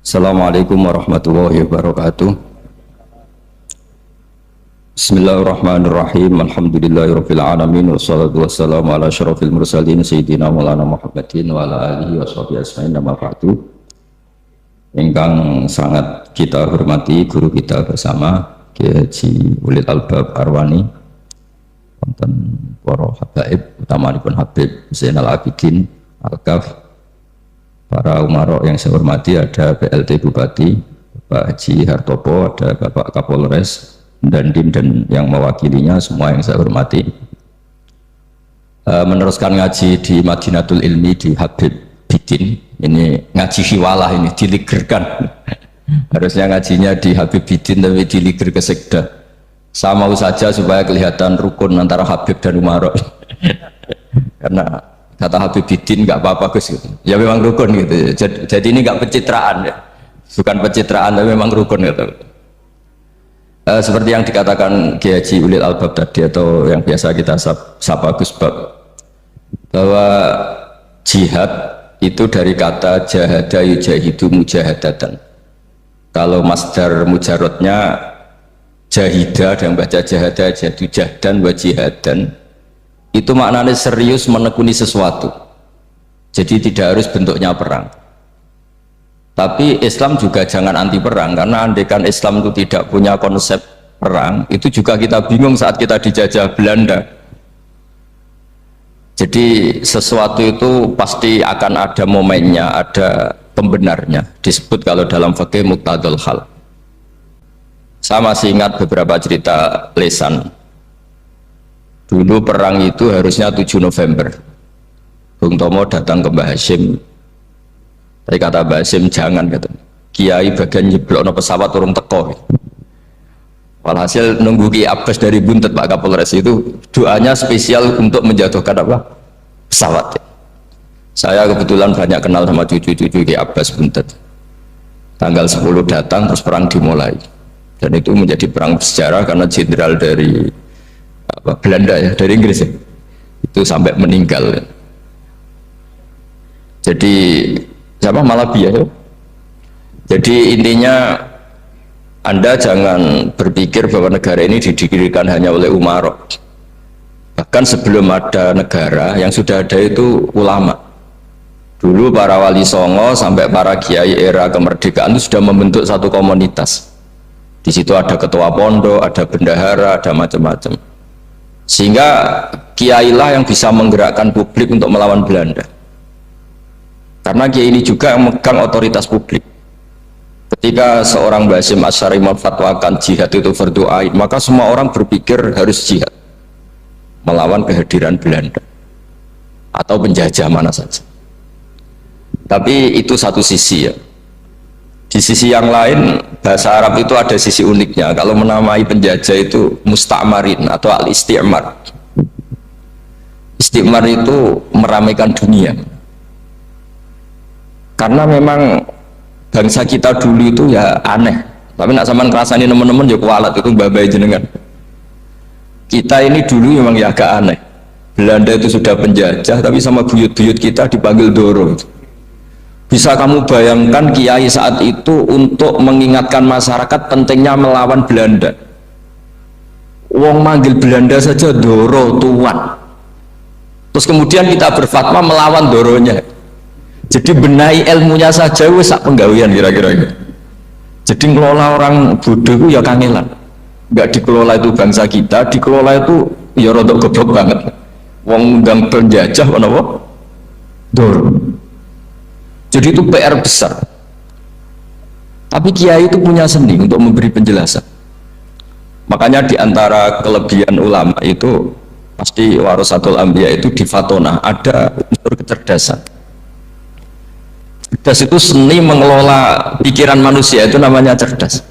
Assalamualaikum warahmatullahi wabarakatuh. Bismillahirrahmanirrahim. Alhamdulillahirabbil alamin wassalatu wassalamu ala asyrofil mursalin sayyidina maulana Muhammadin wa ala alihi washabihi ajmain. Amma ba'du. Ingkang sangat kita hormati guru kita bersama Kiai Haji Ulil Albab Arwani, wonten para habaib utamanipun Habib Zainal Abidin Al-Kaf, para umarok yang saya hormati, ada PLT Bupati Bapak Haji Hartopo, ada Bapak Kapolres Dandim dan yang mewakilinya semua yang saya hormati. Meneruskan ngaji di Madinatul Ilmi di Habib Bidin, ini ngaji hiwalah, ini diligerkan. Harusnya ngajinya di Habib Bidin tapi diliger ke Sekda. Sama saja supaya kelihatan rukun antara Habib dan umarok. Karena kata Habib Bidin nggak apa-apa Gus gitu. Ya memang rukun gitu. Jadi ini nggak pencitraan ya, bukan pencitraan tapi memang rukun gitu. Seperti yang dikatakan Kiai Haji Ulil Albab tadi, atau yang biasa kita sapa Gus Bab, bahwa jihad itu dari kata jahada yujahidu mujahadatan. Kalau masdar mujarrodnya jahida, dan baca jahada jadu jahdan wa jihadan, itu maknanya serius menekuni sesuatu. Jadi tidak harus bentuknya perang. Tapi Islam juga jangan anti perang, karena andaikan Islam itu tidak punya konsep perang, itu juga kita bingung saat kita dijajah Belanda. Jadi sesuatu itu pasti akan ada momennya, ada pembenarnya. Disebut kalau dalam fikih muqtadul hal. Saya masih ingat beberapa cerita lesan. Dulu perang itu harusnya 7 November. Bung Tomo datang ke Mbah Hashim. Tapi kata Mbah Hashim jangan, kata Kiai bagian nyeblokno pesawat urung teko. Walhasil nunggu Ki Abbas dari Buntet Pak Kapolres itu doanya spesial untuk menjatuhkan apa? Pesawat. Saya kebetulan banyak kenal sama cucu-cucu Ki Abbas Buntet. Tanggal 10 datang terus perang dimulai. Dan itu menjadi perang bersejarah karena jenderal dari Belanda ya, dari Inggris ya, itu sampai meninggal ya. Jadi siapa Malabia ya. Jadi intinya Anda jangan berpikir bahwa negara ini didirikan hanya oleh umarok. Bahkan sebelum ada negara, yang sudah ada itu ulama. Dulu para wali songo sampai para kiai era kemerdekaan itu sudah membentuk satu komunitas. Di situ ada ketua pondok, ada bendahara, ada macam-macam. Sehingga kiailah yang bisa menggerakkan publik untuk melawan Belanda. Karena kiai ini juga yang megang otoritas publik. Ketika seorang Mbah Hashim Asy'ari memfatwakan jihad itu fardhu ain, maka semua orang berpikir harus jihad melawan kehadiran Belanda atau penjajah mana saja. Tapi itu satu sisi ya. Di sisi yang lain, bahasa Arab itu ada sisi uniknya. Kalau menamai penjajah itu musta'marin atau al-isti'mar. Isti'mar itu meramaikan dunia. Karena memang bangsa kita dulu itu ya aneh. Tapi nak sampean ngrasani teman-teman ya kualat itu babai jenengan. Kita ini dulu memang ya agak aneh. Belanda itu sudah penjajah, tapi sama buyut-buyut kita dipanggil Doro. Bisa kamu bayangkan kiai saat itu untuk mengingatkan masyarakat pentingnya melawan Belanda. Wong manggil Belanda saja Doro tuan. Terus kemudian kita berfatwa melawan Doronya. Jadi benahi ilmunya saja wis sak penggawean kira-kira. Jadi ngelola orang bodoh itu ya kangelan. Enggak dikelola itu bangsa kita, dikelola itu ya rodok goblok banget. Wong undang penjajah apa? Doro. Jadi itu PR besar. Tapi kiai itu punya seni untuk memberi penjelasan. Makanya diantara kelebihan ulama itu pasti warasatul anbiya itu di fatona ada unsur kecerdasan. Cerdas itu seni mengelola pikiran manusia, itu namanya cerdas.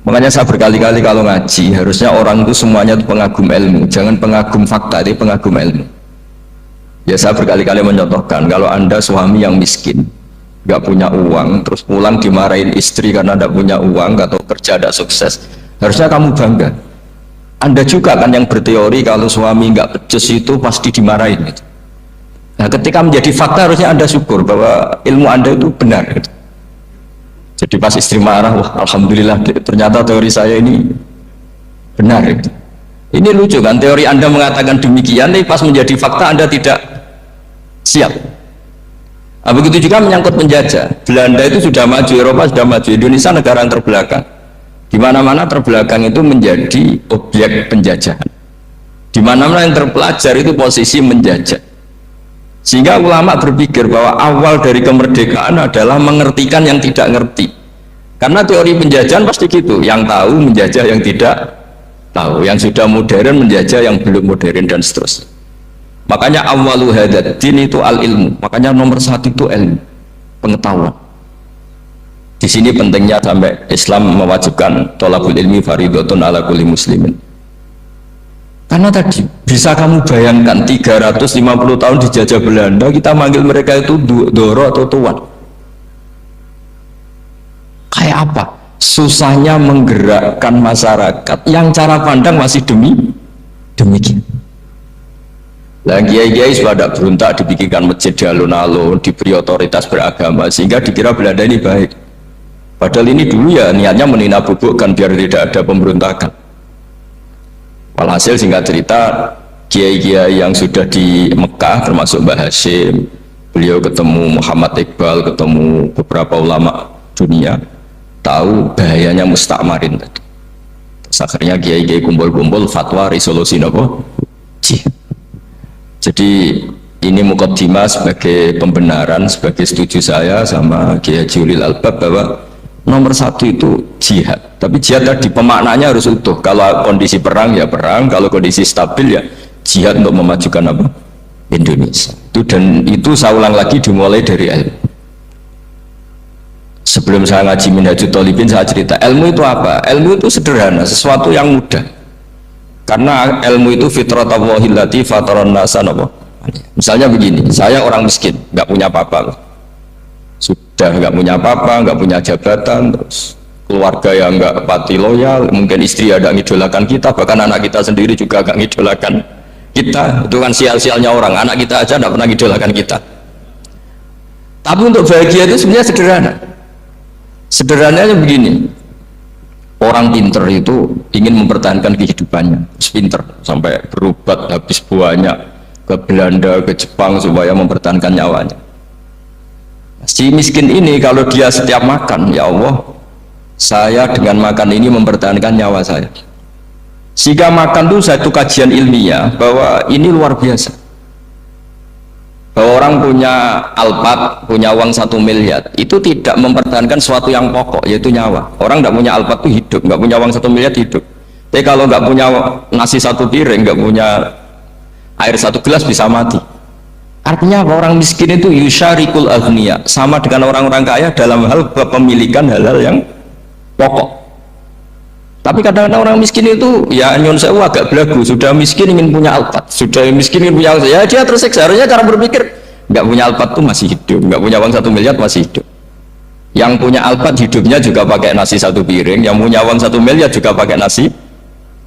Makanya saya berkali-kali kalau ngaji harusnya orang itu semuanya itu pengagum ilmu, jangan pengagum fakta, tapi pengagum ilmu. Ya saya berkali-kali mencontohkan, kalau Anda suami yang miskin, nggak punya uang, terus pulang dimarahin istri karena tidak punya uang atau kerja tidak sukses, harusnya kamu bangga. Anda juga kan yang berteori kalau suami nggak becus itu pasti dimarahin gitu. Nah ketika menjadi fakta harusnya Anda syukur bahwa ilmu Anda itu benar gitu. Jadi pas istri marah, wah alhamdulillah ternyata teori saya ini benar. Ini lucu kan, teori Anda mengatakan demikian, tapi pas menjadi fakta Anda tidak siap. Nah, begitu juga menyangkut penjajah. Belanda itu sudah maju, Eropa sudah maju, Indonesia negara yang terbelakang. Di mana-mana terbelakang itu menjadi objek penjajahan. Di mana-mana yang terpelajar itu posisi menjajah. Sehingga ulama berpikir bahwa awal dari kemerdekaan adalah mengertikan yang tidak ngerti. Karena teori penjajahan pasti gitu, yang tahu menjajah yang tidak tahu, yang sudah modern menjajah yang belum modern, dan seterusnya. Makanya awalu hadad din itu al ilmu, makanya nomor satu itu ilmu, pengetahuan. Di sini pentingnya sampai Islam mewajibkan thalabul ilmi faridhatun ala kulli muslimin. Karena tadi bisa kamu bayangkan 350 tahun dijajah Belanda, kita manggil mereka itu doro atau tuan. Kayak apa? Susahnya menggerakkan masyarakat yang cara pandang masih demikian. Nah, kiai-kiai sudah tidak beruntak dibikinkan masjid di alun-alun, diberi otoritas beragama, sehingga dikira Belanda ini baik. Padahal ini dulu ya niatnya menina bubukkan biar tidak ada pemberontakan. Walhasil singkat cerita, kiai-kiai yang sudah di Mekah termasuk Mbah Hashim, beliau ketemu Muhammad Iqbal, ketemu beberapa ulama dunia, tahu bahayanya mustakmarin tadi. Terus akhirnya kiai-kiai kumpul-kumpul fatwa resolusi nopo jihad. Jadi ini mukaddimah sebagai pembenaran, sebagai setuju saya sama Kiai Haji Ulil Albab bahwa nomor satu itu jihad. Tapi jihad tadi pemaknanya harus utuh. Kalau kondisi perang ya perang, kalau kondisi stabil ya jihad untuk memajukan apa? Indonesia. Dan itu saya ulang lagi dimulai dari ilmu. Sebelum saya ngaji Minhajul Thalibin saya cerita ilmu itu apa? Ilmu itu sederhana, sesuatu yang mudah. Karena ilmu itu fitratallahi allati fataran nasa. Misalnya begini, saya orang miskin, nggak punya apa-apa, sudah nggak punya apa-apa, nggak punya jabatan, terus keluarga yang nggak pati loyal, mungkin istri ada ngidolakan kita, bahkan anak kita sendiri juga nggak ngidolakan kita. Itu kan sial-sialnya orang, anak kita aja nggak pernah ngidolakan kita. Tapi untuk bahagia itu sebenarnya sederhana. Sederhananya begini, orang pinter itu ingin mempertahankan kehidupannya, pinter sampai berobat habis banyak ke Belanda, ke Jepang supaya mempertahankan nyawanya. Si miskin ini kalau dia setiap makan, ya Allah, saya dengan makan ini mempertahankan nyawa saya. Jika makan itu satu kajian ilmiah bahwa ini luar biasa. Bahwa orang punya Alphard, punya uang 1 miliar, itu tidak mempertahankan sesuatu yang pokok, yaitu nyawa. Orang tidak punya Alphard itu hidup, nggak punya uang 1 miliar hidup. Tapi kalau nggak punya nasi 1 piring, nggak punya air 1 gelas bisa mati. Artinya orang miskin itu yusyarikul aghniya, sama dengan orang-orang kaya dalam hal kepemilikan hal-hal yang pokok. Tapi kadang-kadang orang miskin itu ya nyon sewu agak belagu, sudah miskin ingin punya Alphard, sudah miskin ingin punya, ya dia tersiksa. Harusnya cara berpikir nggak punya Alphard itu masih hidup, nggak punya uang 1 miliar masih hidup. Yang punya Alphard hidupnya juga pakai nasi 1 piring, yang punya uang 1 miliar juga pakai nasi.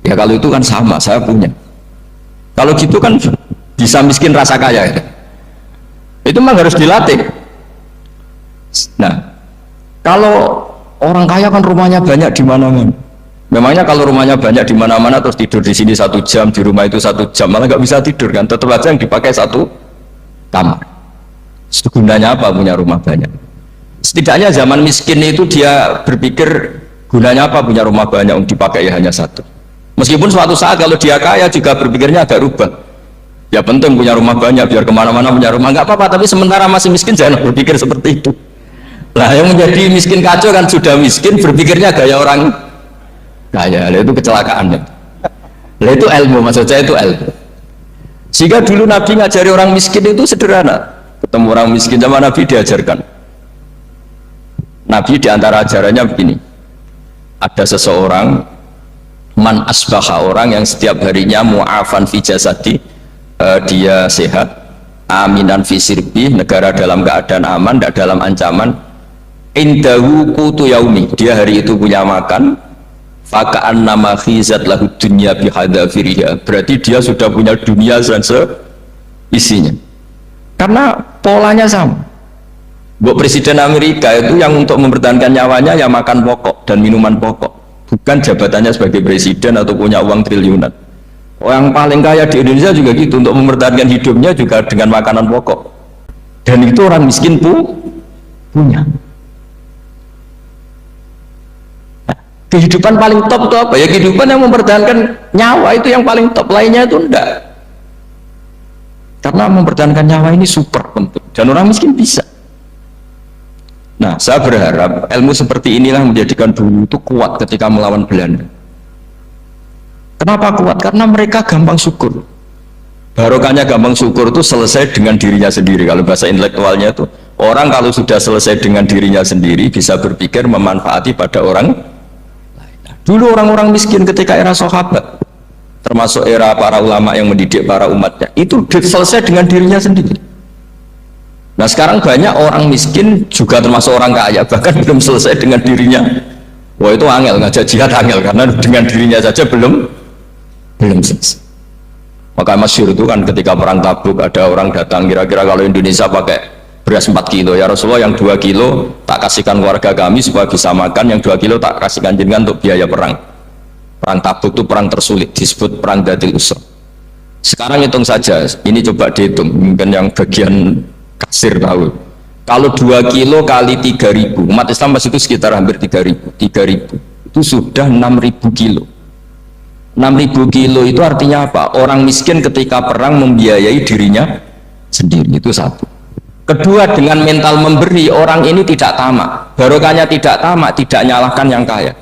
Ya kalau itu kan sama, saya punya. Kalau gitu kan bisa miskin rasa kaya ya. Itu memang harus dilatih. Nah, kalau orang kaya kan rumahnya banyak di mana-mana. Memangnya kalau rumahnya banyak di mana-mana terus tidur di sini 1 jam, di rumah itu 1 jam, malah nggak bisa tidur kan? Tetap aja yang dipakai 1 kamar. Gunanya apa punya rumah banyak? Setidaknya zaman miskin itu dia berpikir gunanya apa punya rumah banyak yang dipakai ya hanya 1. Meskipun suatu saat kalau dia kaya juga berpikirnya agak rubah. Ya penting punya rumah banyak biar kemana-mana punya rumah, nggak apa-apa. Tapi sementara masih miskin jangan berpikir seperti itu. Nah yang menjadi miskin kacau kan sudah miskin berpikirnya gaya orang kaya, itu kecelakaan. Nah itu ilmu, maksud saya itu ilmu. Jika dulu Nabi ngajari orang miskin itu sederhana, ketemu orang miskin sama Nabi diajarkan. Nabi diantara ajarannya begini, ada seseorang man asbaha, orang yang setiap harinya mu'afan fi jasadi, dia sehat, aminan fi sirbi, negara dalam keadaan aman, tidak dalam ancaman, indahu qutu yaumi, dia hari itu punya makan, faka'an nama khizat lahu dunya bihadafiriha, berarti dia sudah punya dunia dan isinya. Karena polanya sama. Buat presiden Amerika itu yang untuk mempertahankan nyawanya ya makan pokok dan minuman pokok, bukan jabatannya sebagai presiden atau punya uang triliunan. Orang paling kaya di Indonesia juga gitu, untuk mempertahankan hidupnya juga dengan makanan pokok, dan itu orang miskin punya. Nah, kehidupan paling top itu apa? Ya kehidupan yang mempertahankan nyawa itu yang paling top, lainnya itu enggak. Karena mempertahankan nyawa ini super penting, dan orang miskin bisa. Nah, saya berharap ilmu seperti inilah menjadikan dulu itu kuat ketika melawan Belanda. Kenapa kuat? Karena mereka gampang syukur. Barokahnya gampang syukur itu selesai dengan dirinya sendiri. Kalau bahasa intelektualnya itu, orang kalau sudah selesai dengan dirinya sendiri bisa berpikir memanfaati pada orang lain. Dulu orang-orang miskin ketika era sahabat, termasuk era para ulama yang mendidik para umatnya, itu selesai dengan dirinya sendiri. Nah sekarang banyak orang miskin juga termasuk orang kaya, bahkan belum selesai dengan dirinya. Wah itu angel, ngajak jihad angel, karena dengan dirinya saja belum selesai. Maka masyhur itu kan ketika perang Tabuk, ada orang datang, kira-kira kalau Indonesia pakai beras 4 kilo, ya Rasulullah yang 2 kilo tak kasihkan keluarga kami supaya bisa makan, yang 2 kilo tak kasihkan jenengan untuk biaya perang. Perang Tabuk itu perang tersulit, disebut perang Dhatil Usra. Sekarang hitung saja, ini coba dihitung, mungkin yang bagian kasir tahu. Kalau 2 kilo kali 3.000, umat Islam pas itu sekitar hampir 3.000 itu sudah 6.000 kilo. 6.000 kilo itu artinya apa? Orang miskin ketika perang membiayai dirinya sendiri, itu satu. Kedua, dengan mental memberi, orang ini tidak tamak. Barokahnya tidak tamak, tidak nyalahkan yang kaya.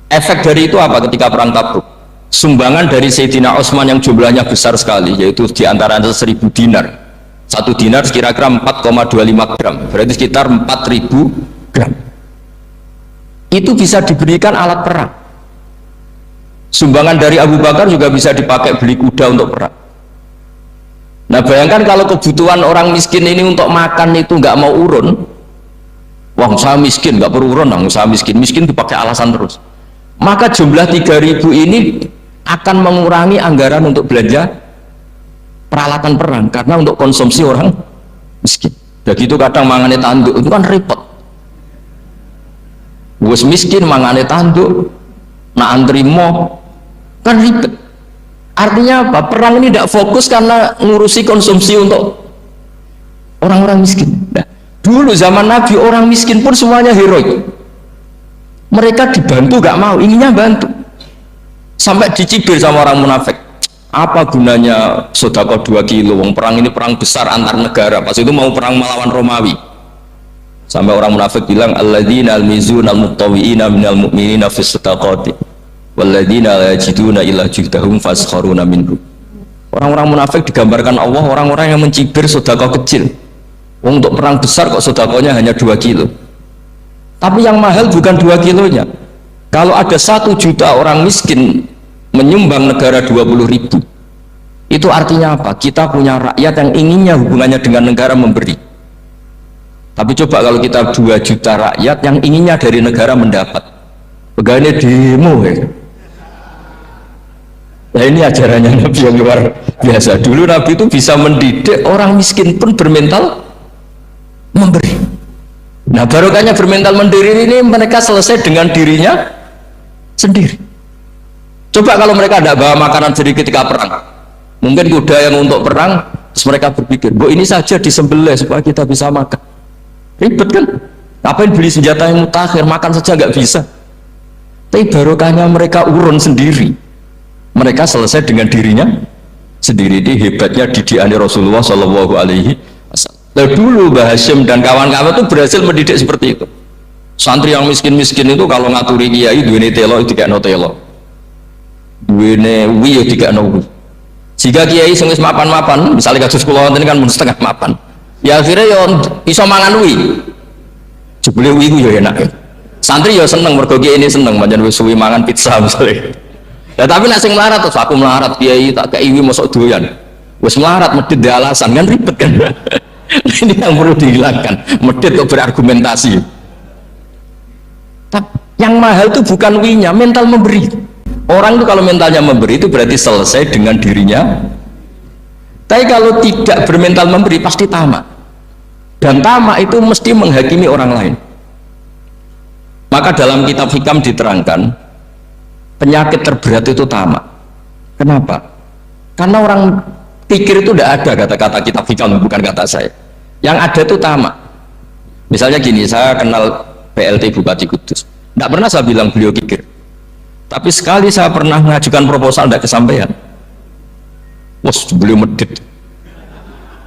Efek dari itu apa ketika perang Tabuk? Sumbangan dari Sayyidina Utsman yang jumlahnya besar sekali, yaitu diantara 1.000 dinar. 1 dinar kira-kira 4,25 gram, berarti sekitar 4.000 gram. Itu bisa diberikan alat perang. Sumbangan dari Abu Bakar juga bisa dipakai beli kuda untuk perang. Nah bayangkan kalau kebutuhan orang miskin ini untuk makan itu nggak mau urun. Wah saya miskin, nggak perlu urun, saya miskin dipakai alasan terus. Maka jumlah 3.000 ini akan mengurangi anggaran untuk belanja peralatan perang, karena untuk konsumsi orang miskin. Begitu kadang mangane tanduk itu kan repot. Wes miskin mangane tanduk, nak antri mo kan ribet. Artinya apa? Perang ini tidak fokus karena ngurusi konsumsi untuk orang-orang miskin. Nah, dulu zaman Nabi orang miskin pun semuanya heroik. Mereka dibantu gak mau, inginnya bantu. Sampai dicibir sama orang munafik. Apa gunanya sodako 2 kilo, wong perang ini perang besar antar negara, pas itu mau perang melawan Romawi. Sampai orang munafik bilang alladzina almizuna almuttawiina minal mu'minina fis sadaqati walladzina la yajiduna illa juhdahum faskharuna minhu. Orang-orang munafik digambarkan Allah orang-orang yang mencibir sodako kecil. Wong untuk perang besar kok sodakonya hanya 2 kilo. Tapi yang mahal bukan 2 kilonya. Kalau ada 1 juta orang miskin menyumbang negara 20.000, itu artinya apa? Kita punya rakyat yang inginnya hubungannya dengan negara memberi. Tapi coba kalau kita 2 juta rakyat yang inginnya dari negara mendapat, pegawainya demo ya. Nah ini ajarannya Nabi yang luar biasa. Dulu Nabi itu bisa mendidik orang miskin pun bermental memberi. Nah barokahnya bermental mandiri ini, mereka selesai dengan dirinya sendiri. Coba kalau mereka tidak bawa makanan sendiri ketika perang, mungkin kuda yang untuk perang, terus mereka berpikir, bu ini saja disembelih supaya kita bisa makan. Ribet kan? Ngapain beli senjata yang mutakhir, makan saja nggak bisa. Tapi barokahnya mereka urun sendiri, mereka selesai dengan dirinya sendiri. Ini hebatnya didikan Rasulullah Shallallahu Alaihi Wasallam. Dulu Mbah Hashim dan kawan-kawan itu berhasil mendidik seperti itu. Santri yang miskin-miskin itu kalau ngaturi kiai duweni telo itu kayak no telo. Duwene wi ya dikakno. Jika kiai sing wis mapan-mapan, misalnya kados kula wonten kan mun setengah mapan. Ya akhirnya ya iso mangan wi. Jebule wi ku ya enak. Santri ya seneng mergo kiai ini seneng pancen wis suwi mangan pizza misalnya. Ya tapi nek sing melarat terus aku melarat kiai tak kei wi mosok doyan. Wis melarat medhit de alasan kan ribet kan. Ini yang perlu dihilangkan. Medhit kok berargumentasi. Tapi yang mahal itu bukan wi-nya, mental memberi. Orang itu kalau mentalnya memberi itu berarti selesai dengan dirinya. Tapi kalau tidak bermental memberi pasti tamak. Dan tamak itu mesti menghakimi orang lain. Maka dalam kitab hikam diterangkan penyakit terberat itu tamak. Kenapa? Karena orang pikir itu tidak ada kata-kata kitab hikam, bukan kata saya. Yang ada itu tamak. Misalnya gini, saya kenal PLT Bupati Kudus, tidak pernah saya bilang beliau kikir, tapi sekali saya pernah mengajukan proposal tidak kesampaian. Wos, beliau medit.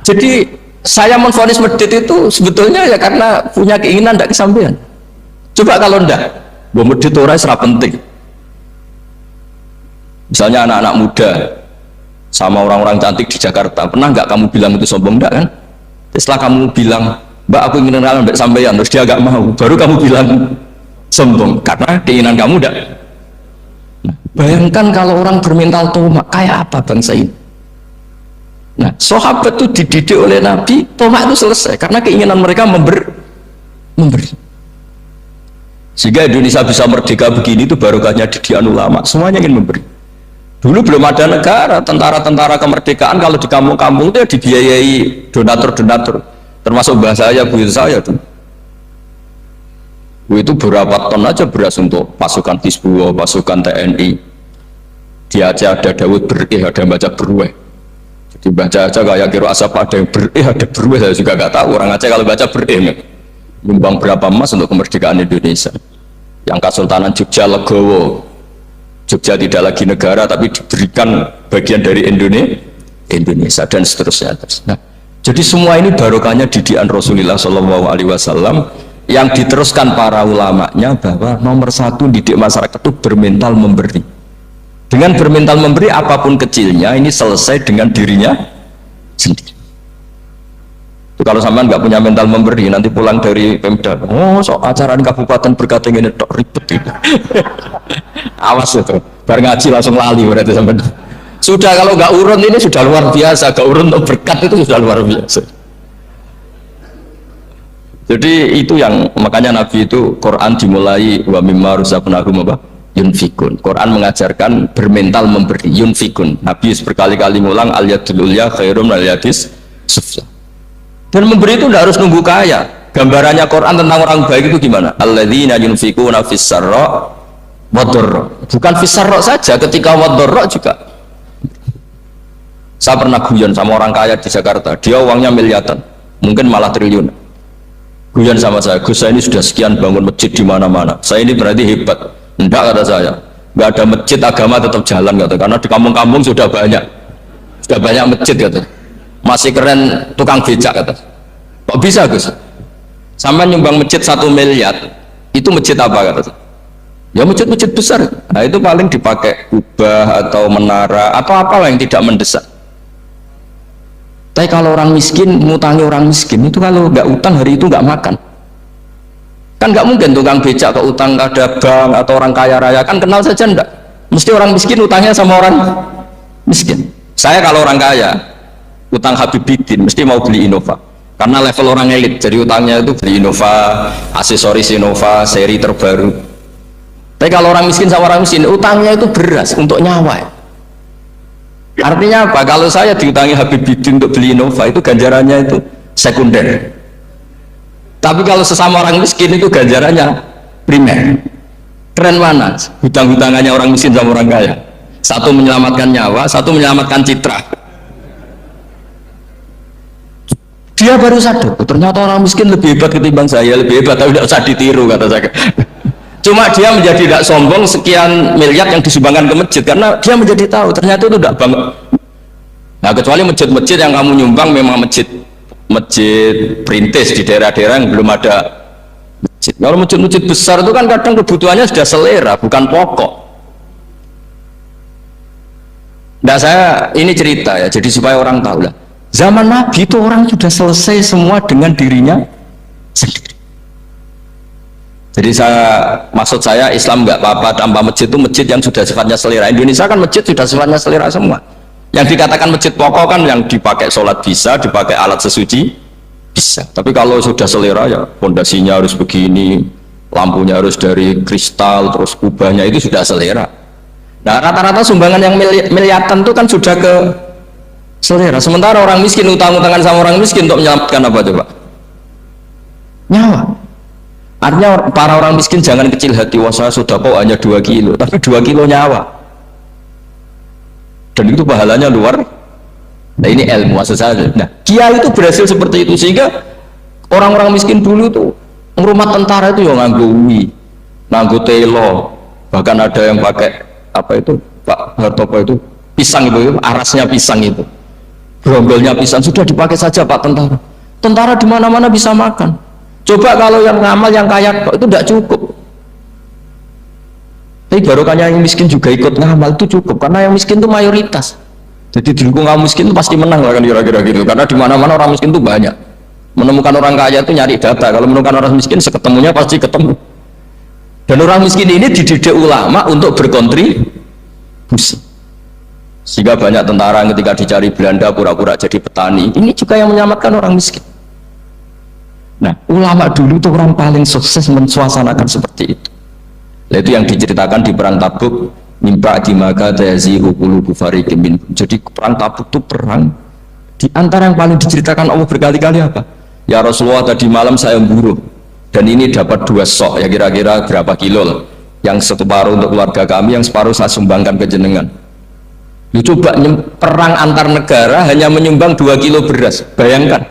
Jadi saya menvonis medit itu sebetulnya ya karena punya keinginan tidak kesampaian. Coba kalau tidak, gue medit orang serap penting. Misalnya anak-anak muda sama orang-orang cantik di Jakarta, pernah nggak kamu bilang itu sombong? Enggak kan? Setelah kamu bilang, Mbak aku ingin kenal Mbak sampeyan, terus dia agak mau, baru kamu bilang sombong karena keinginan kamu enggak. Nah, bayangkan kalau orang bermental tomak, kayak apa bangsa ini? Nah, sahabat itu dididik oleh Nabi, tomak itu selesai karena keinginan mereka memberi. Sehingga Indonesia bisa merdeka begini itu barokahnya didikan ulama, semuanya ingin memberi. Dulu belum ada negara, tentara-tentara kemerdekaan kalau di kampung-kampung itu ya dibiayai donatur-donatur. Termasuk bahasa saya, buyut saya tuh. Itu berapa ton aja beras untuk pasukan Hizbullah, pasukan TNI. Dia aja ada Daud berih, ada baca berueh. Jadi baca aja kayak kira asap ada yang berih, ada berueh, saya juga nggak tahu. Orang aja kalau baca berih, nyumbang berapa emas untuk kemerdekaan Indonesia. Yang Kesultanan Jogja Legowo, Jogja tidak lagi negara tapi diberikan bagian dari Indonesia dan seterusnya. Nah, jadi semua ini barokahnya didikan Rasulullah SAW yang diteruskan para ulamanya bahwa nomor satu didik masyarakat itu bermental memberi. Dengan bermental memberi apapun kecilnya ini selesai dengan dirinya sendiri. Itu kalau sampean nggak punya mental memberi nanti pulang dari Pemda, oh so acara di kabupaten berkata ini tok ribet itu. Awas itu, bar ngaji langsung lali berarti sampean. Sudah kalau nggak urun ini sudah luar biasa, nggak urun untuk berkat itu sudah luar biasa. Jadi itu yang makanya Nabi itu Quran dimulai wa mimma rusaqnahum apa yunfikun. Quran mengajarkan bermental memberi yunfikun. Nabi berkali-kali ngulang al yadul ulya khairum al yadis sufla. Dan memberi itu tidak harus nunggu kaya. Gambarannya Quran tentang orang baik itu gimana? Alladzina yunfikuna fis sarra wadharra. Bukan fis sarra saja, ketika wadharra juga. Saya pernah guyon sama orang kaya di Jakarta, dia uangnya miliaran, mungkin malah triliun. Guyon sama saya, Gus saya ini sudah sekian bangun masjid di mana-mana, saya ini berarti hebat. Enggak, kata saya, nggak ada masjid agama tetap jalan, kata, karena di kampung-kampung sudah banyak masjid, kata. Masih keren tukang becak, kata. Kok bisa Gus? Sampai nyumbang masjid 1 miliar, itu masjid apa, kata? Ya masjid-masjid besar. Nah itu paling dipakai kubah atau menara atau apalah yang tidak mendesak. Tapi kalau orang miskin, ngutangi orang miskin itu kalau nggak utang hari itu nggak makan. Kan nggak mungkin tukang becak ke utang ada bank atau orang kaya raya, kan kenal saja enggak. Mesti orang miskin utangnya sama orang miskin. Saya kalau orang kaya, utang Habibidin mesti mau beli Innova. Karena level orang elit, jadi utangnya itu beli Innova, aksesoris Innova, seri terbaru. Tapi kalau orang miskin sama orang miskin, utangnya itu beras untuk nyawa. Artinya apa? Kalau saya diutangi Habibidin untuk beli Innova itu ganjarannya itu sekunder. Tapi kalau sesama orang miskin itu ganjarannya primer. Keren mana? Hutang-hutangannya orang miskin sama orang kaya. Satu menyelamatkan nyawa, satu menyelamatkan citra. Dia baru sadar, ternyata orang miskin lebih hebat ketimbang saya, lebih hebat, tapi tidak usah ditiru, kata saya. Cuma dia menjadi tidak sombong sekian miliar yang disumbangkan ke masjid karena dia menjadi tahu ternyata itu tidak banget. Nah kecuali masjid-masjid yang kamu nyumbang memang masjid perintis di daerah-daerah yang belum ada masjid. Kalau masjid-masjid besar itu kan kadang kebutuhannya sudah selera, bukan pokok. Nah saya ini cerita ya, jadi supaya orang tahu lah. Zaman Nabi itu orang sudah selesai semua dengan dirinya sendiri. Jadi maksud saya Islam nggak apa-apa tanpa masjid itu masjid yang sudah sifatnya selera. Indonesia kan masjid sudah sifatnya selera semua. Yang dikatakan masjid pokok kan yang dipakai sholat bisa, dipakai alat sesuci bisa. Tapi kalau sudah selera ya pondasinya harus begini, lampunya harus dari kristal, terus kubahnya itu sudah selera. Nah rata-rata sumbangan yang miliatan itu kan sudah ke selera. Sementara orang miskin utang-utangan sama orang miskin untuk menyelamatkan apa coba? nyawa. Artinya para orang miskin jangan kecil hati, wah saya sudah kok hanya 2 kilo, tapi 2 kilo nyawa. Dan itu pahalanya luar. Nah ini ilmu saja. Nah kiai itu berhasil seperti itu, sehingga orang-orang miskin dulu tuh rumah tentara itu yang nganggo ui, nganggo telo, bahkan ada yang pakai apa itu Pak Hartopo itu pisang itu, arasnya pisang itu, gronggolnya pisang, sudah dipakai saja Pak tentara. Tentara di mana-mana bisa makan. Coba kalau yang ngamal yang kaya itu tidak cukup. Tapi barokahnya yang miskin juga ikut ngamal itu cukup, karena yang miskin itu mayoritas. Jadi didukung kaum miskin itu pasti menang lah kan kira-kira gitu, karena di mana-mana orang miskin itu banyak. Menemukan orang kaya itu nyari data, kalau menemukan orang miskin seketemunya pasti ketemu. Dan orang miskin ini dididik ulama untuk berkontribusi, sehingga banyak tentara ketika dicari Belanda pura-pura jadi petani. Ini juga yang menyelamatkan orang miskin. Nah ulama dulu itu orang paling sukses mensuasanakan seperti itu. Nah, itu yang diceritakan di perang Tabuk, mimpa di maka tayazihu qulubu fariqin minhum. Jadi perang Tabuk itu perang di antara yang paling diceritakan Allah berkali-kali apa? Ya Rasulullah, tadi malam saya memburu dan ini dapat 2 sok, ya kira-kira berapa kilo lah. Yang separuh untuk keluarga kami, yang separuh saya sumbangkan ke jenengan. Lu coba perang antar negara hanya menyumbang 2 kilo beras, bayangkan.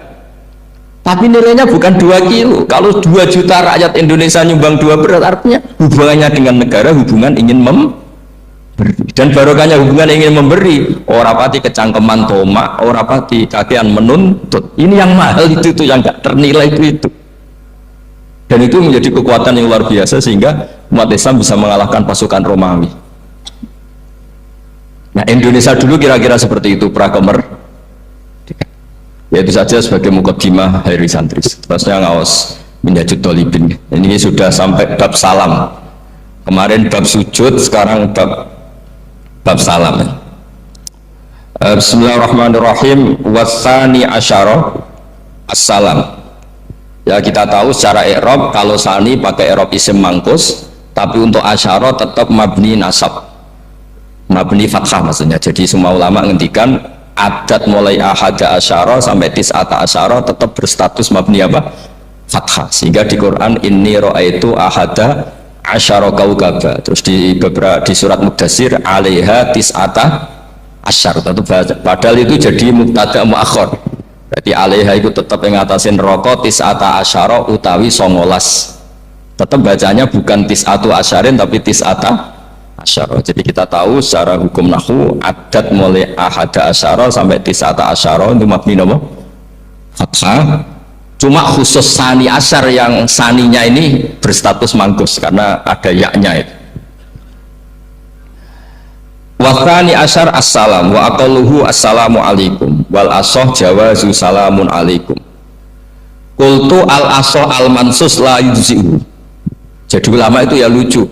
Tapi nilainya bukan 2 kilo. Kalau 2 juta rakyat Indonesia nyumbang 2 beras, artinya hubungannya dengan negara hubungan ingin memberi. Dan barokahnya hubungan ingin memberi, ora pati kecangkeman tomak, ora pati kakean menuntut. Ini yang mahal itu yang gak ternilai itu. Dan itu menjadi kekuatan yang luar biasa sehingga umat Islam bisa mengalahkan pasukan Romawi. Nah Indonesia dulu kira-kira seperti itu prakemer. Ya itu saja sebagai mukaddimah Hairi Santris. Terusnya ngawas Minhajut Thalibin. Ini sudah sampai bab salam. Kemarin bab sujud, sekarang bab salam. Bismillahirrahmanirrahim. Wasani asyara assalam. Ya kita tahu secara i'rab kalau sani pakai i'rab isim mangkus, tapi untuk asyara tetap mabni nasab, mabni fathah maksudnya. Jadi semua ulama ngendikan adat mulai ahada asyara sampai tis'ata asyara tetap berstatus mabni apa? Fathah. Sehingga di Quran inni ra'aitu ahada asyara kaukaba. Terus di surat Mudassir alaiha tis'ata asyar. Padahal itu jadi mubtada muakhir. Berarti alaiha itu tetap yang ngatasin rokok tis'ata asyara utawi 19. Tetap bacanya bukan tis'atu asyarin tapi tis'ata asyara. Jadi kita tahu secara hukum nahwu adat mulai ahada asyara sampai tis'ata asyara itu mabni nama fathah. Cuma khusus sani asyar yang saninya ini berstatus mangkus karena ada yaknya itu. Wasani asyar assalam wa aqalluhu assalamu alaikum wal asoh jawazu salamun alaikum. Qultu al asoh al mansus la yujzi'u. Jadi ulama itu ya lucu,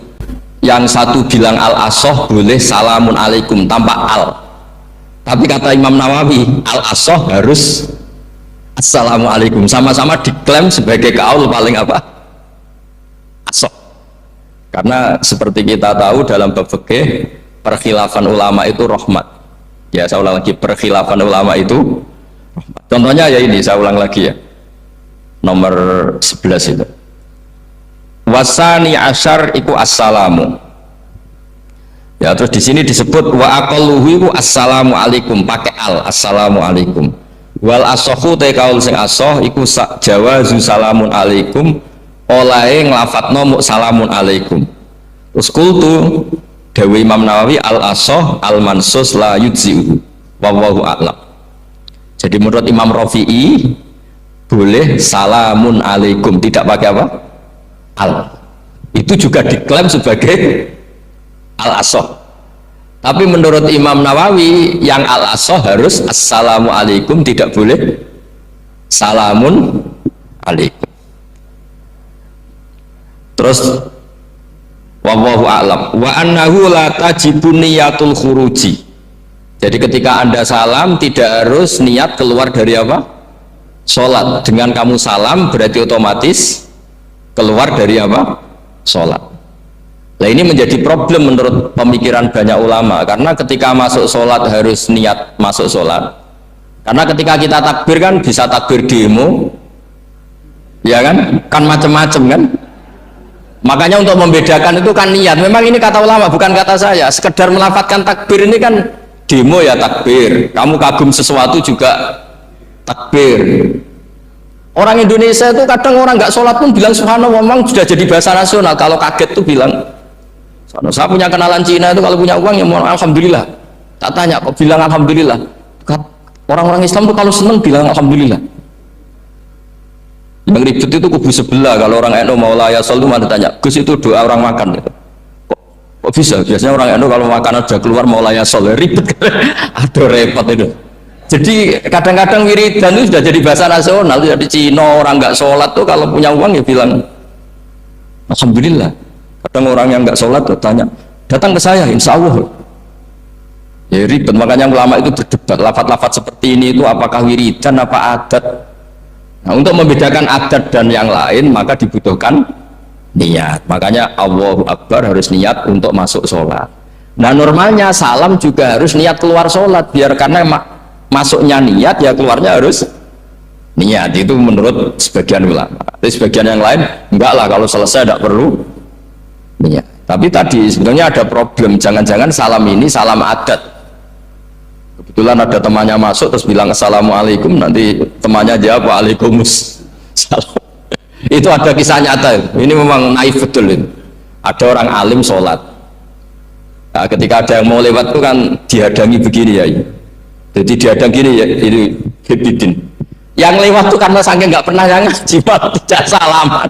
yang satu bilang al-asoh boleh salamun alaikum tanpa al, tapi kata Imam Nawawi al-asoh harus assalamu alaikum, sama-sama diklaim sebagai kaul paling apa? Asoh. Karena seperti kita tahu dalam bab fikih perkhilafan ulama itu rahmat. Ya saya ulang lagi, perkhilafan ulama itu rahmat. Contohnya ya ini, saya ulang lagi ya, nomor 11 itu wasani asyar iku assalamu. Ya terus di sini disebut wa aqalluhu iku assalamu alaikum pakai al, assalamu alaikum. Wal asohu te kaul sing asoh iku jawazu salamun alaikum, olahe nglafatno mu salamun alaikum. Terus kultu dawe Imam Nawawi al asoh al mansus la yujzi'u wallahu a'lam. Jadi menurut Imam Rafi'i boleh salamun alaikum tidak pakai apa? Al. Itu juga diklaim sebagai al-asoh. Tapi menurut Imam Nawawi yang al-asoh harus assalamu alaikum, tidak boleh salamun alaikum. Terus wallahu a'lam wa annahu la tajibu niyatul khuruji. Jadi ketika Anda salam tidak harus niat keluar dari apa? Sholat. Dengan kamu salam berarti otomatis keluar dari apa? Sholat. Nah ini menjadi problem menurut pemikiran banyak ulama, karena ketika masuk sholat harus niat masuk sholat. Karena ketika kita takbir kan bisa takbir demo, Ya kan macam-macam kan. Makanya untuk membedakan itu kan niat. Memang ini kata ulama bukan kata saya. Sekedar melafadzkan takbir ini kan demo ya takbir. Kamu kagum sesuatu juga takbir. Orang Indonesia itu kadang orang nggak sholat pun bilang subhanallah, memang sudah jadi bahasa nasional. Kalau kaget tuh bilang saya punya kenalan Cina itu kalau punya uang ya mohon alhamdulillah. Tak tanya kok bilang alhamdulillah. Orang-orang Islam tuh kalau seneng bilang alhamdulillah. Yang ribet itu kubu sebelah. Kalau orang NU mau layasol itu mana tanya Gus itu doa orang makan gitu. Kok bisa? Biasanya orang NU kalau makanan sudah keluar mau layasol ya ribet. Aduh repot itu. Jadi kadang-kadang wiridan itu sudah jadi bahasa nasional. Jadi Cina orang nggak sholat tuh kalau punya uang ya bilang alhamdulillah. Kadang orang yang nggak sholat tuh tanya datang ke saya insya Allah ya ribet. Makanya ulama itu berdebat lafaz-lafaz seperti ini itu apakah wiridan apa adat. Nah, untuk membedakan adat dan yang lain maka dibutuhkan niat. Makanya Allahu Akbar harus niat untuk masuk sholat. Nah normalnya salam juga harus niat keluar sholat biar karena masuknya niat ya keluarnya harus niat. Itu menurut sebagian ulama. Tapi sebagian yang lain enggak lah, kalau selesai tidak perlu niat. Tapi tadi sebenarnya ada problem, jangan-jangan salam ini salam adat. Kebetulan ada temannya masuk terus bilang assalamualaikum, nanti temannya jawab waalaikumsalam. Itu ada kisah nyata. Ini memang naif betul itu. Ada orang alim sholat. Nah, ketika ada yang mau lewat itu kan dihadangi begini ya. Jadi dihadang gini ya, ini Hibidin. Yang lewat tuh karena saking nggak pernah yang ngaji malah tidak salaman.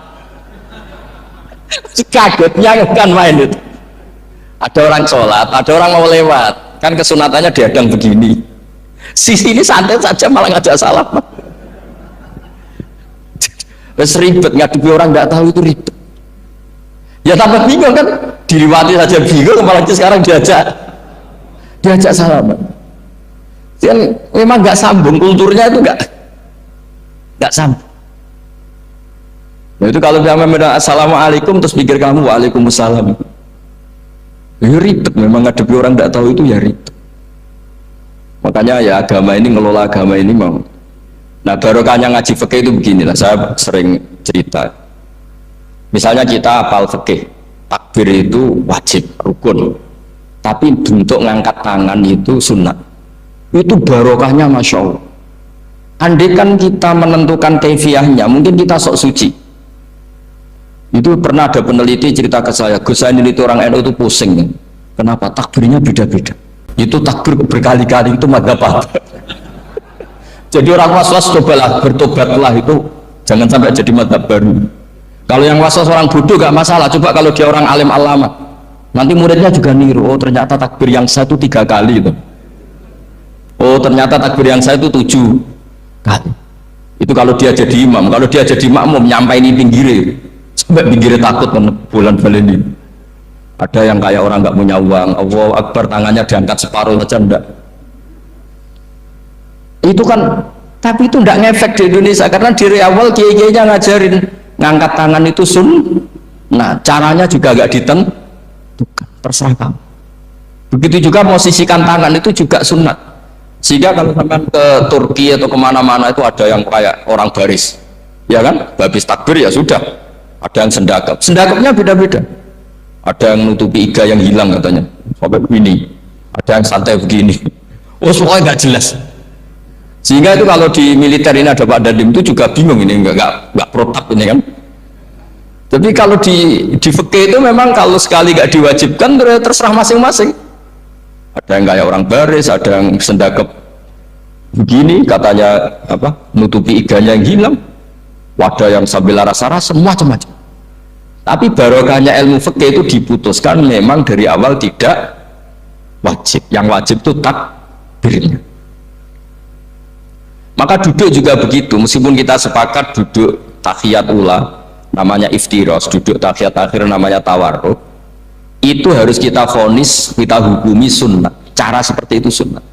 Kagetnya kan main itu. Ada orang sholat, ada orang mau lewat. Kan kesunatannya dihadang begini. Sisi ini santai saja malah ngajak salam. Terus ribet, ngadepi orang nggak tahu itu ribet. Ya tambah bingung kan, diliwati saja bingung, apalagi sekarang diajak salaman. Kan memang nggak sambung, kulturnya itu nggak sambung. Nah, itu kalau dia memang assalamualaikum terus pikir kamu waalaikumsalam. Ya ribet, memang ngadepi orang tidak tahu itu ya ribet. Makanya ya agama ini, ngelola agama ini mau. Nah barokahnya ngaji fikih itu beginilah, saya sering cerita. Misalnya kita hafal fikih, takbir itu wajib, rukun. Tapi bentuk ngangkat tangan itu sunnah. Itu barokahnya Masya Allah. Andai kan kita menentukan kaifiahnya, mungkin kita sok suci. Itu pernah ada peneliti cerita ke saya, Gus saya ini orang NU itu pusing. Kenapa? Takbirnya beda-beda. Itu takbir berkali-kali itu madzhab apa? Jadi orang was-was cobalah bertobatlah itu, jangan sampai jadi madzhab baru. Kalau yang was-was orang bodoh gak masalah, coba kalau dia orang alim alama, nanti muridnya juga niru. Oh ternyata takbir yang saya itu 3 kali itu. Oh ternyata takbir yang saya itu 7 kali. Itu kalau dia jadi imam. Kalau dia jadi makmum nyampai ini pinggirnya sampai pinggirnya takut bulan balen ini. Ada yang kayak orang nggak punya uang, Allahu Akbar tangannya diangkat separuh saja enggak. Itu kan, tapi itu enggak ngefek di Indonesia karena dari awal kiai-kiainya ngajarin ngangkat tangan itu nah caranya juga agak ditentukan, terserah kamu. Begitu juga posisikan tangan itu juga sunat. Sehingga kalau sampai ke Turki atau kemana-mana itu ada yang kayak orang baris, ya kan? Habis takbir ya sudah. Ada yang sendakapnya beda-beda. Ada yang nutupi iga yang hilang katanya, sampai begini. Ada yang santai begini. Oh semuanya nggak jelas. Sehingga itu kalau di militer ini ada Pak Dandim itu juga bingung ini nggak protap ini kan. Tapi kalau di fikih itu memang kalau sekali nggak diwajibkan terserah masing-masing. Ada yang kayak orang baris, ada yang sendakep begini katanya apa nutupi iganya yang hilang. Ada yang sambil rasa-rasa macam-macam. Tapi barokahnya ilmu fikih itu diputuskan memang dari awal tidak wajib. Yang wajib itu takbirnya. Maka duduk juga begitu, meskipun kita sepakat duduk tahiyat ula namanya iftiros, duduk tahiyat akhir namanya tawarruk, itu harus kita vonis, kita hukumi sunnah. Cara seperti itu sunnah.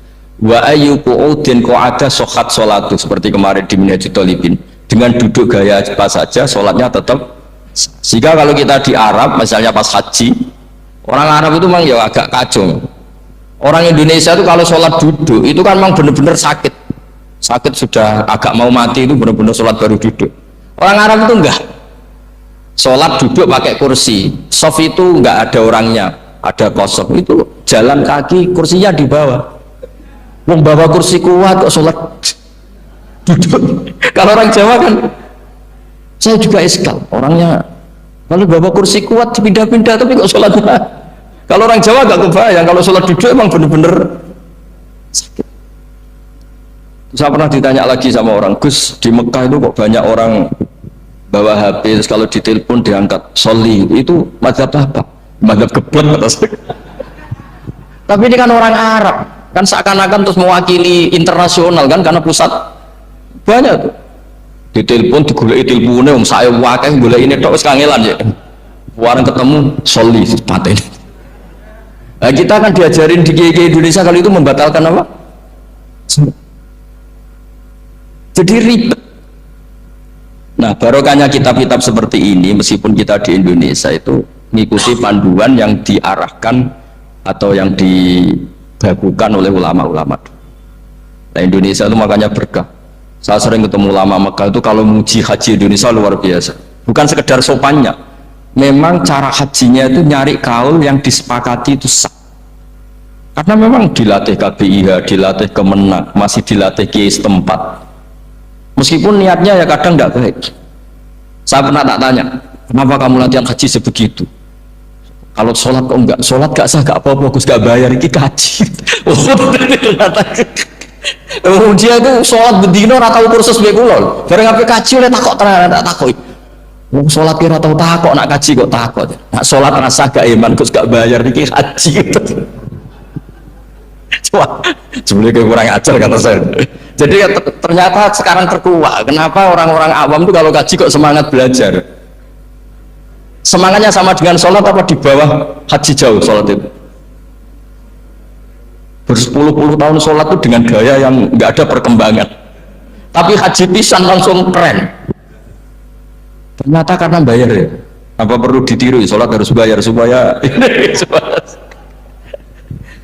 Wa ayyuqu'udin qa'ada sohat sholatu, seperti kemarin di Minhajul Thalibin, dengan duduk gaya apa saja sholatnya tetap. Sehingga kalau kita di Arab misalnya pas haji, orang Arab itu memang ya agak kacau. Orang Indonesia itu kalau sholat duduk itu kan memang benar-benar sakit sudah agak mau mati itu benar-benar sholat baru duduk. Orang Arab itu enggak. Sholat duduk pakai kursi, soft itu enggak ada orangnya, ada kosong, itu jalan kaki, kursinya di bawah. Membawa kursi kuat kok sholat duduk. Kalau orang Jawa kan, saya juga iskal, orangnya kalau bawa kursi kuat pindah-pindah tapi kok sholatnya. Kalau orang Jawa enggak kebayang, kalau sholat duduk emang bener-bener sakit. Saya pernah ditanya lagi sama orang, Gus, di Mekah itu kok banyak orang bawa HP, terus kalau ditelepon diangkat soli, itu mazhab apa? Mazhab geblek atas. Tapi ini kan orang Arab, kan seakan-akan terus mewakili internasional kan, karena pusat banyak tuh. Ditelepon digoleki teleponnya, saya wakai golek ini tok wis kangelan ya. Warang ketemu soli paten. Nah, kita kan diajarin di GG Indonesia kali itu membatalkan apa? Jadi ribet. Nah, barokahnya kitab-kitab seperti ini, meskipun kita di Indonesia itu mengikuti panduan yang diarahkan atau yang dibagukan oleh ulama-ulama. Nah, Indonesia itu makanya berkah. Saya sering ketemu ulama Mekah itu kalau muji haji Indonesia luar biasa. Bukan sekedar sopannya, memang cara hajinya itu nyari kaul yang disepakati itu sah. Karena memang dilatih KBIH, dilatih Kemenak, masih dilatih kiai setempat. Meskipun niatnya ya kadang tidak baik. Saya pernah tak tanya, kenapa kamu latihan haji sebegitu? Kalau sholat kok enggak? Sholat gak sah, gak apa-apa, Gus gak bayar, ini kaji. Oh, dia itu sholat bedino atau kursus bekulol. Bareng apa kaji oleh takok terang, tak takoi. Sholat kira tahu takok, nak kaji kok takok. Nak sholat rasa gak iman, Gus gak bayar, ini kaji. Wah, sebenarnya kurang ajar kata saya. Jadi ternyata sekarang terkuak. Kenapa orang-orang awam itu kalau kaji kok semangat belajar? Semangatnya sama dengan sholat apa di bawah haji jauh sholat itu? Berpuluh-puluh tahun sholat itu dengan gaya yang nggak ada perkembangan. Tapi haji pisan langsung keren. Ternyata karena bayar ya. Apa perlu ditiru? Sholat harus bayar supaya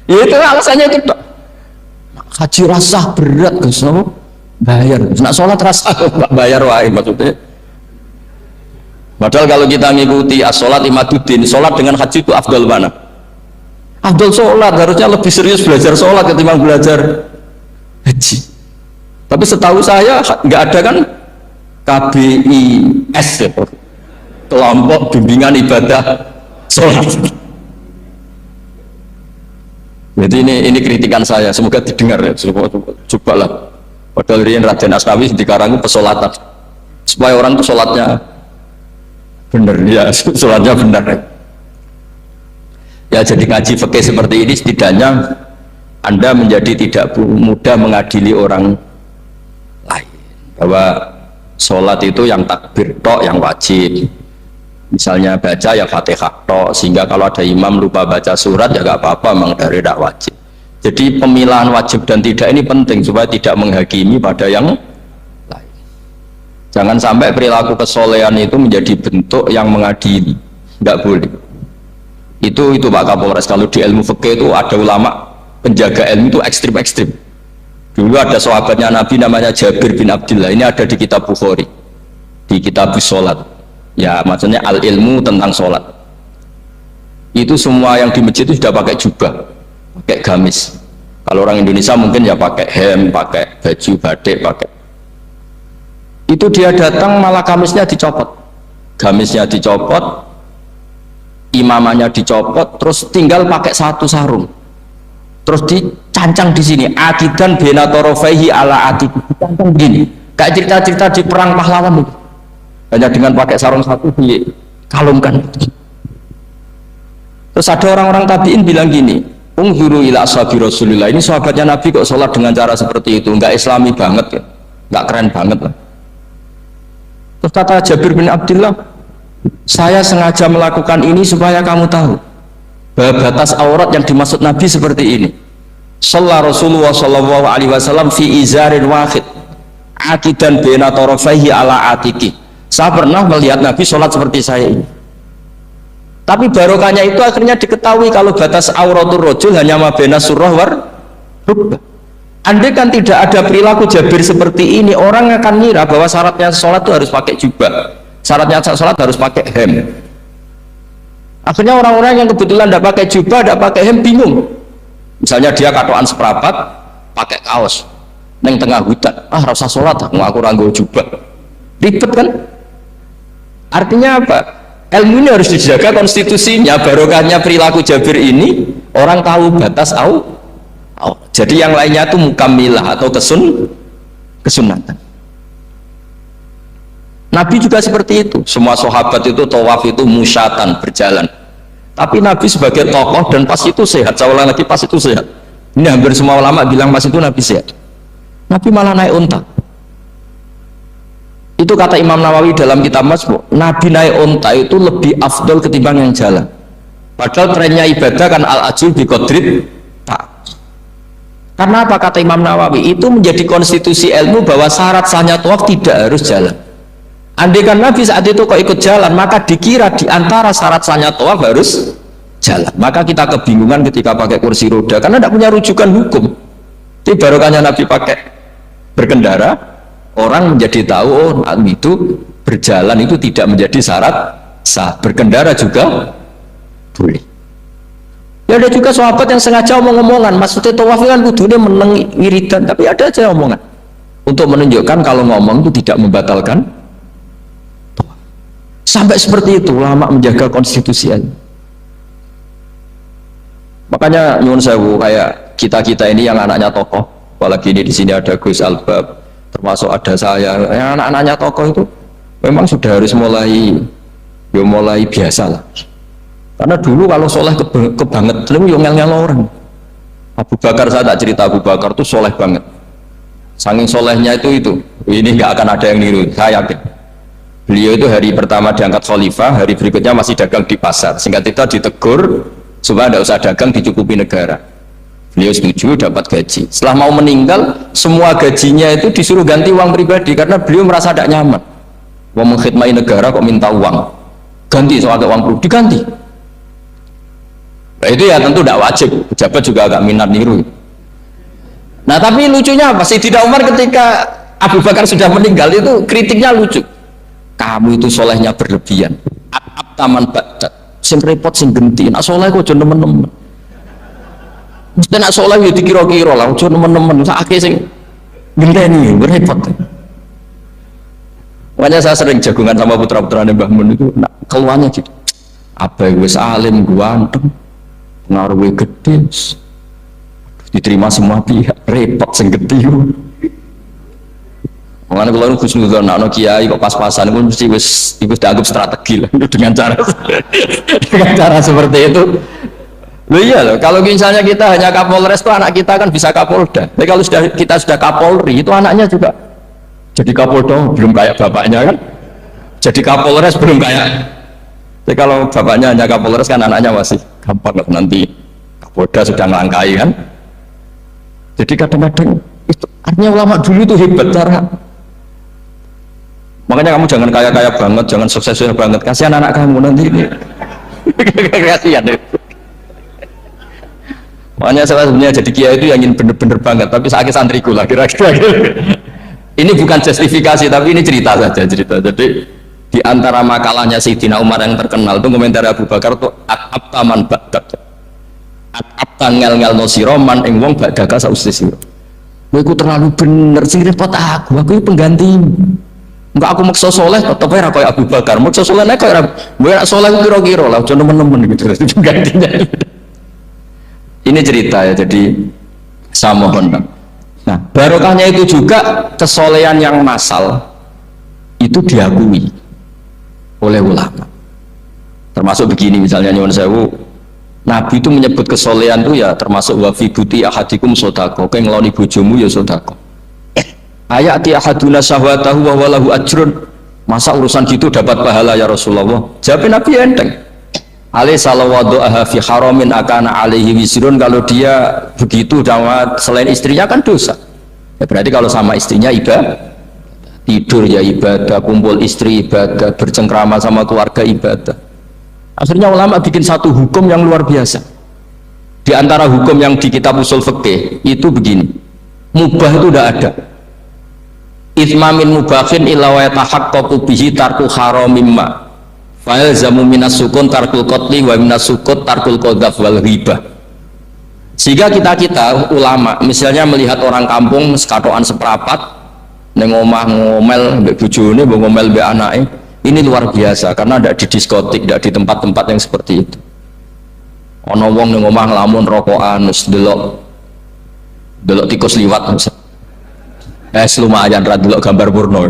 ya itu alasannya itu. Haji rasa berat Gus, bayar. Nak sholat rasa nggak bayar wae maksudnya. Padahal kalau kita mengikuti as-sholat imaduddin, sholat dengan haji itu afdal mana? Afdal sholat, harusnya lebih serius belajar sholat ketimbang belajar haji. Tapi setahu saya nggak ada kan KBIS ya, kelompok bimbingan ibadah sholat. Jadi ini kritikan saya, semoga didengar ya, cobalah. Padahal Rian Raden Asnawi di Karang pesolatan, supaya orang itu sholatnya benar ya, sholatnya benar. Ya jadi ngaji fikih seperti ini setidaknya Anda menjadi tidak mudah mengadili orang lain. Bahwa sholat itu yang takbir tok yang wajib. Misalnya baca ya Fatihah tok, sehingga kalau ada imam lupa baca surat ya gak apa-apa, memang dari tidak wajib. Jadi pemilahan wajib dan tidak ini penting supaya tidak menghakimi pada yang lain. Jangan sampai perilaku kesolehan itu menjadi bentuk yang mengadili, tidak boleh. Itu Pak Kapolres, kalau di ilmu fikih itu ada ulama penjaga ilmu itu ekstrim-ekstrim. Dulu ada sahabatnya Nabi namanya Jabir bin Abdullah, ini ada di kitab Bukhari, di kitab Sholat. Ya maksudnya al ilmu tentang sholat. Itu semua yang di masjid itu sudah pakai jubah, pakai gamis. Kalau orang Indonesia mungkin ya pakai hem, pakai baju batik, pakai. Itu dia datang malah gamisnya dicopot, gamisnya dicopot, imamannya dicopot, terus tinggal pakai satu sarung, terus dicancang di sini akidan benatorofaihi ala atik, dicancang begini, kayak cerita-cerita di perang pahlawan itu. Hanya dengan pakai sarung satu dikalungkan. Terus ada orang-orang tabiin bilang gini, unzuru ila ashabi Rasulillah, ini sahabatnya Nabi kok sholat dengan cara seperti itu, nggak islami banget ya, nggak keren banget lah. Terus kata Jabir bin Abdullah, saya sengaja melakukan ini supaya kamu tahu bahwa batas aurat yang dimaksud Nabi seperti ini. Shalla Rasulullah sallallahu alaihi wasallam fi izarin wahid akidan baina tarafaihi ala atiki. Saya pernah melihat Nabi sholat seperti saya ini. Tapi barokahnya itu akhirnya diketahui kalau batas auratul rajul hanya mabena surah war rukbah. Andai kan tidak ada perilaku Jabir seperti ini, orang akan ngira bahwa syaratnya sholat itu harus pakai jubah, syaratnya sholat harus pakai hem. Akhirnya orang-orang yang kebetulan tidak pakai jubah, tidak pakai hem, bingung. Misalnya dia katoan seperapat, pakai kaos, neng tengah hutan, rasa sholat, aku ranggo jubah, ribet kan? Artinya apa? Ilmu ini harus dijaga konstitusinya, barokahnya perilaku Jabir ini, orang tahu batas jadi yang lainnya itu mukamilah atau kesunatan. Nabi juga seperti itu. Semua sahabat itu tawaf itu musyatan, berjalan. Tapi Nabi sebagai tokoh dan pas itu sehat. Saya ulang lagi, pas itu sehat. Ini hampir semua ulama bilang pas itu Nabi sehat. Nabi malah naik unta. Itu kata Imam Nawawi dalam kitab Majmu', Nabi naik unta itu lebih afdol ketimbang yang jalan. Padahal trennya ibadah kan al-ajul bi qadrit tak. Karena apa kata Imam Nawawi? Itu menjadi konstitusi ilmu bahwa syarat sahnya tawaf tidak harus jalan. Andai kan Nabi saat itu kok ikut jalan, maka dikira di antara syarat sahnya tawaf harus jalan. Maka kita kebingungan ketika pakai kursi roda karena tidak punya rujukan hukum. Jadi barokahnya Nabi pakai berkendara, orang menjadi tahu itu berjalan itu tidak menjadi syarat sah. Berkendara juga boleh. Ya ada juga sahabat yang sengaja omong-omongan, maksudnya tawaf kan kudunya meneng wiridan, tapi ada aja omongan untuk menunjukkan kalau ngomong itu tidak membatalkan tawaf. Sampai seperti itu ulama menjaga konstitusi. Makanya nyuwun sewu kayak kita ini yang anaknya tokoh, apalagi ini di sini ada Gus Albab, termasuk ada saya, yang anak-anaknya tokoh itu memang sudah harus mulai biasa lah. Karena dulu kalau soleh kebanget, itu ngel-ngel orang. Abu Bakar, saya tak cerita Abu Bakar itu soleh banget. Saking solehnya itu ini nggak akan ada yang niru, saya yakin. Beliau itu hari pertama diangkat khalifah, hari berikutnya masih dagang di pasar. Singkat kita ditegur supaya tidak usah dagang, dicukupi negara. Beliau setuju, dapat gaji. Setelah mau meninggal, semua gajinya itu disuruh ganti uang pribadi karena beliau merasa tidak nyaman. Mau mengkhidmati negara kok minta uang, ganti soal uang pribadi diganti. Nah, itu ya tentu tidak wajib, pejabat juga agak minat niru. Nah tapi lucunya apa? Sayyidina Umar ketika Abu Bakar sudah meninggal itu kritiknya lucu. Kamu itu solehnya berlebihan. Taman badat, sing repot sing genti. Nak soleh kok aja nemen-nemen. Mesti nak soleh ya dikira-kira lah, aja nemen-nemen. Sakake sing genteni repot. Makanya saya sering jagungan sama putra-putra Mbah Mun itu, keluarnya gitu. Abai wis alim, ganteng. Pengaruhnya gede, diterima semua pihak, repot sing gede. Mengenai kalau Gus Nuzul nak kiai kok pas-pasan pun mesti wis dianggap strategi lah dengan cara seperti itu. Loh iya loh, kalau misalnya kita hanya Kapolres itu anak kita kan bisa Kapolda. Tapi kalau kita sudah Kapolri itu anaknya juga jadi Kapolda, belum kayak bapaknya kan. Jadi Kapolres belum kayak. Tapi kalau bapaknya hanya Kapolres kan anaknya masih gampang nanti Kapolda sudah melangkai kan. Jadi kadang-kadang itu artinya ulama dulu itu hebat cara. Makanya kamu jangan kaya-kaya banget, jangan sukses banget, kasihan anak kamu nanti ini. Kasihan itu. Makanya saya sebenarnya jadi kiai itu yang ingin bener-bener banget, tapi sakit santriku lah kira-kira. Ini bukan justifikasi, tapi ini cerita saja cerita. Jadi di antara makalahnya Sayyidina Umar yang terkenal itu komentar Abu Bakar itu at-abtaman ba'dak at-abtan ngel-ngel no siroman ing wong ba'daka sausis siro. Aku terlalu bener sing repot aku ini pengganti. Enggak aku maksa soleh tetep ora koyo Abu Bakar, maksa soleh nek koyo ora soleh kira-kira lah aja nemen-nemen gitu itu gantinya. Ini cerita ya, jadi saya mohon. Nah barokahnya itu juga kesolehan yang massal itu diakui oleh ulama. Termasuk begini misalnya nyuwun sewu, Nabi itu menyebut kesolehan itu ya termasuk wa fi buti ahadikum sodako, kayak ngeloni bojomu ya sodako. Ayati ahaduna syahwatahu wa walahu ajrun, masa urusan gitu dapat pahala ya Rasulullah? Jawab Nabi enteng. Alai salawadu'aha fi haramin akana alaihi wisrun, kalau dia begitu sama selain istrinya kan dosa. Ya berarti kalau sama istrinya ibadah, tidur ya ibadah, kumpul istri ibadah, bercengkrama sama keluarga ibadah. Akhirnya ulama bikin satu hukum yang luar biasa. Di antara hukum yang di kitab usul fikih itu begini. Mubah itu tidak ada. Itsmamin mubahin illa wa yatahaqqaqu bihi tarku haramimma. Fa'il zamu minas sukun tarkul qatli wa minas sukut tarkul qadzaf wal ghibah. Sehingga kita ulama misalnya melihat orang kampung sekatokan seperapat neng omah ngomel mbek bojone, ngomel mbek anake, ini luar biasa karena tidak di diskotik, tidak di tempat-tempat yang seperti itu. Ana wong neng omah nglamun rokokan wis delok tikus liwat lumayan ra delok gambar porno.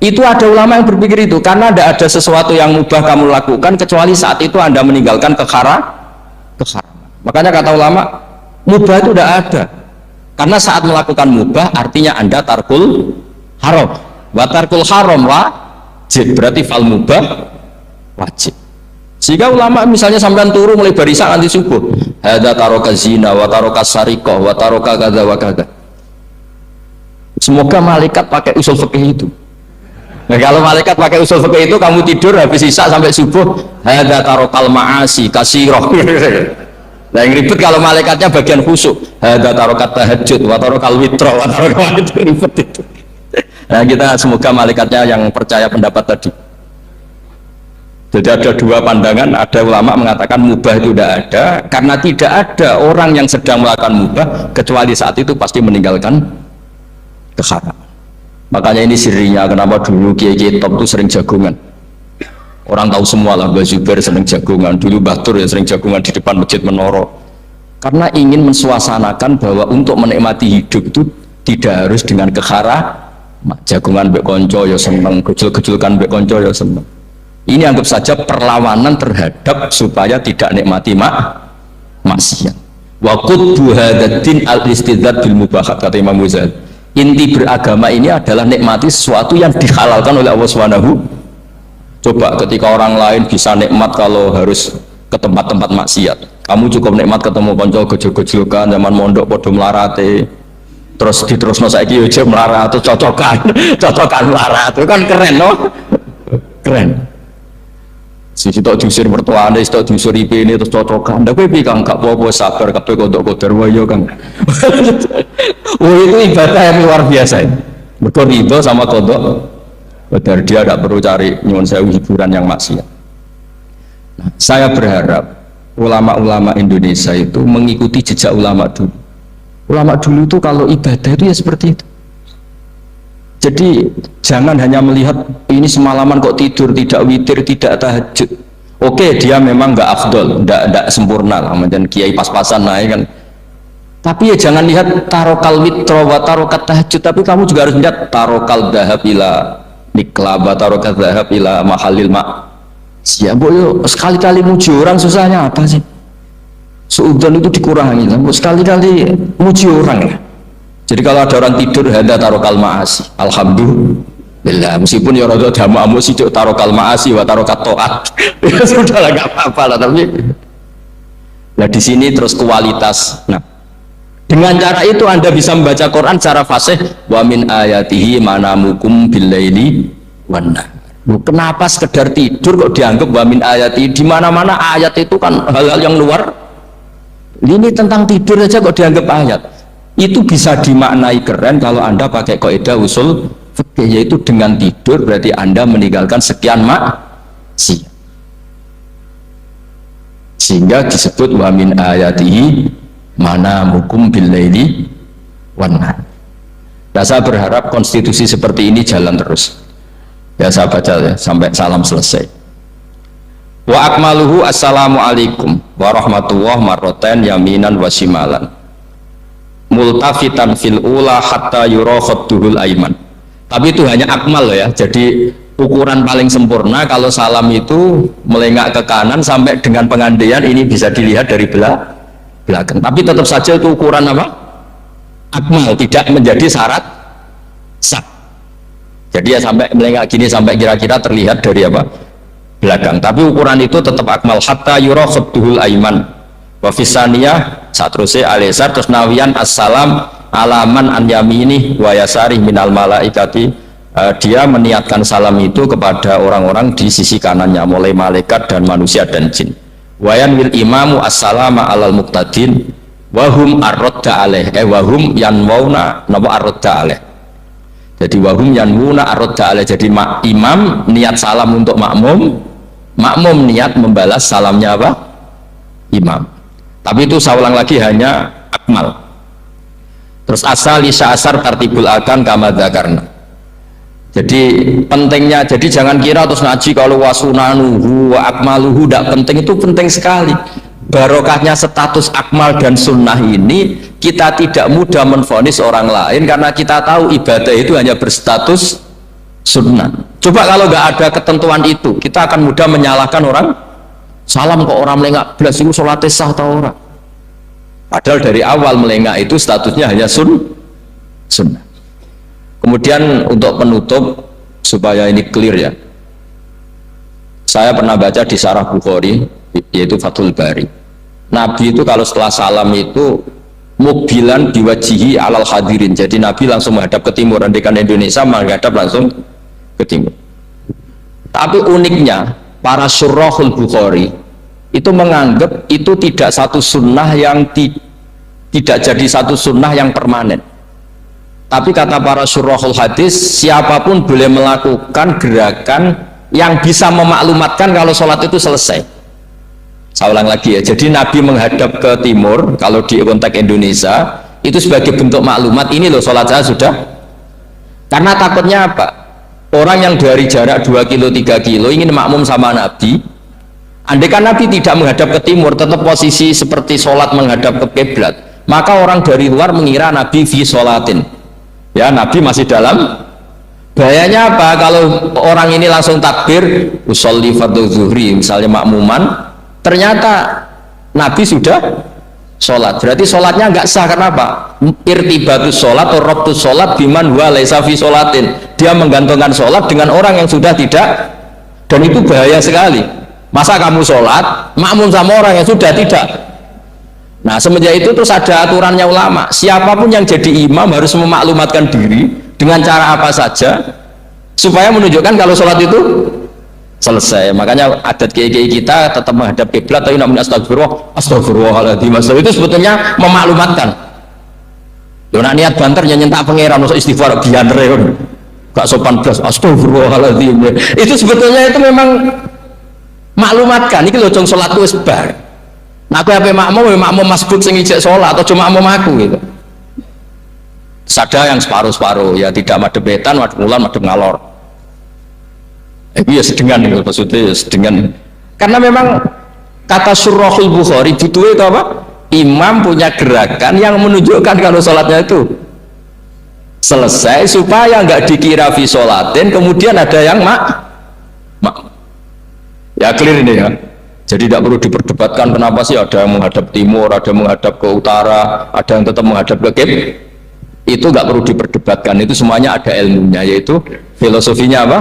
Itu ada ulama yang berpikir itu karena tidak ada sesuatu yang mubah kamu lakukan kecuali saat itu Anda meninggalkan keharaman. Makanya kata ulama mubah itu tidak ada karena saat melakukan mubah artinya Anda tarkul haram. Wa tarkul haram wajib, berarti fal mubah wajib. Sehingga ulama misalnya sampean turu mulai barisan nanti subuh, hadza taraka zina wa taraka sariqah wa taraka kadza wa kadza. Semoga malaikat pakai usul fikih itu. Nah, kalau malaikat pakai usul fikih itu kamu tidur habis isya sampai subuh, hadza tarakal ma'asi kasirah. Nah, yang ribet kalau malaikatnya bagian khusyuk, hadza tarakat tahajud wa tarakal witra wa tarakal itu ribet itu. Nah, kita semoga malaikatnya yang percaya pendapat tadi. Jadi ada dua pandangan, ada ulama mengatakan mubah itu tidak ada karena tidak ada orang yang sedang melakukan mubah kecuali saat itu pasti meninggalkan keharaman. Makanya ini sirinya kenapa dulu kiai-kiai top itu sering jagungan. Orang tahu semua lah, Mbah Zubair sering jagungan, dulu Mbah Tur ya sering jagungan di depan Masjid Menoro. Karena ingin mensuasanakan bahwa untuk menikmati hidup itu tidak harus dengan keharaman. Jagungan mbek konco ya seneng, gejul-gejulkan mbek konco ya seneng. Ini anggap saja perlawanan terhadap supaya tidak nikmati maksiat. Wa qudbu hadzal al-istidzad bil mubahat kata Imam Ghazali. Inti beragama ini adalah nikmati sesuatu yang dihalalkan oleh Allah Subhanahu. Coba ketika orang lain bisa nikmat kalau harus ke tempat-tempat maksiat, kamu cukup nikmat ketemu konco gejol-gejolkan zaman mondok podo melarate, terus diterusno saiki yo aja melarat atau cocokan melarat itu kan keren no? Keren. Sisi tok diusir mertuane, tok diusir ipine terus cocokan. Ndak kowe piye Kang gak apa-apa sabar kabeh kodok-kodok wae Kang. Oh itu ibadah yang luar biasa ini. Mergo ridho sama kodok. Padahal dia tidak perlu cari nyuwun sewu hiburan yang maksiat. Nah, saya berharap ulama-ulama Indonesia itu mengikuti jejak ulama dulu. Ulama dulu itu kalau ibadah itu ya seperti itu. Jadi jangan hanya melihat ini semalaman kok tidur, tidak witir, tidak tahajud. Oke, dia memang nggak afdol, nggak sempurna lah, macam kiai pas-pasan naik kan. Tapi ya jangan lihat tarokal witro wa tarokat tahajud, tapi kamu juga harus lihat tarokal dahab ila niklaba tarokat dahab ila mahalil mak. Siapa yo sekali-kali muji orang susahnya apa sih? Suudzon itu dikurangi, sekali-kali muji orang ya. Jadi kalau ada orang tidur hadza tarokal ma'asi, alhamdulillah, meskipun ya rada jamaah sih tarokal ma'asi wa tarokat taat. Ya sudah lah enggak apa-apa lah, tapi nah di sini terus kualitas. Nah, dengan cara itu Anda bisa membaca Quran secara fasih, wa min ayatihi manamukum billaili wan nahar. Kenapa sekedar tidur kok dianggap wa min ayatihi? Di mana-mana ayat itu kan hal-hal yang luar. Ini tentang tidur aja kok dianggap ayat. Itu bisa dimaknai keren kalau Anda pakai kaidah usul fikih, yaitu dengan tidur berarti Anda meninggalkan sekian maksiat. Sehingga disebut wa min ayatihi manamukum billaili wan nahar. Nah, saya berharap konstitusi seperti ini jalan terus. Ya saya baca ya sampai salam selesai. Wa akmaluhu assalamualaikum warahmatullahi marroten yaminan wa shimalan multafitan fil ula hatta yura khadduhul aiman. Tapi itu hanya akmal ya, jadi ukuran paling sempurna kalau salam itu melengak ke kanan sampai dengan pengandaian ini bisa dilihat dari belakang. Tapi tetap saja itu ukuran apa? Akmal, tidak menjadi syarat sah. Jadi ya sampai melengak gini sampai kira-kira terlihat dari apa? Belakang. Tapi ukuran itu tetap akmal hatta yura khadduhul aiman. Wa fisaniyah satruse alisar terus nawian assalam alaman an yamini wa yasari minal malaikati. Dia meniatkan salam itu kepada orang-orang di sisi kanannya mulai malaikat dan manusia dan jin. Wayan wil imamu assalama alal muqtadin wahum arrodda alaih wahum yanwauna napa arrodda alaih. Jadi wahum yanwuna arrodda alaih, jadi imam niat salam untuk makmum, makmum niat membalas salamnya apa? Imam. Tapi itu saya ulang lagi hanya akmal. Terus asal isya asar tartibul akan kama dzakarna. Jadi pentingnya, jadi jangan kira terus ngaji kalau wasunanuhu wa akmaluhu tidak penting, itu penting sekali. Barokahnya status akmal dan sunnah ini, kita tidak mudah menvonis orang lain karena kita tahu ibadah itu hanya berstatus sunnah. Coba kalau nggak ada ketentuan itu, kita akan mudah menyalahkan orang. Salam kok orang melengak belas itu sholatnya sah atau orang, padahal dari awal melengak itu statusnya hanya sunnah. Kemudian untuk penutup supaya ini clear ya, saya pernah baca di Syarah Bukhari yaitu Fathul Bari, Nabi itu kalau setelah salam itu mukbilan biwajihi alal hadirin, jadi Nabi langsung menghadap ke timur, andekan Indonesia menghadap langsung ke timur. Tapi uniknya para syurahul Bukhari itu menganggap itu tidak satu sunnah yang tidak jadi satu sunnah yang permanen. Tapi kata para syurahul hadis, siapapun boleh melakukan gerakan yang bisa memaklumatkan kalau sholat itu selesai. Saya ulang lagi ya, jadi Nabi menghadap ke timur kalau di konteks Indonesia itu sebagai bentuk maklumat, ini loh sholat saya sudah. Karena takutnya apa? Orang yang dari jarak 2 kilo 3 kilo ingin makmum sama Nabi, andaikan Nabi tidak menghadap ke timur, tetap posisi seperti sholat menghadap ke kiblat, maka orang dari luar mengira Nabi fi sholatin, ya Nabi masih dalam. Bahayanya apa? Kalau orang ini langsung takbir usolli fardhu zuhri misalnya makmuman, ternyata Nabi sudah sholat, berarti sholatnya nggak sah. Kenapa? Irtibatus sholat atau robtus sholat biman huwa laisa fi sholatin, dia menggantungkan sholat dengan orang yang sudah tidak, dan itu bahaya sekali. Masa kamu sholat makmum sama orang yang sudah tidak? Nah semenjak itu terus ada aturannya ulama, siapapun yang jadi imam harus memaklumatkan diri dengan cara apa saja supaya menunjukkan kalau sholat itu selesai. Makanya adat kiai-kiai kita tetap menghadap kiblat tapi namun astagfirullahaladzim, itu sebetulnya memaklumatkan. Loh nak niat banter nyentak pangeran usah istighfar biar reon gak sopan belas astagfirullahaladzim, itu sebetulnya itu memang maklumatkan iki lho jong salatku wis bar. Nah aku apa makmum masbuk sing ijek salat atau cuma makmum aku gitu. Ada yang separuh-separuh ya, tidak madhep wetan, madhep kulon, madhep ngalor. Ya sedengan gitu, maksudnya sedengan. Karena memang kata Syurahul Bukhari butuh itu apa? Imam punya gerakan yang menunjukkan kalau sholatnya itu selesai supaya nggak dikira fi sholatin kemudian ada yang ya clear ini ya. Jadi tidak perlu diperdebatkan kenapa sih ada yang menghadap timur, ada yang menghadap ke utara, ada yang tetap menghadap ke kiblat. Itu nggak perlu diperdebatkan, itu semuanya ada ilmunya, yaitu filosofinya apa?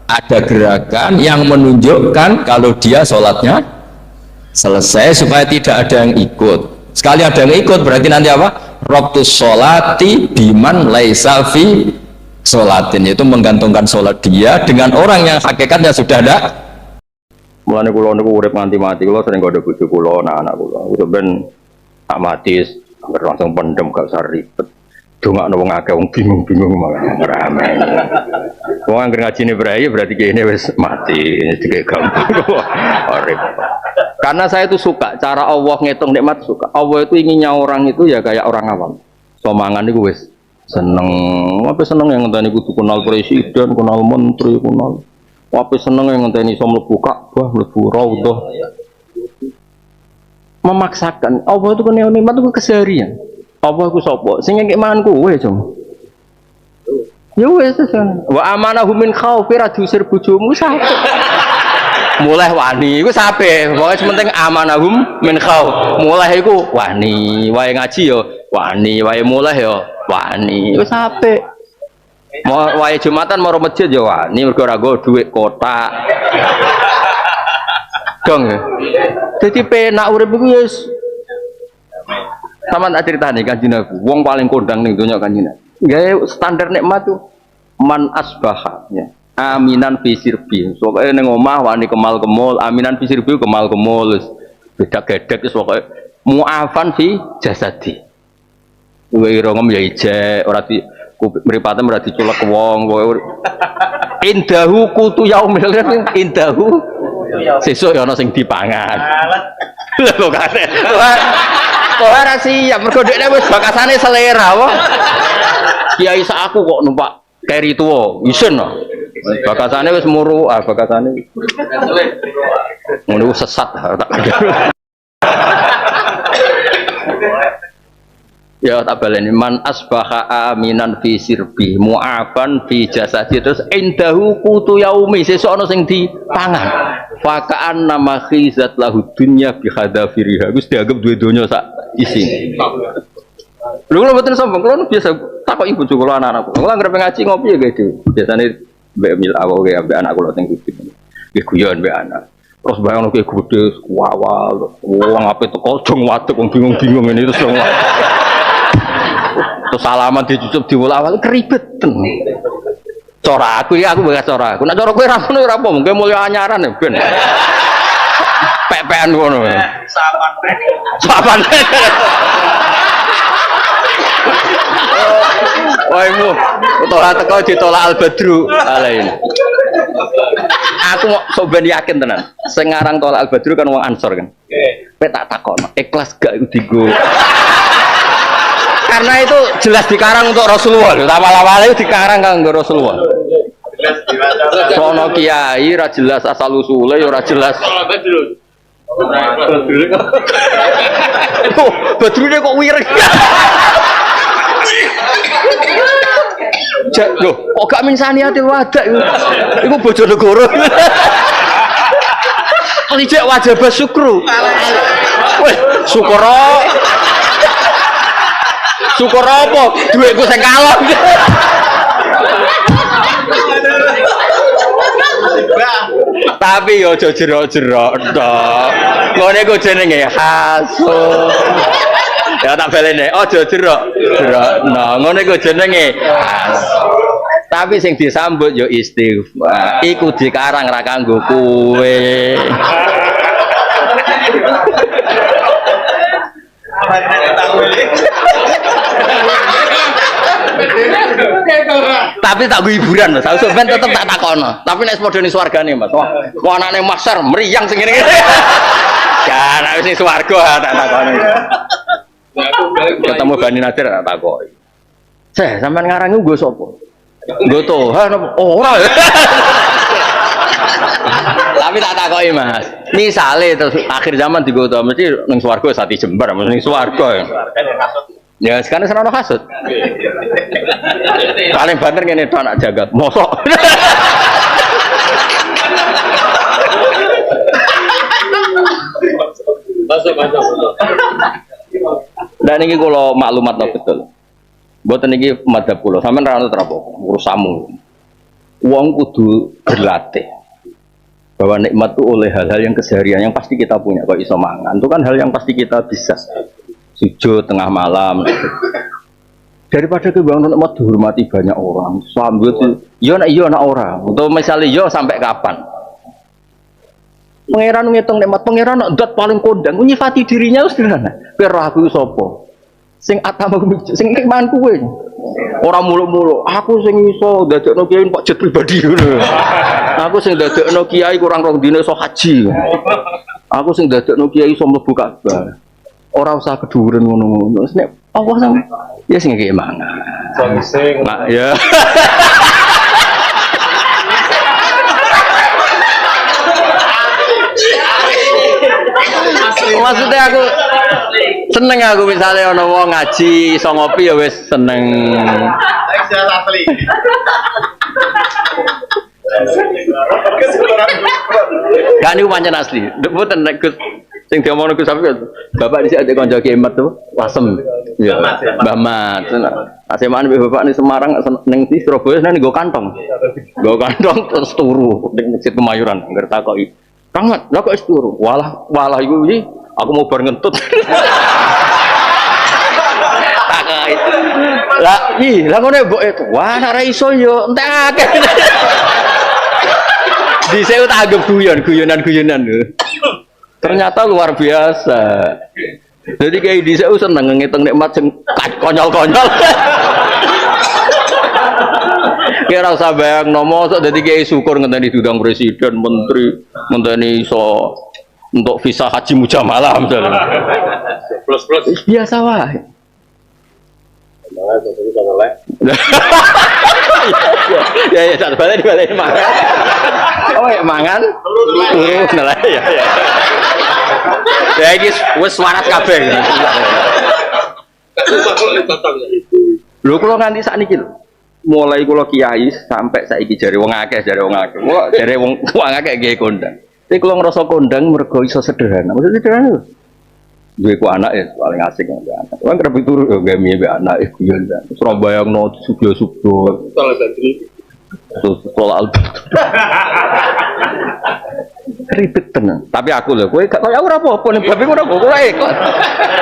Ada gerakan yang menunjukkan kalau dia sholatnya selesai supaya tidak ada yang ikut. Sekali ada yang ikut berarti nanti apa? Robtus sholati biman laisa fi sholatin, yaitu menggantungkan sholat dia dengan orang yang hakikatnya sudah ada. Mulane kula niku urip nganti mati, kula sering nggodho bojo kula, anak-anak kula. Wis ben tak mati hampir langsung pendem gak usah ribet. Dongakno wong akeh wong bingung-bingung malah rame. Wong anggere ngajine brai berarti kene wis mati, dikek gampang. Repot. Karena saya itu suka cara Allah ngitung nikmat, suka. Allah itu inginnya orang itu ya kayak orang awam. Somangan niku wis seneng. Apa seneng yang ngenteni kudu kenal presiden, kenal menteri, kenal. Wape seneng yang ngenteni iso mlebu Ka'bah, mlebu Raudhah. Memaksakan. Allah itu kan nikmat itu keseharian. Allah ku sapa? Sing ngekek mangan kowe, Jong. Ya wis sesan. Wa amanahu min khaufi radusir bojomu sapa? Mulai wani iku sape. Pokoke sementing amanahum min khauf. Mulai iku wani, wae ngaji ya wani, wae mulai ya wani. Iku sape. Mau wae Jumatan mau masjid ya wani mergo ora nggo dhuwit kotak. Dong ya. Dadi penak urip iku ya sama tak ceritane Kanjeng Nabi, wong paling kondang ning donya Kanjeng Nabi. Gawe standar nikmat tuh man asbaha ya. Aminan fi sirbi. Pokoke ning omah wani kemal-kemul, aminan fi sirbi kemal-kemul. Beda gedek wis pokoke mu'afan fi jasadi. Kowe ora ngom ya ijek, ora di mripate ora diculek wong. Indahu kutu yaumil indahu sesuk ya ana sing dipangan. Lha kok kate. Kok ora siap mergo dekne wis bakasane selera wae. Kiai sak aku kok numpak keri tuwa, isin no. Bakasane wis muru, bakasane. Ngono sesat tak. Ya tak baleni man asbaha aminan fi sirbi mu'afan fi jasadi terus indahu qutu yaumi sesuk ana sing dipangan fakaan nama khizat lahu dunya bi hadafiriha wis dianggap duwe donya sak isi. Lho kula mboten sombong kula biasa takok ibu kula anak-anakku. Kula anggere ngaji ngopi ya guys. Biasane mbek mil awake ambek anak kula sing kudu. Nggih guyon mbek anak. Terus bayang lho gede wawal wong ape teko dong waduk wong bingung-bingung ini terus dong. Terus salaman dicucup diwolak-walik keribeten. Cara aku ya aku bekas cara aku. Nek cara kowe ra ngono ora apa mungkin mulya anyaran ya ben. Pepean ngono. Sapan. Waimu, utawa teko ditolak Al-Badru alain. Aku sok ben yakin tenan. Sing ngarang tolak Al-Badru kan wong Ansor kan. Kowe tak takono, ikhlas gak iku digo. Karena itu jelas dikarang untuk Rasulullah. Awal-awal itu dikarang kanggo Rasulullah. Sono kiai ra jelas asal usule ya ora jelas. Badrune kok wireng. Loh, kok gak minsaniatil wadak iku. Iku Bojonegoro. Lijek wajib syukru. Weh, syukur apa? Duitku sing kalon. Tapi yo aja jerok-jerok tok. Ngene ku jenenge hasud. Ya tak balene, aja jerok-jerok. Nah, ngene ku jenenge hasud. Tapi sing disambut yo istighfar. Iku dikarang ra kanggo kowe. Tapi tak gue hiburan mas, aku sebenarnya tetep tak takono. Tapi nek padha ning swargane mas, wah anakne maksar meriang sing ngene. Ya nek wis ning swarga tak takoni. Ketemu Bani Nadir tak takoki. Sampean ngarangi nggo sapa? Nggo Tuhan ora. Tapi tak takoki mas. Misale terus akhir zaman digo to mesti ning swarga sati jembar, mesti ning swarga. Ya sekarang serana kasut. Paling banter ngene tok anak jagat. Mosok. Masuk. Dan ini kalau maklumat betul. Mboten iki madhab kula. Sampeyan ra ono trapo urusamu. Wong kudu berlatih. Bahwa nikmat itu oleh hal-hal yang keseharian yang pasti kita punya. Kalau iso mangan itu kan hal yang pasti kita bisa. Sujud tengah malam daripada kebangun nikmat dihormati banyak orang sambut yo nak orang untuk misalnya yo sampai kapan pangeran ngitung nikmat pangeran nak dat paling kondang nyifati dirinya sederhana kowe aku sapa sing atama sing iman kowe ora muluk-muluk aku sing iso dadekno kiai kok jet pribadi ngono aku sing dadekno kiai kurang rong dina iso haji aku sing dadekno kiai iso mlebu Ka'bah. Orang usah keduren ngono-ngono. Nek Allah sama ya sing iki mangan. Sing nah, ya. Maksudnya aku seneng aku misalnya ana wong ngaji iso ngopi ya wis seneng. Asli. Gak niku pancen asli. Mboten nek sing diomongno Gus Safi bapak dhisik ada kanca kiamat tuh wasem ya Mbah Mat aseman bapak ning Semarang ning di Surabaya nang nggo kantong terus turu ning Masjid Kemayoran ngger takoki Kang Mat lha kok wis turu walah iku iki aku mau bar ngentut takoki lah ngene mbok itu wah ora iso yo entek akeh dhisik tak anggap guyonan. Ternyata luar biasa. Jadi kayak di saya seneng ngitung nikmat sing konyol-konyol. Kira usah bayang nomo sok dadi kiai syukur ngenteni diundang presiden, menteri, ngenteni iso untuk visa haji mujamalah misalnya. Plus biasa wae. Ya sak balik mangan. Oh ya mangan. Terus lah ya. Ya iki wis waras kabeh. Lho kula nganti sakniki lho. Mulai kula kiai sampai saiki jare wong akeh. Kula jare wong akeh nggih kondang. Tapi kula ngrasa kondang mergo iso sederhana. Maksud sederhana lho. Duwe ku anak ya paling asik nang anak. Wong kerep turu yo gawe mbek anak guyon ta. Surabaya no subyo-subyo. Salah satu. Terus sekolah ribet tenan. Tapi aku lho, kowe gak kaya ora apa-apa nek babi ngono kok ora ikhlas.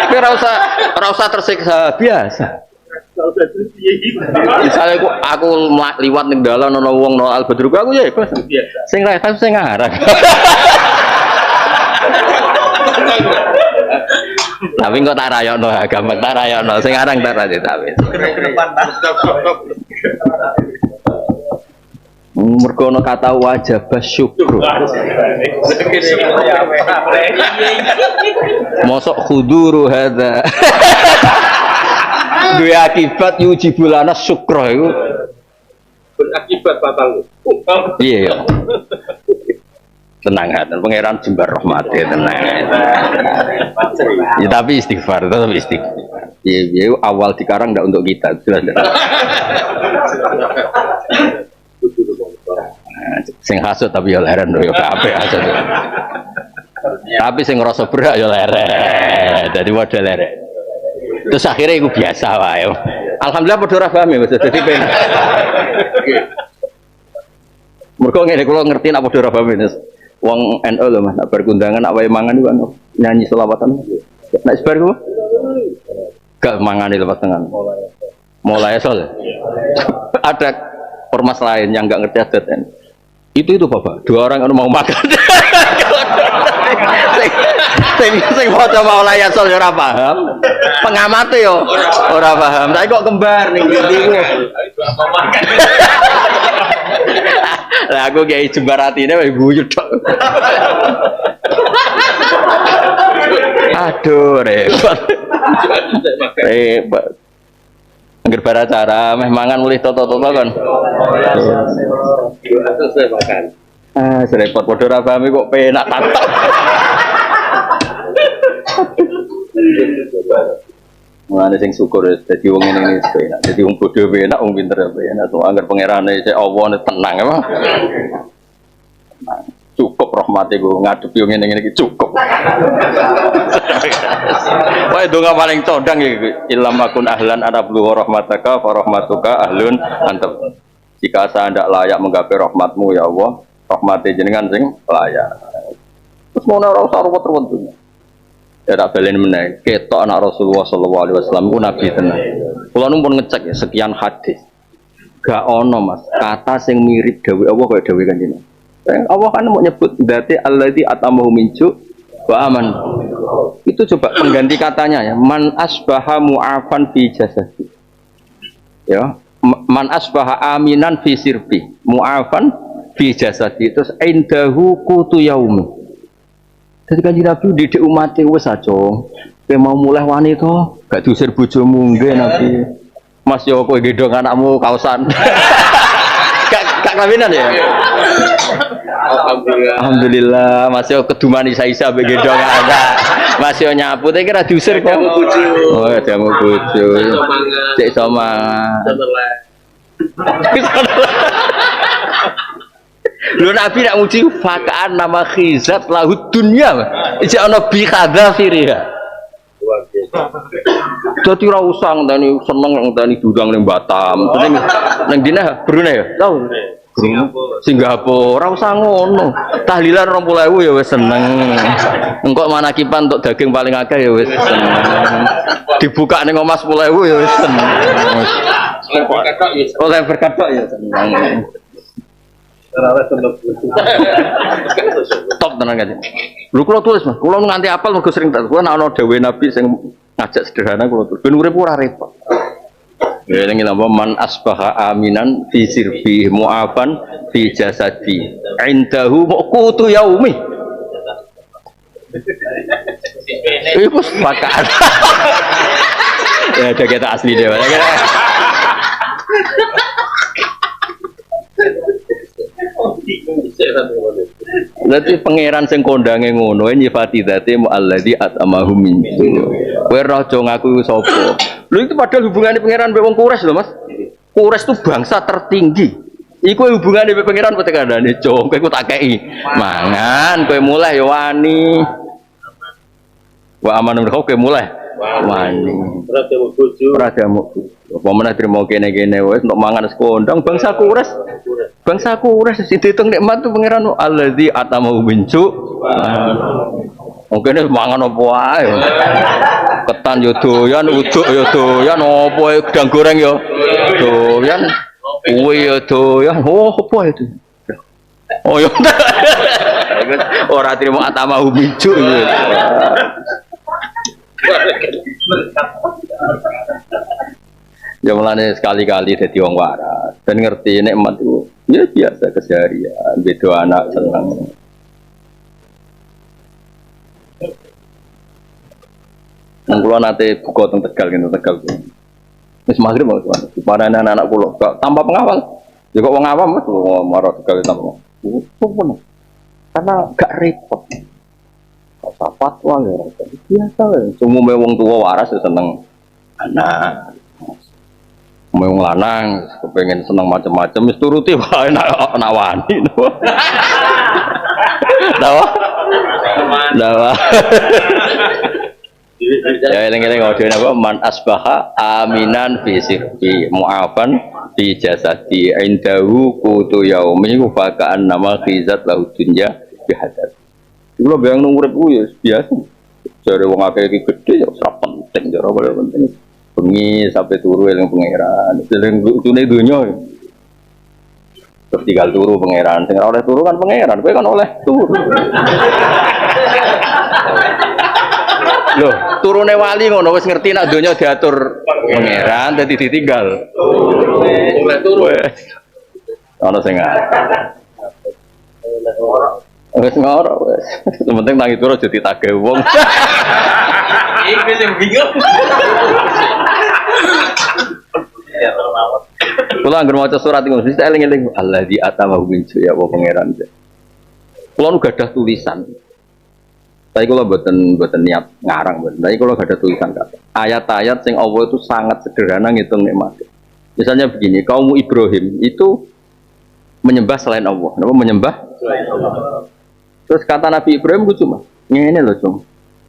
Kowe ora usah tersiksa biasa. Misalnya aku liwat ning dalan ana wong no albadruku aku ya ikhlas. Sing ra ikhlas sing ngarang. Tapi kok tak rayokno agama tak rayokno sing aran tak rayokno tapi. Mergo ana kata wajib syukur. Mosok khuduru hadza. Duwe akibat yujibulana syukur iku. Berakibat fatal. Iya ya. Tenang hati, pangeran jembar rahmati tenang. Ya tapi istighfar, tetap istighfar. Ya awal dikarang tidak untuk kita, jelas. Sing hasud tapi ya leren yo kabeh hasud. Tapi sing ngrasa berak ya leren. Dadi wadah leren. Terus akhirnya iku biasa wae. Alhamdulillah padha ora paham ya Mas dadi ben. Mergo ngene kula ngerti nek padha ora paham Mas. Wong NU lho Mas, nek berkundangan nek wae mangan iku nyanyi selawatan. Nek sebar ku gak mangan di lepas tangan. Mulai soal. Ada ormas lain yang enggak ngerti adat. Itu Bapak, dua orang yang mau makan. Sing maca maulaya sol ora paham. Pengamat yo ora paham. Tapi kok kembar ning ngendi ku. Lah aku kiai jembar atine wae guyu tok. Aduh repot. Repot. Angger bar acara meh mangan mulih toto-toto kan. Selesai makan. Serepot padha ora paham kok penak tatok. Mulane sing syukur dadi wong ngene iki penak. Dadi wong bodho penak, wong pinter penak. Tuh angger pangerane sik Allah tenang emang. Cukup rahmate go ngadepi wong ngene iki cukup. Wae donga paling condang iki ilham akun ahlan anablu rahmataka fa rahmatuka ahlun antep. Jika saya tidak layak menggapai rahmatmu ya Allah, rahmati jenengan sing layak. Terus mau ora usah ruwet-ruwet. Ya tak balen meneh. Ketok anak Rasulullah sallallahu alaihi wasallam ku nabi tenan. Kula nu pun ngecek ya sekian hadis. Gak ono Mas, kata sing mirip dawuh Allah kaya dawuh kanjeng. Allah kan mau nyebut dzati allazi atamahu minju wa aman. Itu coba pengganti katanya ya, man asbaha mu'afan fi jasadi. Ya, man asbaha aminan fi sirbi, mu'afan fi jasadi. Terus indahu qutu yaumi. Jadi kan Nabi didik umatnya wis aja. Kowe mau mulai wani to, gak diusir bojomu nggih Nabi. Mas yo kowe gendong anakmu kausan. Gak kawinan ya? Alhamdulillah. Mas yo keduman isa-isa mbek gendong anak. Mas yo nyapu te kira diusir kok. Oh, jamu bojo. Cek semangat. Lho Nabi nak muji fakaan nama khizat lahud dunya. Ijak ana bi khadzafiriha. Dadi ora usah ngenteni seneng ngenteni diundang ning Batam. Ning dina Brunei ya? Tau. Singapura ora usah ngono. Tahlilan 20.000 ya wis seneng. Engko manakipan untuk daging paling akeh ya wis seneng. Dibuka ning omah 10.000 ya wis seneng. Oleh berkat tok ya seneng. Top tenan kan. Lho kula tulis Mas, kula nganti apal mergo sering tak kula ana dawuh Nabi sing ngajak sederhana kula tulis. Ben urip ora repot. Ya ini apa man asbaha aminan fi sirbi mu'afan fi jasadi indahu muqutu yaumi. Iku sepakat. Ya ada kita asli dia. Berarti pangeran sing kondange ngono nyifati dzate mu'alladzi atamahum min. Kowe roh aja ngaku sapa. Lho itu padahal hubungannya pangeran mbek wong Quraisy lho Mas. Quraisy itu bangsa tertinggi. Iku hubungannya mbek pangeran apa tekandane, Cong. Kowe ku tak kei. Mangan, kowe mulai ya wani. Wa amanun kowe mulai. Wani. Pradamu. Apa meneh trimo kene-kene wis untuk mangan sekondang bangsa Quraisy. Bangsa Quraisy diitung nikmat tu pangeran allazi atamahu bincu. Mungkin mangan apa wae. Ketan yo doyan, uduk yo doyan, apa gedang goreng yo doyan. Kuwi yo doyan. Oh, apa itu? Oh yo. Ora trimo atamahu bincu. Ya mulane sekali-kali dadi wong waras dan ngerti nikmat itu ya biasa keseharian, beda anak seneng. Nang kula nate buka teng Tegal kene Tegal. Wis magrib kok para anak-anak kula tanpa pengawal. Ya kok wong awam Mas marah Tegal tanpa. Karena gak repot. Kok fatwa ya biasa wae. Umume wong tua waras ya seneng anak. Wong lanang kepengin seneng macam-macam wis turuti wae nak wani. Dawa. Ya eling-eling ngene apa man asbaha aminan fi sirbi mu'afan fi jasadi indahu qutu yaumi fa ka'an nama khizat lahu dunya bihadat. Iku lho bayang urip ku ya biasa. Jare wong akeh iki gedhe ya ora penting, jare ora penting. Bengi sampai turu eling pangeran. Sering tune donya. Terus tinggal turu pangeran. Sing ora oleh turu kan pangeran, kowe kan oleh turu. Loh, turune wali ngono wis ngerti nek donya diatur pangeran dadi ditinggal. Oleh turu. Ana sing wis ngoro wis. Sementing tangi turu aja ditagih wong. Iki sing bingung. Kula anggere maca surat iku mesti eling-eling allazi atamahu min ya apa pangeran. Kula nu gadah tulisan. Tapi kula mboten niat ngarang mboten. Tapi kula gadah tulisan kata. Ayat-ayat sing Allah itu sangat sederhana ngitung nikmat. Misalnya begini, kaum Ibrahim itu menyembah selain Allah. Napa menyembah selain Allah. Terus kata Nabi Ibrahim ku cuma ngene lho, Cung.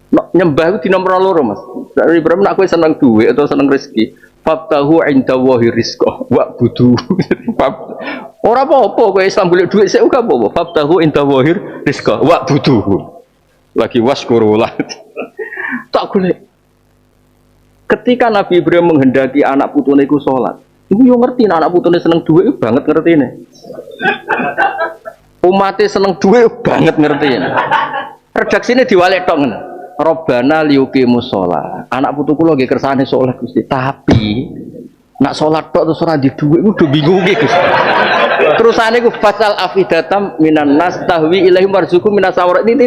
Nyembah itu di nomor loro Mas. Dari Ibrahim nak kowe seneng duit atau seneng rezeki, fabtahu indallahi rizqa wa budu. Ora apa-apa kowe Islam golek duit sik ora apa-apa. Fabtahu indallahi rizqa wa budu. Lagi waskurulah. Tak golek. Ketika Nabi Ibrahim menghendaki anak putune iku salat, iku yo ngerti anak putune seneng duit banget ngertine. Umatnya seneng duit banget ngertine. Redaksine diwalek tok ngene. Robbana liyuqimus shalah. Anak putuku lagi kersane salat Gusti, tapi nak salat tok terus ora di dhuwit kudu bingung iki Gusti. Terusane ku fasal afidatam minan nas tahwi ilaihim warzuqum minas sawar. Ini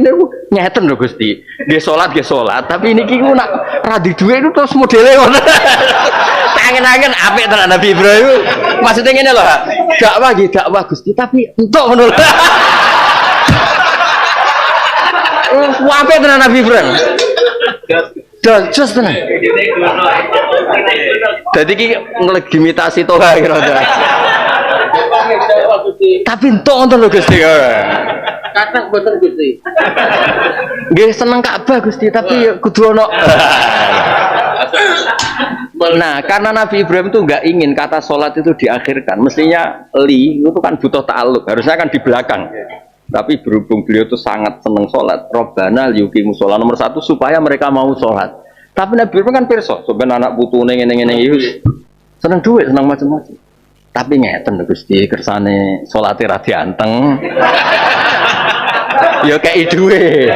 nyeten lho Gusti. Nggih salat, tapi niki ku nak ora di dhuwit itu terus modele ngono. Tangen-tangen apik tenan Nabi Ibrahim. Maksudnya ngene lho, dakwah Gusti, tapi entuk ngono. Wape tenan Nabi Ibrahim. Jos tenan. Dadi iki ngelegimitasi toha kira-kira. Tapi entuk ngono lho Gusti. Kadang boten Gusti. Nggih seneng Ka'bah Gusti, tapi kudu ono. Nah, karena Nabi Ibrahim itu enggak ingin kata sholat itu diakhirkan. Mestinya li itu kan butuh ta'alluq, harusnya kan di belakang. Tapi berhubung beliau itu sangat senang sholat, Robbana liyuqimus shalah nomor satu supaya mereka mau sholat. Tapi Nabi Ibrahim kan pirsa, sebenarnya anak putune ngene-ngene iki seneng duit, seneng macam-macam. Tapi ngeten Gusti kersane salate ra dianteng. Ya kei duwe.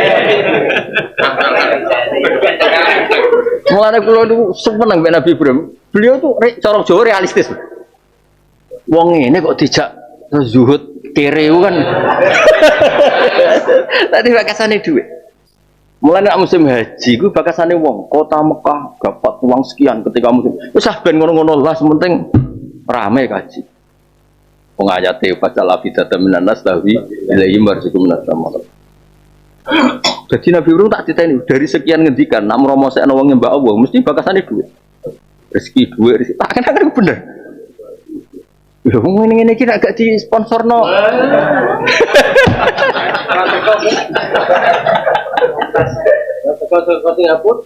Mulane kula niku seneng mbek Nabi Ibrahim. Beliau tuh cara Jawa realistis. Wong ngene kok dijak zuhud kere kan. Tadi bakasane duwe. Mulane nek musim haji ku bakasane wong kota Mekah dapat uang sekian ketika musim. Wis ben ngono-ngono lah penting rame kaji. Wong ayate fasala bidata minan nas tawi ilahi marzukum minas sama. Jadi Nabi Ibrahim tak diteni dari sekian ngendikan nak mromosekno wong nyembah Allah mesti bakasane duit. Rezeki duit tak kan bener. Ya wong ngene-ngene iki gak di sponsorno.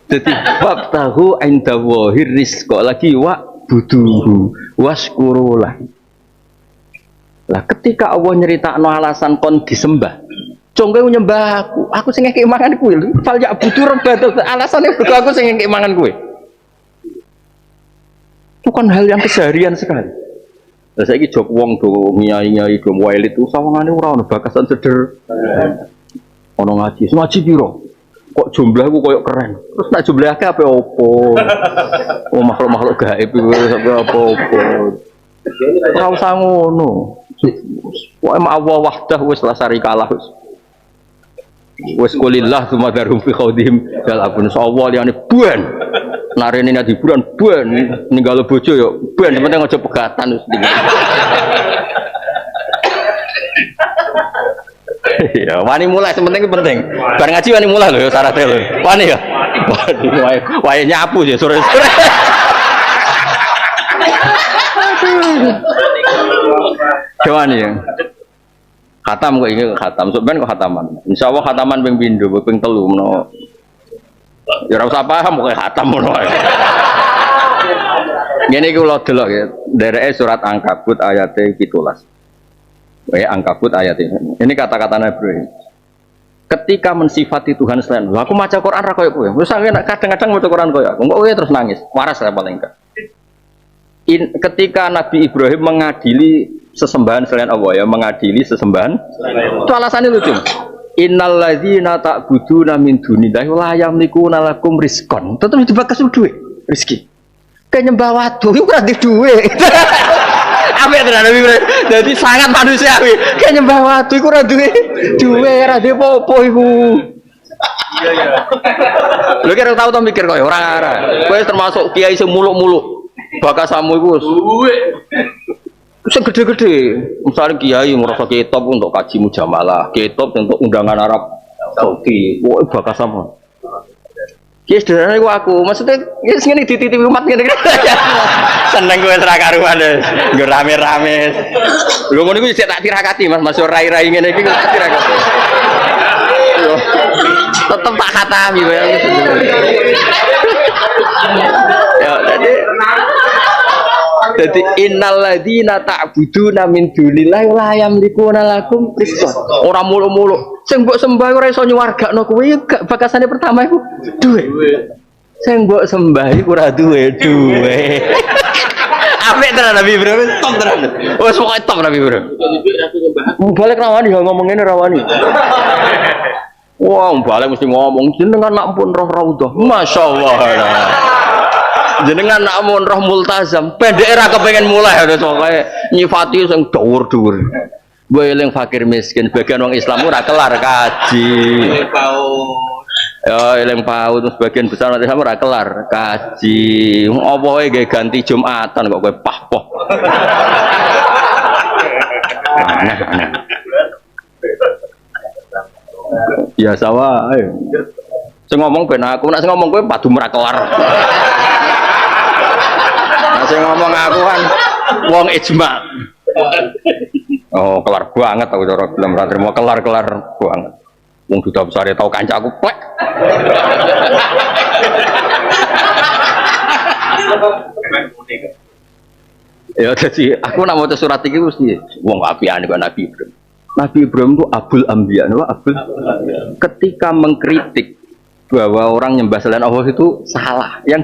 Jadi bab tahu inda wahir rizqa lagi wa buduhu waskurulah. Lah ketika Allah nyeritakno alasan kon disembah congke nyembah aku sing ngekek mangan kuwi lho. Fal ya butuh rebat alasane butuh aku sing ngekek mangan kuwi. Itu kan hal yang keseharian sekali. Lah saiki jog wong do nyai-nyai do wailit itu sawangane ora ono bakasan seder. Ono ngaji piro? Kok jumlahku koyo keren. Terus nek jumlahke ape opo? Oh makhluk-makhluk gaib iku apa-apa. Ora usah ngono. Wa ma Allah wahdah wis la syarikalah wis. Wes kulillah sumadarum fi khawdihim dal abun sawal liyane buan narene nek hiburan buan ninggalo bojo yo buan penting aja pegatan wis ya wani mulai penting bar ngaji wani mulai lho syaratnya lho wani ya wae nyapu ya sore Jawani ya khatam kok iki khatam sampean kok khataman insyaallah khataman ping pindho ping 3 menawa ya ora usah paham kok khatam ngono wae ngene iki kula delok ya dereke surat Ankabut ayat 17 Ankabut ayat ini kata-kata Nabi Ibrahim ketika mensifati Tuhan selain aku maca Quran ra koyo kowe wis kadang-kadang maca Quran koyo aku kok terus nangis waras ra paling enggak ketika Nabi Ibrahim mengadili sesembahan selain Allah ya mengadili sesembahan itu alasannya lucu innal ladzina ta'buduna min dunillahi la yamlikuna lakum rizqan tetep dibakas duit rezeki kayak nyembah watu itu ora duit apa tenan Nabi Ibrahim jadi sangat manusiawi kayak nyembah watu itu ora duit ora apa-apa iku iya lho kira tau to mikir koyo ora arah kowe termasuk kiai sing muluk-muluk bakasamu iku sing gede-gede misalnya kiai ngerasa kitab untuk kaji mujamalah kitab untuk undangan Arab Saudi woi bakasamu kiai sederhana iku aku maksudnya ya ngene dititipi umat ngene seneng kowe ora karuan nggo rame-rame lho ngono iku tak tirakati Mas masuk rai-rai ngene iki tak tirakati tetep tak khatami kowe ya jadi innal ladzina ta'buduna min dunillahi la yamlikuna lakum rizqan ora mulu-mulu sing mbok sembah ora iso nyuwargakno kowe gak bakasane pertama iku duwe sing mbok sembah iku ora duwe apik tenan Nabi Ibrahim top tenan wis pokoke top Nabi Ibrahim balik rawani ya ngomong ngene rawani wah balik mesti ngomong jenengan nak pun roh raudhah masyaallah jenengan nak mun roh multazam pendek ra kepengin mulai terus pokoke nyifati sing dhuwur-dhuwur mbok eling fakir miskin bagian wong Islam ora kelar kaji ya eling paut terus bagian besar nanti sama ora kelar kaji apa wae gawe ganti Jumatan kok kowe pah-poh biasa wae sing ngomong ben aku nek sing ngomong kowe padu ora kelar sing ngomong aku kan wong ijma. Oh, kelar banget aku cara film ra trimo kelar-kelar banget. Wong duta besar tau kancaku plek. Ya jadi aku nak maca surat iki mesti wong apian kok Nabi Ibrahim. Nabi Ibrahim itu Abul Anbiya, Abul. Ketika mengkritik bahwa orang nyembah selain Allah itu salah, yang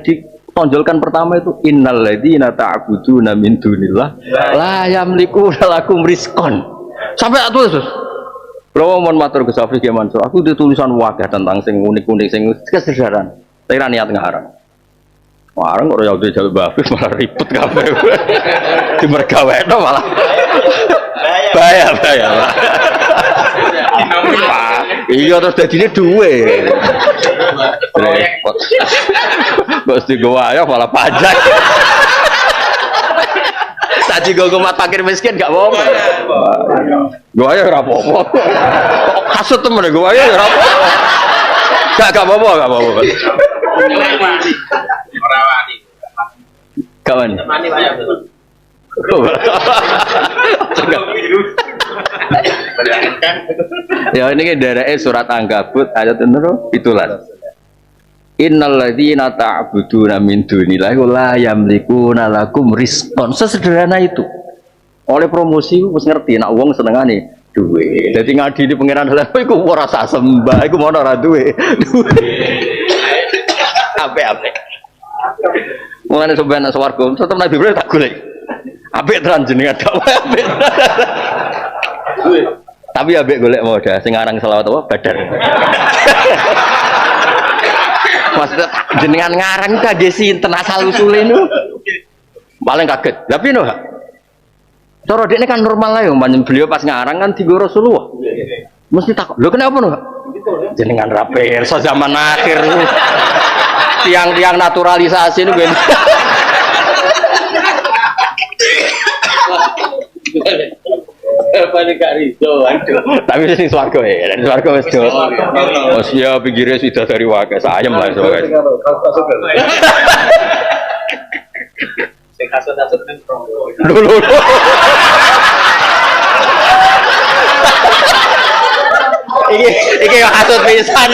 tonjolkan pertama itu innal ladzina ta'buduna min dunillah la yamlikuna lakum rizqan. Sampai tulis. Kalau mau matur Gus Afif Mansur, aku di tulisan wakah tentang sing unik-unik sing kesederhanaan. Saya niat ngarang. Warang kok ora jalur Afif malah ribet kabeh. Di mergaweno malah. Bahaya. Iya terus dadine duwe. Repot. Bos digawa ya malah pajak. Tadi gue mat fakir miskin gak mau. Gue aja ora apa-apa. Kasut temen gue aja ora apa-apa. Gak apa-apa. Ora wani. Gak wani. Ya ini kan dari surat Ankabut ayat nomor 17. Innal ladzina ta'buduna min dunillahi la yamlikuna lakum rizqan. Sesederhana itu. Oleh promosi wis ngerti nek wong senengane duwe. Dadi ngadili pangeran lha iku ora sak sembah, iku mono ora duwe. Apik. Mulane sampeyan swarga, tetep Nabi Ibrahim tak golek. Apik tenan jenengan gak apik. Tapi apik golek modal sing aran selawat apa Badar. Maksudnya jenengan ngarang kaget sinten asal usule niku. Paling kaget. Lah piye no? Cara dekne kan normal ae pancen beliau pas ngarang kan digo Rasulullah. Mesti takut. Lho kenapa no? Jenengan ra pirsa zaman akhir. Tiang-tiang naturalisasi niku. Paling gak rido, tapi sing swarga ya, swarga wis do. Wis ya pinggire sudah dari wae sayem lah soalnya. sing kasut-kasut ning promo. Lho. Iki kasut pisan.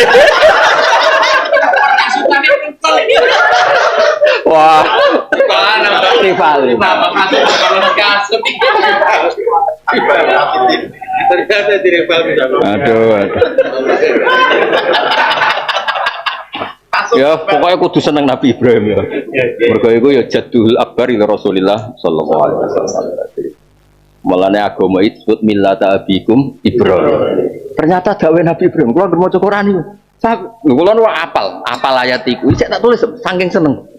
Wah, rival. Kasut. Ternyata di rival bisa. Aduh. Ya, pokoknya kudu seneng Nabi Ibrahim ya. Mergo iku ya jadul akbar ila Rasulillah sallallahu alaihi wasallam. Mulane agama itu disebut millata abikum Ibrahim. Ternyata dakwe Nabi Ibrahim, kula maca Quran niku. Kula nu apal ayat iku. Saya tak tulis saking seneng.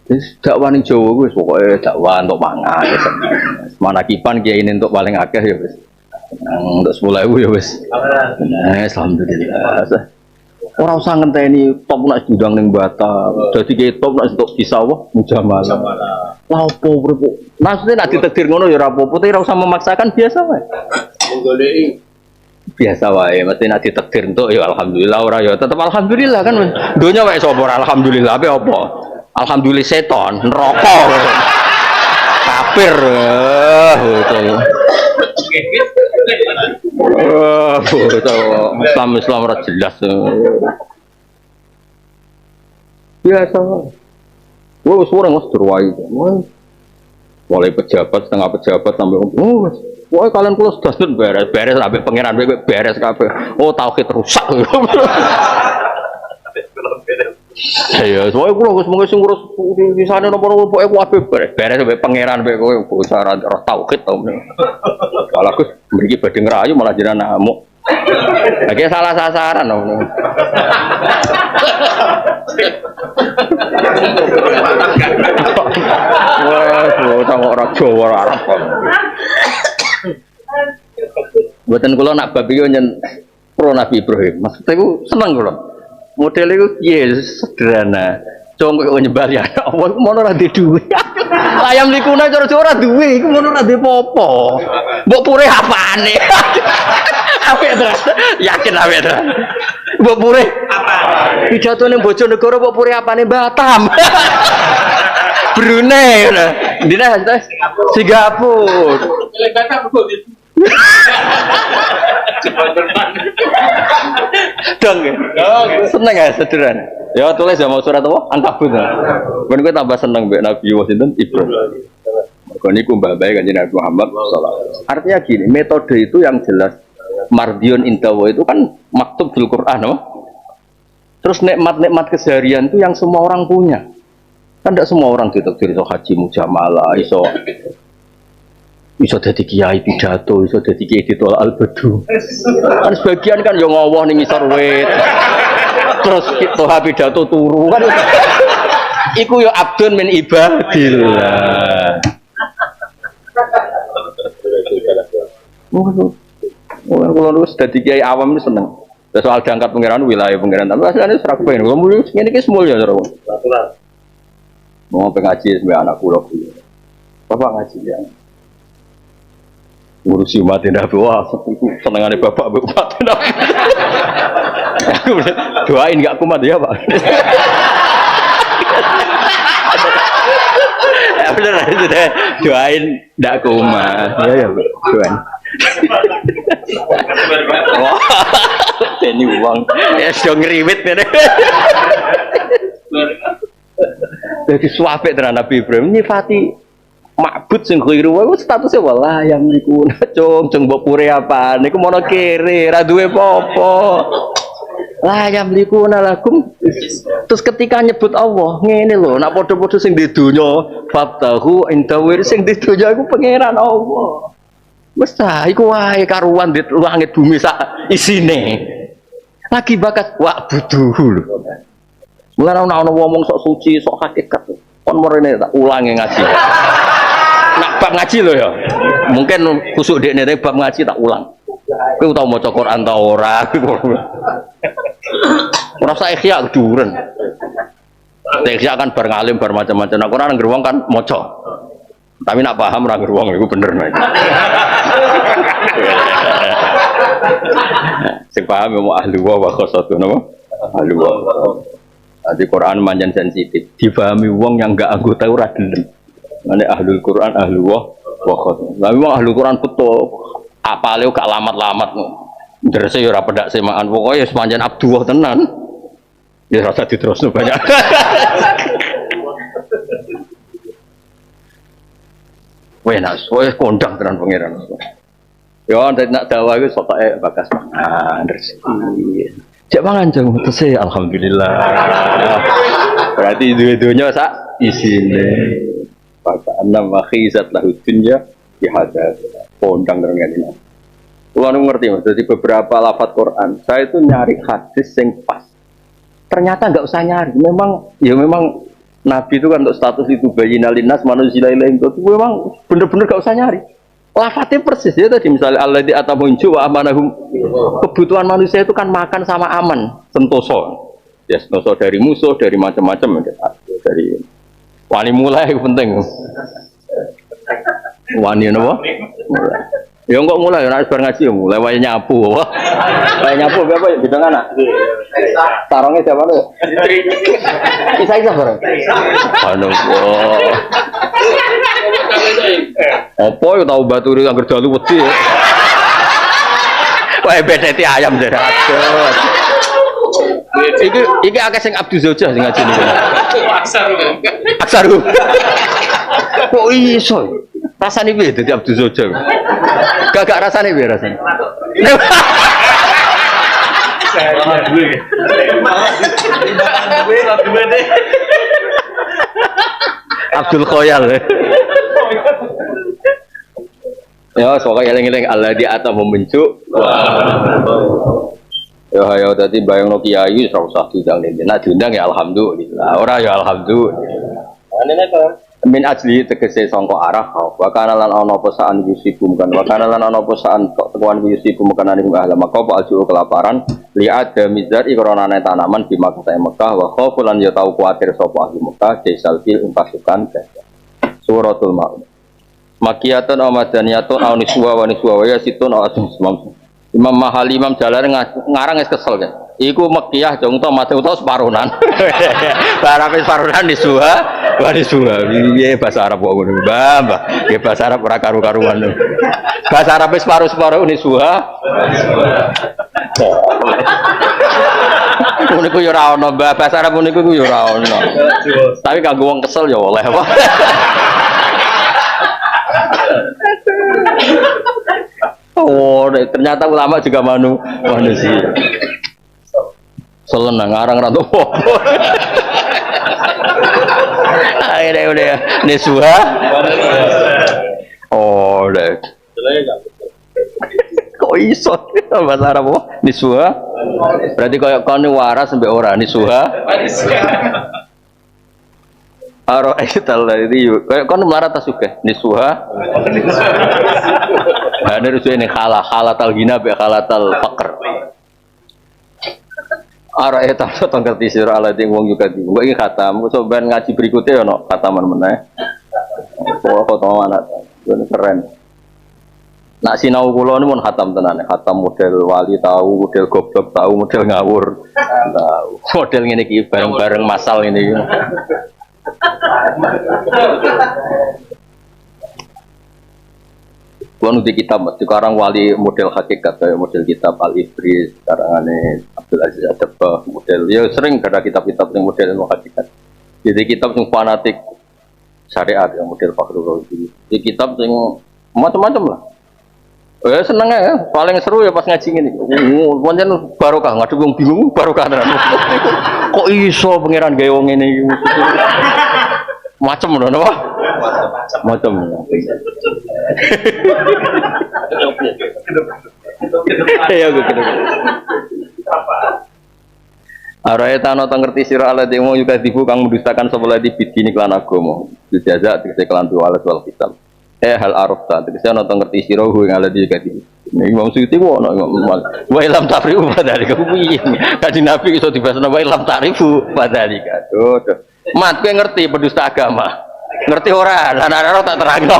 Wis dakwah ning Jawa ku wis pokoke dakwah untuk mangan. Manakipan kiai ini untuk paling akeh ya wis. Untuk 10.000 ya wis. Alhamdulillah. Ora usah ngenteni top nek diundang ning Batam. Dadi ki top nek entuk disawah mujamalah. Lah opo bro? Maksudnya nek ditakdir ngono ya ora apa-apa, tapi ora usah memaksakan biasa wae. Menggoleki Biasa wae, mesti nek ditakdir entuk ya alhamdulillah ora ya tetep alhamdulillah kan. Donya wae sapa ora alhamdulillah apa apa? Alhamdulillah seton, neraka. Kafir. Betul. Islam ora jelas. Biasa. Wes orang wes terwai. Mulai pejabat, setengah pejabat sampai wah kalian kulo sudah beres sampai pangeran beres kabeh. Oh tauhid rusak. Ya, soalnya kulo wis mung sing ngurus di sana nomor pokoke kuwi beres sampai pangeran mbek kowe cara roh tauhid to. Kalau aku mriki badhe ngrayu malah jenengan amuk. Lagi salah sasaran to. Wah, tahu orang Jawa Arab kok. Buatan kulo nak babi yo nyen pro Nabi Ibrahim. Maksudnya ku seneng kulo. Model itu sederhana. Congkok kok nyebar ya. Allah iku mono ora duwe duwe. Layam likuna cara-cara ora duwe, iku mono ora duwe apa-apa. Mbok pure apane? Apik terus. Yakin apik terus. Mbok pure apa? Pidato ning Bojonegoro mbok pure apane Batam. Brunei ngono. Dina Singapura. Batam kok gitu. Dong ya? Seneng ya sederhana. Ya tulis ya mau surat apa? Ankabut. Ben kowe tambah seneng mbek Nabi Muhammad Ibrahim. Mergo niku mbah-mbah Kanjeng Nabi Muhammad sallallahu alaihi wasallam. Artinya gini, metode itu yang jelas mardion indawa itu kan maktub di Quran, no? Terus nikmat-nikmat keseharian itu yang semua orang punya. Kan tidak semua orang ditakdir iso haji mujamalah, iso dadi kiai pidato, iso dadi kiai ditol al-badu. Kan sebagian kan yo ngowoh ning isor wit. Terus toha pidato turu kan. Iku yo abdun min ibadillah. Kalau lu dadi kiai awam ini seneng. Soal diangkat pengiran wilayah pengiran, tapi aslinya serak pengen. Kalau mulai ini ki semul ya, saudara. Mau pengaji sebagai anak pulau. Bapak ngaji ya. Ngurusi umat Nabi, wah senengannya bapak umat Nabi. Doain gak kumat ya Pak. Ya bener sudah doain gak kumat. Ya doain. Wah, ini uang. Ya sudah ngeriwit ya. Jadi suapek tenan Nabi Ibrahim nyifati makbud sing keliru wae statusnya walah yang niku cung mbok pure apaan niku mono kere ra duwe apa-apa. Lah yang niku nalakum. Terus ketika nyebut Allah ngene lho nak padha-padha sing di donya fatahu intawir sing di donya iku pangeran Allah. Wes ta iku wae karuan di langit bumi sak isine. Lagi bakat wa buduh lho. Mulane ana wong sok suci, sok hakikat. Kon merene tak ulangi ngaji. Nak bab ngaji lho ya. Mungkin kusuk dekne bab ngaji tak ulang. Kowe tau maca Quran ta ora? Ora usah ikhya keduren. Ikhya kan bar ngalim bar macam-macam. Nah, Quran nang wong kan maca. Tapi nak paham ora wong iku bener nek. Sing paham mau ahli wa khosatu napa? Ahli wa. Di Quran manjan sensitif, difahami wong yang enggak anggota ora gelem. Mane ahlul Quran ahlu wa khot. Lah wong ahlul Quran betul apale gak lamat-lamat. Ndrese ya ora pedak semaan pokoke wis manjan abduh tenan. Ya rasa diterusno banyak. Wenas, wis kondang tenan pangeran. Yo nek nak dakwah iku sotoke bakas mangan rezeki. Cek mangan jeng terus alhamdulillah. Berarti dua-duanya sak isine. Maka enam makhizat lahu dunya bihadza. Pondang dengan ini. Kulo ngerti Mas, jadi beberapa lafaz Quran, saya itu nyari hadis yang pas. Ternyata enggak usah nyari. Memang Nabi itu kan untuk status itu bayyinal linnas manusia ilaihim itu memang bener-bener enggak usah nyari. Lafadznya persis ya tadi misalnya Allah di atas muncul wa amanahum kebutuhan manusia itu kan makan sama aman sentoso ya sentoso dari musuh dari macam-macam dari wani mulai penting wani apa ya enggak mulai harus bar ngaji mulai wae nyapu berapa ya bidang anak tarongnya siapa tuh Isa bareng anu apa yo tau baturi kang dalu wedi. Wae bedeti ayam jare aduh. Iki akeh sing Abdul Zojah sing ngaji niku. Aksaru. Kok iso? Rasane piye dadi Abdul Zojah? Gak rasane piye rasane? Abdul Khoyal. Ya, soalnya eling-eling Allah di atas membentuk. Ya, tadi bayang no kiai ora usah diundang ini. Nah, diundang ya alhamdulillah. Ora ya alhamdulillah. Anene to. Min ajli tegese sangka arah wa kana lan ana apa saan yusibum kan wa kana lan ana apa saan tekuan yusibum kanane ahli Makkah apa aju kelaparan li'ad mizar ikronane tanaman di Makkah Mekah wa khaufulan ya tau kuatir sapa ahli Mekah desal fil pasukan suratul maun makiyatan aw madaniyatun aw niswa wa ya situn aw asmam Imam Mahali Imam Jalal ngarang wis kesel kan iku Mekkiyah jong to mate utawa separunan barang wis separunan niswa wa niswa piye bahasa Arab kok ngono Mbah nggih bahasa Arab ora karu-karuan bahasa Arab wis separuh niswa niku yo ora ono Mbah bahasa Arab niku yo ora ono tapi kanggo wong kesel ya oleh apa oh, ternyata ulama juga manusia. Selenang ngarang rantu Akhirnya udah Nisuha. Oh, udah. Kok iso bahasa Arab apa? Nisuha. Berarti kayak kau ini waras sampai orang Nisuha. Aro aital itu kayak kau melarat tas juga Nisuha. Ada rusuh ini khalatal gina be khalatal fakr. Aro aital so ngerti sira ala ding wong juga di. Gua iki khatam, soban ngaji berikutnya ono khataman meneh. Oh, foto anak. Keren. Nak sinau kula niku mun khatam tenan, khatam model wali tahu, model goblok tahu, model ngawur tahu. Model ngene iki bareng-bareng masal ngene iki. Kulo di kitab sekarang wali model hakikat kayak model kitab Al-Ibris, karangane Abdul Aziz Adabah, model ya sering ada kitab-kitab yang model hakikat. Jadi kitab yang fanatik syariat yang model Fakhrul Razi. Di kitab yang macam-macam lah. Seneng ya, paling seru ya pas ngaji ini. Pancen barokah ngadep wong bingung barokah. Kok iso pangeran gawe wong ngene iki. Macem lho napa? Macem. Ya gitu. Araya tanah tak ngerti sira ala demo juga dibu kang mendustakan sebelah di bidini kelan agama. Dijajak tegese kelan tuwales wal kitab. Hal arafta tegese ana tak ngerti sira hu ing ala di kadi. Nek Imam Suyuti ku ana wa ilam tafriu padhalika kuwi. Kanjeng Nabi iso dibasana wa ilam tarifu padhalika. Tuh. Mat kowe ngerti pendusta agama. Ngerti ora? Lah ora tak terangno.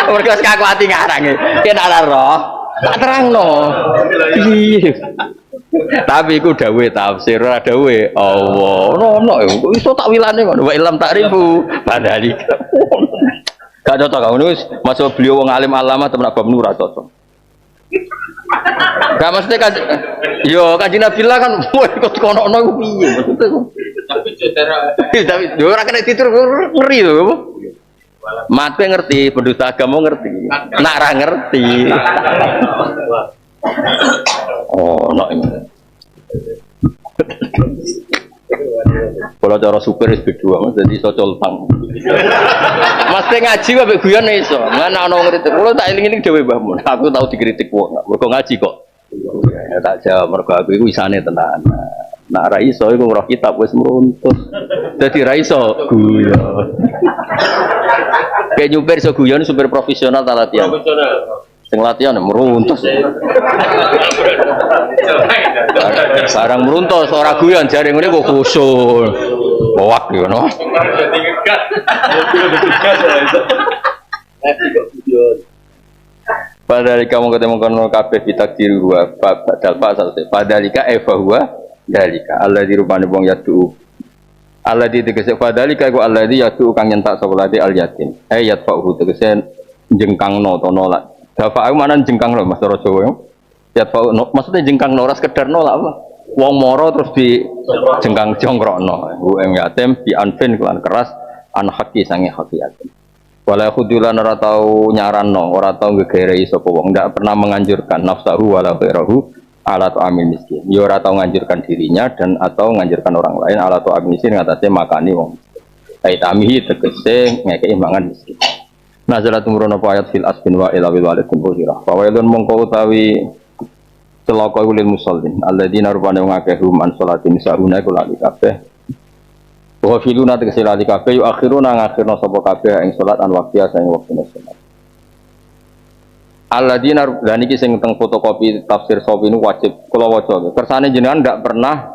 Mergo sak kuati ngarange. Yen ora roh, tak terangno. Iya. Tapi iku dawuhe tafsir ora dawuhe Allah. Ono kok iso tak wilane ngono wa ilam ta'rifu padhalika. Gak cocok kamu wis masuk beliau wong alim alama temen Abah Nur cocok. Gak maksudnya kan yo Kanjeng Nabi lah kan kok kono-kono iku piye maksudnya. Tapi cetera. Tapi yo ora kena titur ngeri to apa? Mate ngerti, pendusta agama ngerti. Nak ra ngerti. Oh, nak ini. Kalau cara supir itu berdua, jadi socol tang. Mas teh ngaji wae guyon iso. Mana ana ngritik. Kulo tak eling-eling dhewe Mbah Mun. Aku tau dikritik wong. Mergo ngaji kok. Ya tak jawab mergo aku iku isane tenan. Nak ra iso iku ngroh kitab wis meruntus. Dadi ra iso guyon. Kayak nyupir iso guyon supir profesional ta latihan. Profesional. Sing latihan meruntus. Barang meruntus ora guyon jare ngene kok kusul. Bawak ngono. Padalika mau ketemu kono kabeh ditakdir gua badal pak selesai. Padalika bahwa dalika alladzi rupane wong yadu. Alladzi tegese padalika iku alladzi yadu kang nyentak sapa lati al yatim. Ayat fa'u tegese jengkangno to nolak. Dafa'u manan jengkangno Mas Toro Jawa. Ayat fa'u maksudnya jengkangno ora sekedar nolak apa? Wong moro terus di jengkang jongkrokno. Wong yatim di anfin kelan keras an haki sange haki yatim. Wala khudulan ora tau nyaranno, ora tau ngegerei sapa wong, ndak pernah menganjurkan nafsahu wala ghairahu ala ta'amil miskin. Ya ora tau nganjurkan dirinya dan atau nganjurkan orang lain ala ta'amil miskin ngatasé makani wong. Aitamihi tegese ngekeki mangan miskin. Nazalat tumurun apa ayat fil asbin wa ila wil walidin buzira. Wa wailun mongko utawi celaka lil musallin alladzina rubana ngakehum an salatin sa'una kula kabeh. Wa filuna tegese lali kabeh yu akhiruna ngakhirna sapa kabeh ing salat an waqtiha sing wektune salat. Alladzina lan iki sing teng fotokopi tafsir Sawi niku wajib kula waca. Kersane jenengan ndak pernah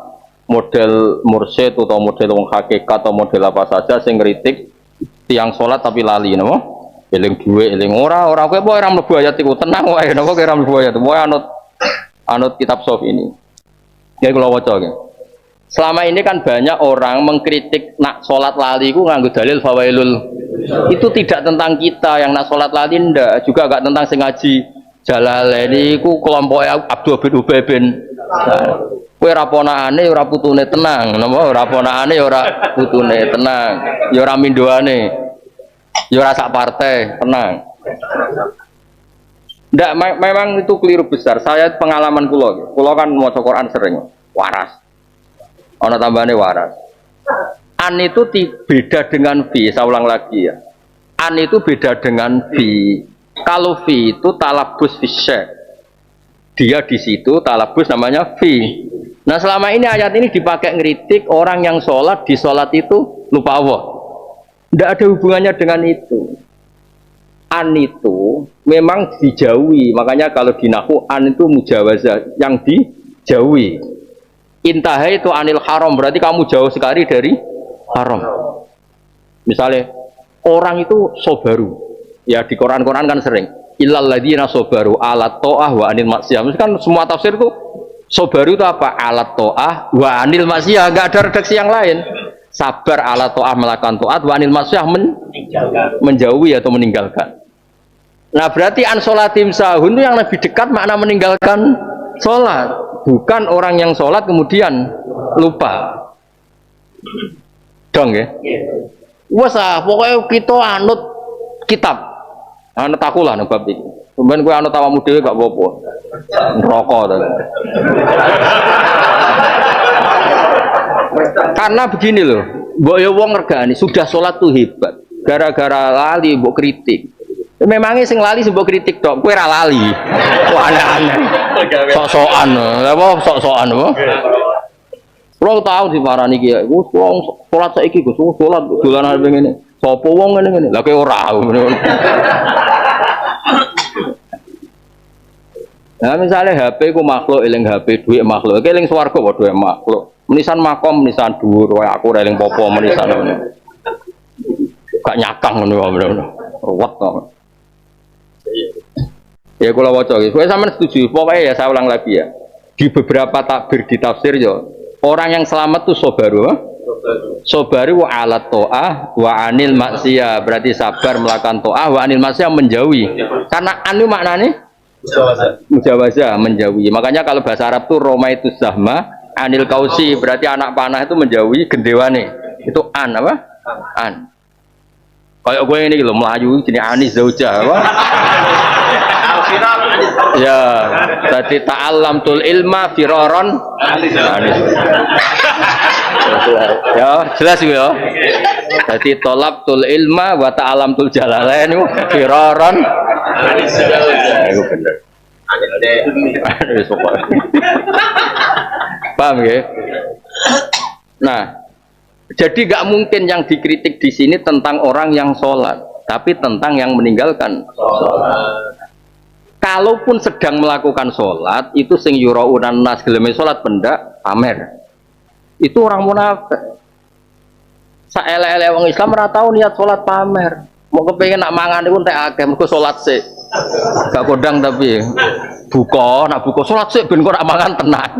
model mursyid atau model wong hakikat atau model apa saja sing ngritik tiang salat tapi lali napa? Eling duwe eling ora kowe apa ora mlebu ayat iku tenang wae napa kowe ora mlebu ayat. Wae anut kitab Sawi ini. Ya kula waca nggih. Selama ini kan banyak orang mengkritik nak sholat lali itu nganggo dalil fawailul. Itu tidak tentang kita yang nak sholat lali ndak, juga enggak tentang sing ngaji Jalalaini iku kelompok Abdul bin Ubay bin. Kowe ora ponakane ora putune tenang, napa ora ponakane ora putune tenang, ya ora mindoane. Ya ora sak partai, tenang. Ndak memang itu keliru besar. Saya pengalaman kula kan maca Quran sering waras. Ana tambahane waras. An itu beda dengan fi. Saya ulang lagi ya. An itu beda dengan fi. Kalau fi itu talabus fisya. Dia di situ talabus namanya fi. Nah selama ini ayat ini dipakai ngeritik orang yang sholat di sholat itu lupa Allah. Tidak ada hubungannya dengan itu. An itu memang dijauhi. Makanya kalau di nahwu an itu mujawazah yang dijauhi. Intaha itu anil haram, berarti kamu jauh sekali dari haram. Misalnya orang itu sobaru, ya di Quran-Quran kan sering. Illal ladzina sobaru alat to'ah wa anil maksiyah. Kan semua tafsir itu sobaru itu apa? Alat to'ah wa anil maksiyah. Enggak ada redaksi yang lain. Sabar alat to'ah melakukan to'at wa anil maksiyah menjauhi atau meninggalkan. Nah berarti an sholatim sahun itu yang lebih dekat makna meninggalkan sholat, bukan orang yang sholat kemudian lupa. Dong ya? Wes pokoknya kita anut kitab, anut aku lah nih bab ini. Kemudian gue anut awakmu dhewe gak apa-apa. Rokok tadi. Karena begini loh, mbok yo wong ngergani sudah sholat tuh hebat. Gara-gara lali mbok kritik. Memangnya sing lali sebab kritik dok, kue ra lali. Wah aneh-aneh. Sok-sokan, apa sok-sokan apa? Kalau tahu di para niki ya, gue sholat saiki gue sholat bulan apa ini? Sopo wong ini, lah kue ora. Nah misalnya HP ku makhluk, eling HP duit makhluk, eling swarga waduh makhluk. Menisan makom, menisan dhuwur, wae aku eling popo menisan ngono. Gak nyakang ngono bener-bener. Ruwet kok. Ya kalau waca gitu, saya sama setuju. Pokoknya ya saya ulang lagi ya. Di beberapa takbir di tafsir ya, orang yang selamat tuh sobaru. Sobaru wa alat to'ah wa anil maksiyah, berarti sabar melakukan to'ah wa anil maksiyah menjauhi. Karena anu maknanya mujawazah menjauhi. Makanya kalau bahasa Arab tuh Roma itu zahma anil kausi, berarti anak panah itu menjauhi gendewane. Itu an apa? An. Kayak gue ini loh Melayu jenis anis zaujah apa? Ya, tadi ta'allam tul ilma firoron anis. Ya, jelas ya. Tadi tolab tul ilma wa ta'allam tul jalalain firoron anis. Itu bener. Paham ya? Nah, jadi gak mungkin yang dikritik di sini tentang orang yang sholat, tapi tentang yang meninggalkan sholat. Kalaupun sedang melakukan sholat, itu sing yuraunan nas geleme sholat benda pamer. Itu orang munafik. Saele-ele wong Islam ora tau niat sholat pamer. Mau kepengen nak mangan itu entek akeh, mergo sholat sik. Gak kodang tapi buka, nak buka sholat sik ben kok nak mangan tenang.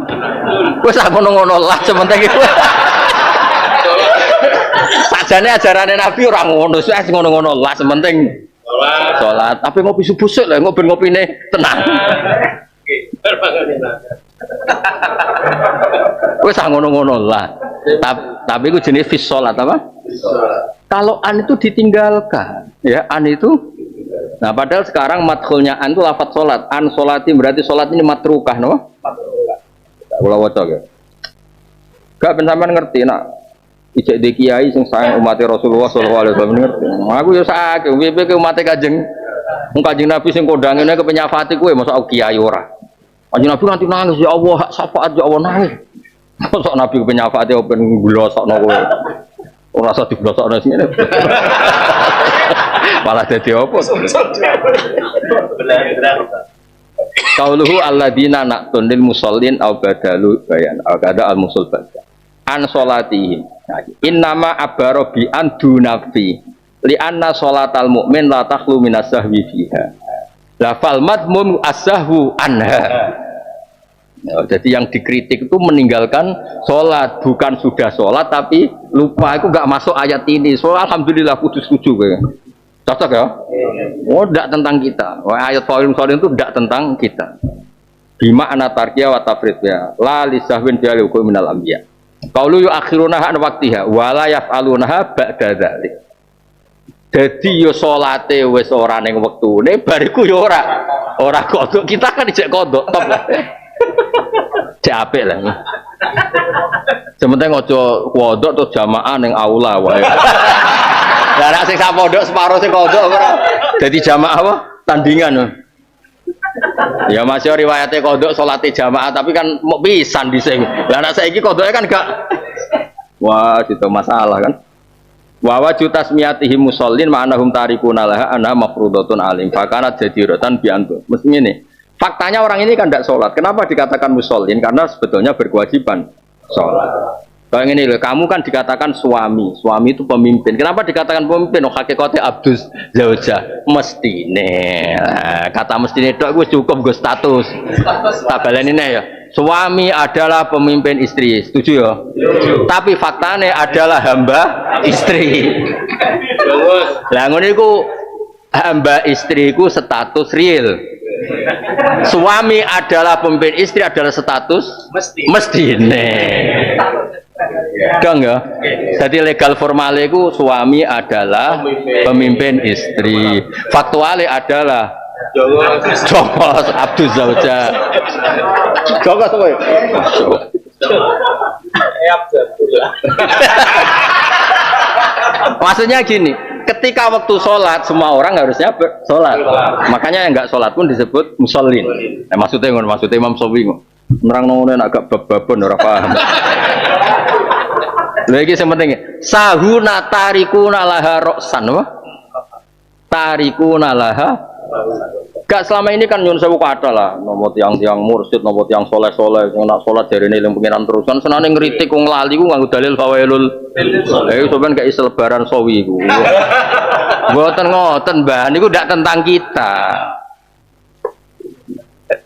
Wis ngono-ngono lah sementing iku. Sajane ajarane Nabi ora ngono, wis ngono-ngono lah sementing sholat. Tapi ngopi subuh sik lho, ngopi ngopine tenang. Wis ngono-ngono lah. Tapi itu jenis fis sholat apa? Kalau an itu ditinggalkan, ya an itu. Nah padahal sekarang madkhulnya an itu lafadz sholat. An sholati berarti sholat ini matrukah, no? Matrukah. Kula waca ya. Gak ben sampean ngerti nak ijek de kiai sing sayang umat Rasulullah sallallahu alaihi wasallam ngerti. Aku ya sakake piye ke umat Kanjeng. Wong Kanjeng Nabi sing kondangene kepenyafati kowe mosok kiai ora. Kanjeng Nabi nanti nangis ya Allah, syafaat ya Allah nangis. Mosok Nabi kepenyafati ben glosokno kowe. Ora usah diglosokno sing ngene. Malah dadi apa? Qauluhu alladzina naqtun lil musallin aw badalu bayan aw kada al musul bada. An salatihim. Innama abara bi an dunafi li anna salatal mu'min la takhlu minas sahwi fiha. La fal madmum as-sahwu anha. Ya, jadi yang dikritik itu meninggalkan sholat, bukan sudah sholat tapi lupa. Itu nggak masuk ayat ini. So alhamdulillah kudu setuju kayak. Cocok ya? Oh, tidak tentang kita. Ayat Faulun Faulun itu tidak tentang kita. Bima anatarkia wa tafridnya. La lisahwin biali hukum minal ambiya. Qaulu yu'akhirunaha an waqtiha wa la yaf'alunaha ba'da dzalik. Dadi yo salate wis ora ning wektune, bariku yo ora kodok. Kita kan dijek kodok top. Cek apik lah. Sementing aja kodok terus jamaah ning aula wae. Lah nek sing sak pondok separo sing kodok ora dadi jamaah apa? Tandingan. Ya masih riwayate kodok salate jamaah tapi kan mau pisan dhisik. Lah nek saiki kodoke kan gak wah itu masalah kan. Wa waju tasmiyatihi musallin ma'anahum tarikuna laha ana mafrudatun alim. Fakana jadiratan biantu. Mesti ini. Faktanya orang ini kan tidak sholat. Kenapa dikatakan musallin? Karena sebetulnya berkewajiban sholat. Kalau ini loh, kamu kan dikatakan suami. Suami itu pemimpin. Kenapa dikatakan pemimpin? Oh, hakikatnya abdus zauja. Mestine. Kata mestine itu gue cukup gue status. Tabalan ini ya. Suami adalah pemimpin istri. Setuju ya? Tapi faktanya adalah hamba istri. Lah ngono iku hamba istriku status real. Suami adalah pemimpin istri adalah status mestine. Gang ya. Jadi legal formalnya itu suami adalah pemimpin istri. Faktualnya adalah jongos abduz zauja. Jongos kowe. Maksudnya gini, ketika waktu sholat semua orang harusnya sholat. Makanya yang nggak sholat pun disebut musallin. Maksudnya Imam Syafi'i nerang nongolin agak bab-baban ora paham. Lagi sementing sahuna tarikuna laha roksan apa? Tarikuna laha. Gak selama ini kan nyun sewu kata lah, nomor tiang mursid, nomor tiang soleh, yang nak sholat dari ini yang pengiran terus kan senane ngeritik kong lali ku nganggo dalil fawailul. Ayo sopan kayak istilah lebaran sawi ku. Ngoten mbah, niku ndak tentang kita.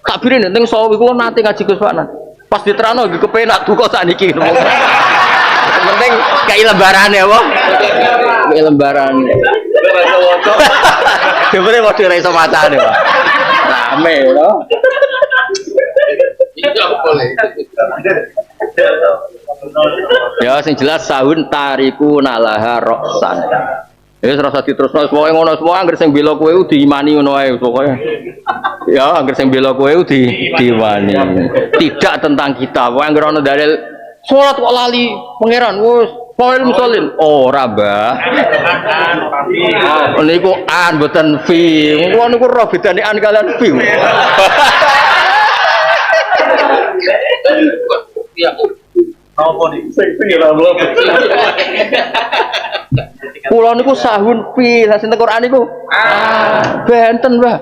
Takbirin tentang sawi ku nanti ngaji Gus Pak. Pas diterangno iki kepenak duka sakniki. Penting kayak lebaran ya, Wong. Kayak lebaran. Jebule kok ora iso macane, Pak. Rame lho. Ya sing jelas sahun tariku nalaha roksan. Ya wis rasa diterusno pokoke ngono semua anggere sing bela kowe diimani ngono ae pokoke. Ya anggere sing bela kowe diimani. Tidak tentang kita. Pokoke anggere ana dalil salat kok lali pangeran wis pokoke musallin ora, Mbah. Niku an mboten fi. Kuwi niku ro bedane an kalian fi. Iya. Apa nih? Sing ora belum. Kula niku sahun fi, hasil Quran niku. Benten, Mbah.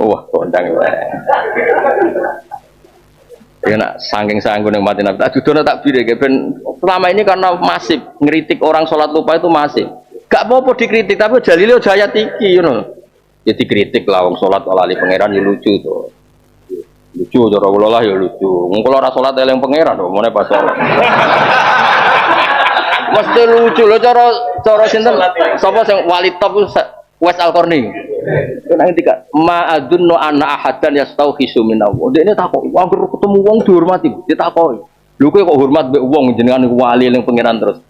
Wah, kondang wae. Ya nak saking sanggun yang mati nabi. Aduh, tak bire ben selama ini karena masif ngeritik orang sholat lupa itu masif. Gak apa-apa dikritik tapi dalilnya aja ayat iki, you know. Ya dikritik lah wong sholat lali pangeran ya lucu tuh. Lucu cara kula lah ya lucu. Wong kula ora sholat eling pangeran kok mene pas sholat. Mesti lucu lho cara sinten sapa sing wali top Wes Al-Qarni. Nang tiga ma'adunnu anna ahadan yastauhisu minallah. Dekne takok, anggere ketemu wong dihormati, ditakoki. Lho kowe kok hormat mbek wong jenengan niku wali ning pangeran terus.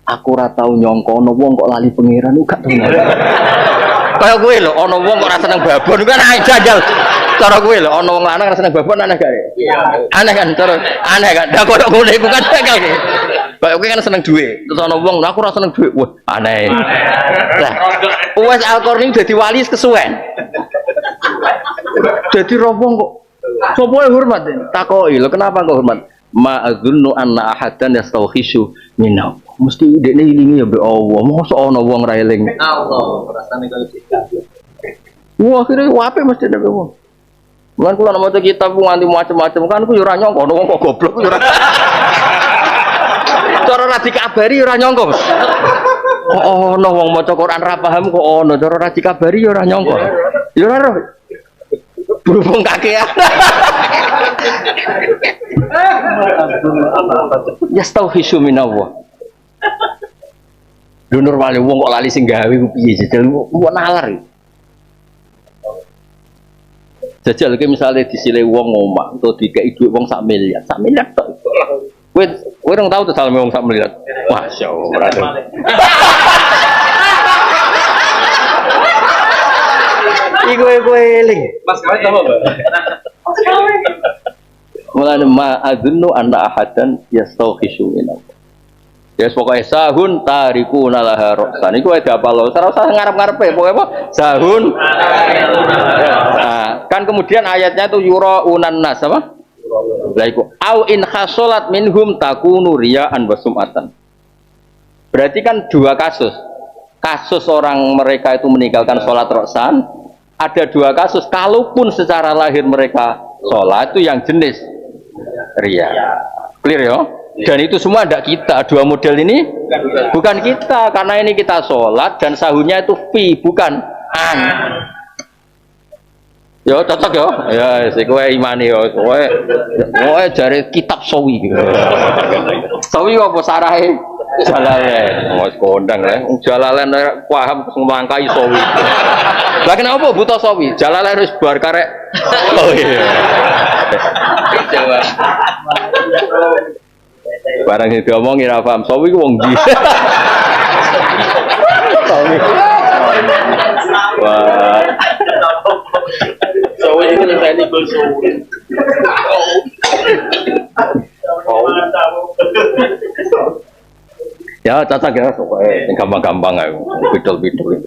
Aku ora tau nyangka ana wong kok lali pangeran ku gak tau. Kaya kowe lho ana wong kok ora seneng babon kan jajal. Cara kowe lho ana wong lanang ora seneng babon aneh gak? Aneh kan cara aneh kan. Lah kok ngene iku kan jajal. Kaya kowe kan seneng dhuwit, terus ana wong aku ora seneng dhuwit. Wah, aneh. Lah, Uwais Al-Qarni dadi wali kesuwen. Dadi rombong kok sapa yang hormat? Takoki, lho kenapa kok hormat? Ma'adzunnu anna ahadan yastauhisu minna. Mesti dekne ilingi ya mbek Allah. Mosok ana wong ra eling. Allah, rasane kaya gitu. Wah, kira wape mesti nek wong. Mulan kula nek maca kitab nganti macam-macam kan ku yo ora nyangka ana wong kok goblok yo ora. Cara ra dikabari ora nyangka. Kok ana wong maca Quran ra paham kok ana cara ra dikabari ora nyangka. Ya ora roh. Berhubung kakean. Yastauhisu minallah. Lho normale wong kok lali sing gawe ku piye jajal wong nalar. Jajal iki misale disile wong omah utawa dikeki dhuwit wong 1 miliar. 1 miliar tok. Kowe ora tau total wong 1 miliar. Masyaallah. Iku eling. Mas kawin sama, Mbak? Mulane ma adzunnu anna ahadan yastawkhishu minallah. Ya pokoke sahun tariku nalaha roksan. Iku wae diapal. Ora usah ngarep-ngarepe, pokoke apa? Sahun. Nah, kan kemudian ayatnya itu yuraunan nas apa? Lah iku au in khasolat minhum takunu riya'an wa sum'atan. Berarti kan dua kasus. Kasus orang mereka itu meninggalkan sholat roksan. Ada dua kasus. Kalaupun secara lahir mereka sholat itu yang jenis riya. Clear ya? Dan itu semua tidak kita. Dua model ini bukan kita. Karena ini kita sholat dan sahurnya itu fi, bukan an. Ya cocok ya. Ya sik kowe imani ya. Kowe jare kitab sawi gitu. Sawi apa sarahe? Jalalain. Wis kondang ya. Jalalain paham semangkai sawi. Lah kenapa buta sawi? Jalalain wis bar karek. Oh iya. Jawa. Barang itu omongi ra paham. Sawi ku wong ndi? Sawi. Wah. Sawi itu ngenteni gol sawi. Ya cocok ya, pokoknya gampang-gampang ae, bidol-bidol.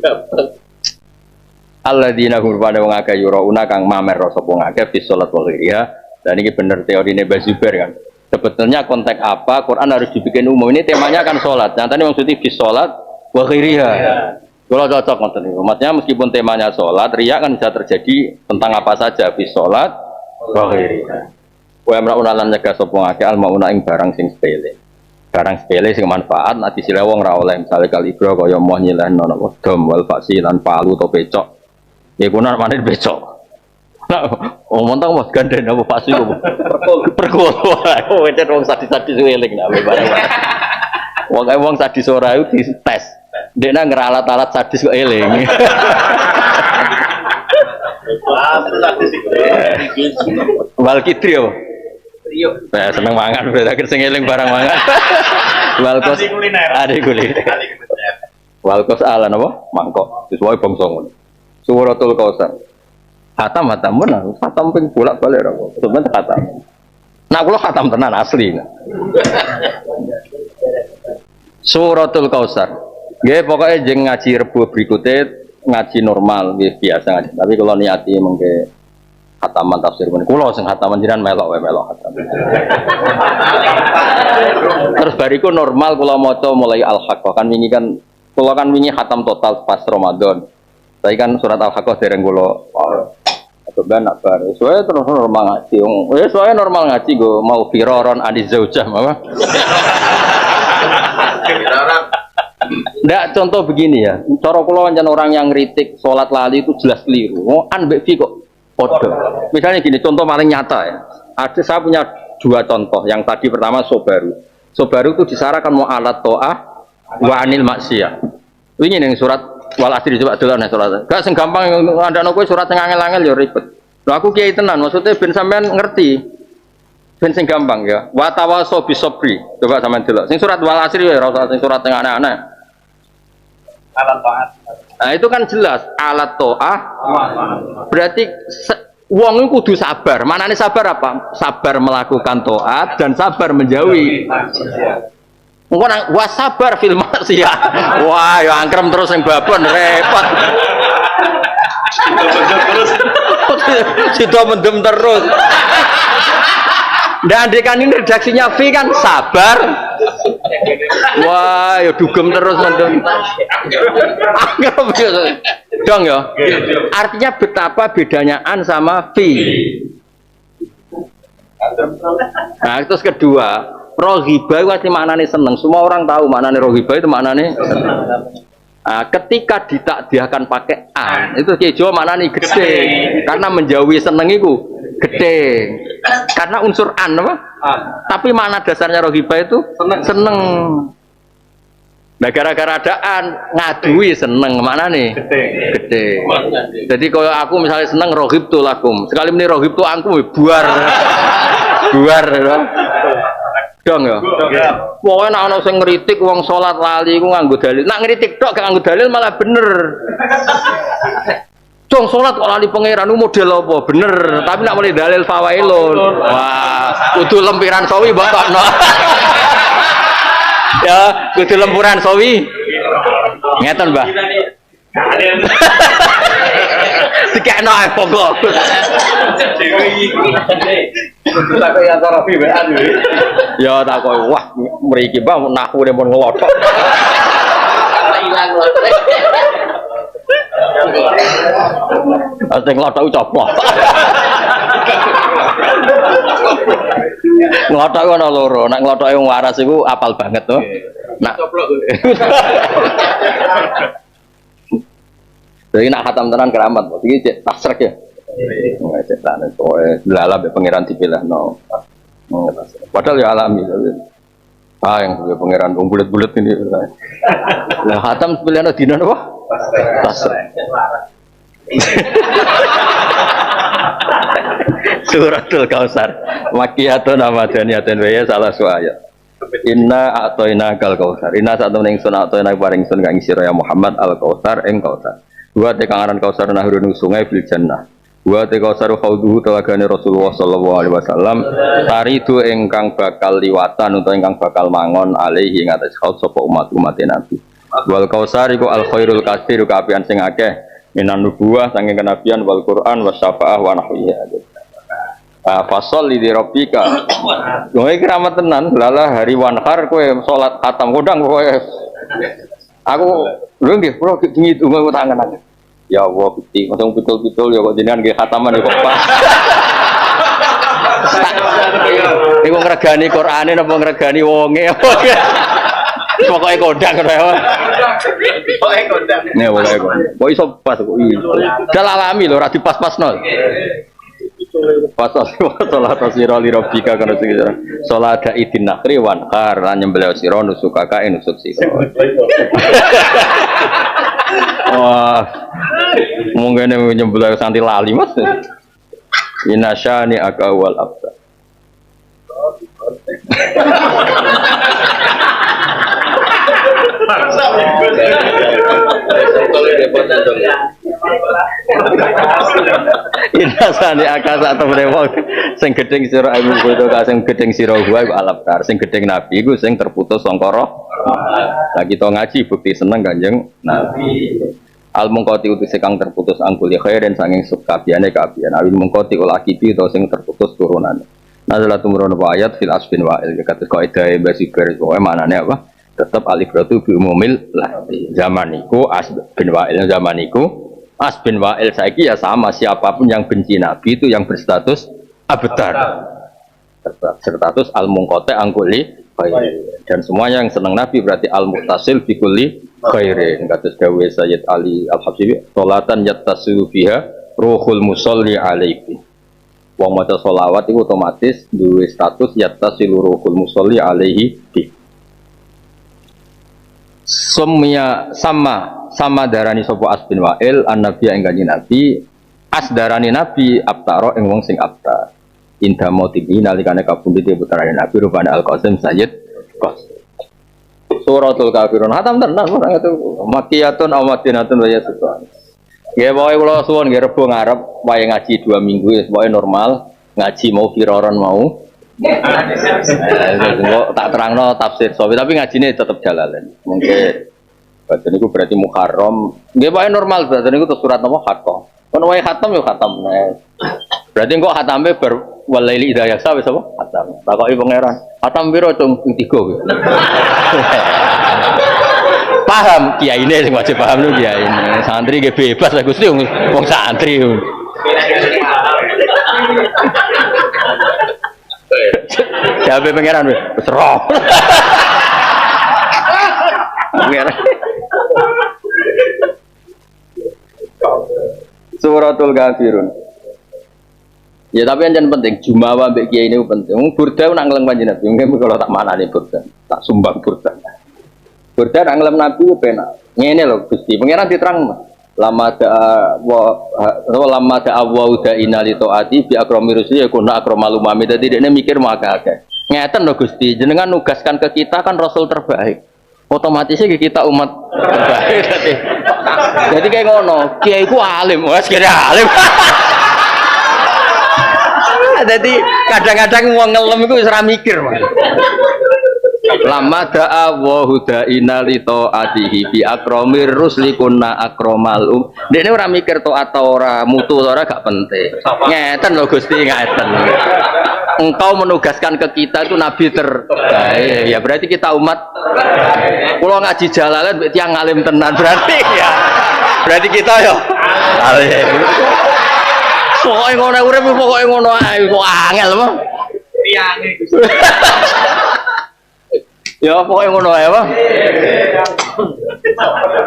Alladzina hum pada wong akeh yurauna kang mamer sapa wong akeh fi salat wa ghiriha. Dan ini bener teorine Mbah Zubair kan. Sebetulnya konteks apa Quran harus dibikin umum. Ini temanya kan salat. Nyatane maksudnya fi salat wa ghiriha. Kalau cocok ngoten niku. Maksudnya meskipun temanya salat, riya kan bisa terjadi tentang apa saja fi salat wa ghiriha. Wa amra'una lan nyegah sapa wong akeh al-mauna ing barang sing sepele. Barang sepele sing manfaat nek disile wong ra oleh misale kal ibro kaya moh nyilehno napa dom wal faksi lan palu to becok. Ya kuwi namane becok. Nah, omong tang Mas gandeng apa faksi apa? Perkul. Oh, encen wong sadis-sadis eling nek barang. Wong sadis ora iku dites. Ndekne ngeralat-alat sadis kok eling. Wal kidri apa? Nah, seneng mangan, berarti sing eling barang mangan. Walkos ade kuliner. Walkos ala napa? Mangkok. Sesuai bangsa ngono. Suratul Kausar. Khatam mun, khatam ping bolak-balik ra kok. Sampeyan khatam. Nah, kula khatam tenan asli. Suratul Kausar. Nggih, pokoke jeng ngaji Rebo berikutnya ngaji normal, nggih biasa ngaji. Tapi kalau niati mengke khataman tafsir pun kula sing khataman jiran melok wae melok khatam. Terus bariku normal kula maca mulai Al-Haqqah kan wingi kan kula kan wingi khatam total pas Ramadan. Tapi kan surat Al-Haqqah dereng kula coba nak bar. Soale terus normal ngaji. Wis soale normal ngaji go mau firaron aniz zaujah apa? Ndak contoh begini ya. Cara kula pancen orang yang ngritik salat lali itu jelas keliru. Oh an mbek fi kok podo. Misalnya gini, contoh paling nyata ya. Saya punya dua contoh. Yang tadi pertama Sobaru. Sobaru itu disyaratkan mu'alat to'ah wa anil maksiyah. Ini yang surat wal asri coba dulu nih surat. Gak sing gampang ada nopo surat yang angel-angel ya ribet. Loh aku kiai tenan, maksudnya ben sampean ngerti. Ben sing gampang ya. Wa tawaso bisobri. Coba sampean delok. Sing surat wal asri ya ora sing surat yang aneh-aneh. Alat taat. Nah itu kan jelas alat to'ah. Berarti wong itu kudu sabar. Manane sabar apa? Sabar melakukan to'at dan sabar menjauhi. Engko wasabar fil maksiyah. Wah, ya angkrem terus yang babon repot. Sido mendem terus. Dan dekan ini redaksinya V kan sabar. Wah, ya dugem terus mendem. Dong ya. Artinya betapa bedanya an sama V. Nah, terus kedua, rohibah itu maknanya seneng. Semua orang tahu maknanya rohibah itu maknanya seneng. Nah, ketika ditakdiahkan pakai an, itu kejo maknanya gede. Karena menjauhi seneng itu gede. Karena unsur an apa? Tapi makna dasarnya rohibah itu seneng. Nah gara-gara adaan ngadui seneng maknanya gede. Jadi kalau aku misalnya seneng rohib tuh lakum. Sekali ini rohib tuh aku buar. Buar ya. Dong ya. Pokoknya nak ono sing ngritik wong salat lali ku nganggo dalil. Nak ngritik tok gak nganggo dalil malah bener. Dong sholat kok lali pangeran model apa? Bener, tapi nak mulai dalil fawailun. Wah, kudu lempiran sawi mbok tokno. Ya, kudu lempuran sawi. Ngeten, Mbah. Dikekno ae pokok. Ya tak kok wah mriki Mbah nakune pun ngelotok. Ilang lho. Sing nglothok coplok. Nglothok ana loro, nek nglothoke wong waras iku apal banget to. Nak coplok. Jadi nak khatam tenan keramat, iki cek tasrek ya. Wah, cek tenan kowe lala be pangeran dipilihno. Padahal ya alami. Yang sebagai pangeran bulat-bulat ini. Lah khatam pilihan dina napa? Tasrek. Suratul Kautsar makiyatun amadaniatun wa salah suaya. Inna atoina kal kautsar. Inna sak temen ingsun atoina paring ingsun kang sira ya Muhammad al kautsar ing kautsar. Dua te kangaran kautsar nahrun sungai fil jannah. Dua te kautsar khauduhu telagane Rasulullah sallallahu alaihi wasallam taridu ingkang bakal liwatan utawa ingkang bakal mangon alaihi ing atas khaut sapa umat Nabi. Wal kautsar iku al khairul katsir kaapian sing akeh minan nubuwah saking kenabian wal Quran was syafaah wa nahwiha. Fasol li rabbika. Kowe iki ramat tenan, lala hari wanhar kowe salat khatam kodang kowe. Aku lho nggih kula dingi donga tangan. Ya Allah Gusti, masang betul-betul ya kok jenengan nggih khataman ya kok pas. Iku ngregani Qur'ane napa ngregani wonge. Pokoke kodang ngono ya. Pokoke kodang. Nek pokoke kodang. Kok iso pas kok iki. Dal alami lho ora dipas-pasno. Pasal salat sira li rabbika kana sing salat idin nakhri wan khar lan nyembelih sira nusuka ka nusuk sira. Wah. Mungkin nyembelih santi lali Mas. Inasyani akawal abda. Inasane akasa atau rewol sing gedeng sira ibu bodo ka sing gedeng sira gua iku alabtar sing gedeng nabi iku sing terputus saka roh. Lah kita ngaji bukti seneng Kanjeng Nabi. Al mungkoti utus kang terputus angkuli khairin sanging sukabiyane kabiyan awil mungkoti ulakibi to sing terputus turunane. Nazalah tumurun ayat fil asbin wa'il kata kaidah basiker kowe manane apa? Tetap alibratu bi umumil lah zaman iku asbin wa'il zaman iku asbin wa'il saiki ya sama siapapun yang benci nabi itu yang berstatus abtar. Berstatus al mungkote angkuli khairin dan semuanya yang senang nabi berarti al muttasil bi kulli khairin kata dawuh Sayyid Ali Al-Habsyi salatan yattasilu fiha ruhul musalli alaihi. Wong maca selawat itu otomatis duwe status yattasilu ruhul musalli alaihi bi. Sumya sama darani sapa asbin wa'il an-nabi ing kanjeng nabi as darani nabi abtaro ing wong sing abtar. Inda motibi nalikane kabundhut putrane nabi rupane Al-Qasim Sayyid Qasim. Suratul Kafirun hatam tenan ora itu makiyatun aw madinatun wa yasudun. Ya pokoke kula suwun nggih rebo ngarep wae ngaji 2 minggu wis pokoke normal, ngaji mau firoron mau. Kok tak terangno tafsir sawi tapi ngajine tetep jalalan. Mungkin baca niku berarti Muharram. Nggih pokoke normal baca niku terus surat napa khatam. Kon wae khatam yo khatam. Berarti kok khatame ber walaili idza yasa wis apa? Khatam. Takoki pangeran. Khatam piro cung 3 kuwi. Paham kiai ini sing wajib paham lho kiai ini. Santri nggih bebas lah Gusti wong santri. Jabe pangeran wis roh. Pangeran. Suratul Kafirun. Ya tapi yang penting jumawa mbek kiai ini penting. Burda nak ngeleng panjenengan. Mungkin kalau tak manani burda, tak sumbang burda. Burda nak ngelem nabi penak. Ngene lho Gusti, pangeran diterang lama da wa uda inali taati bi akrami rusuli kuna akramal umami. Dadi dekne mikir maka akeh. Ngeten lho Gusti, jenengan nugaskan ke kita kan rasul terbaik. Otomatisnya kita umat terbaik. Jadi kayak ngono, kiai ku alim, wes kira alim. Jadi kadang-kadang wong ngelem iku wis ora mikir, Mas. Lama da'a wa hudaina li taatihi bi akramir rusli kunna akramal Dekne ora mikir taat atau ora mutu ora gak penting. Ngeten lho Gusti, ngeten. Engkau menugaskan ke kita itu nabi terbaik. Ya berarti kita umat. Kula ngaji jalalan mbek tiyang alim tenan berarti ya. Berarti kita ya alim. Pokoke ngono urip pokoke ngono ae kok angel mah. Tiyange Gusti. Ya pokoknya ngono ae, Pak.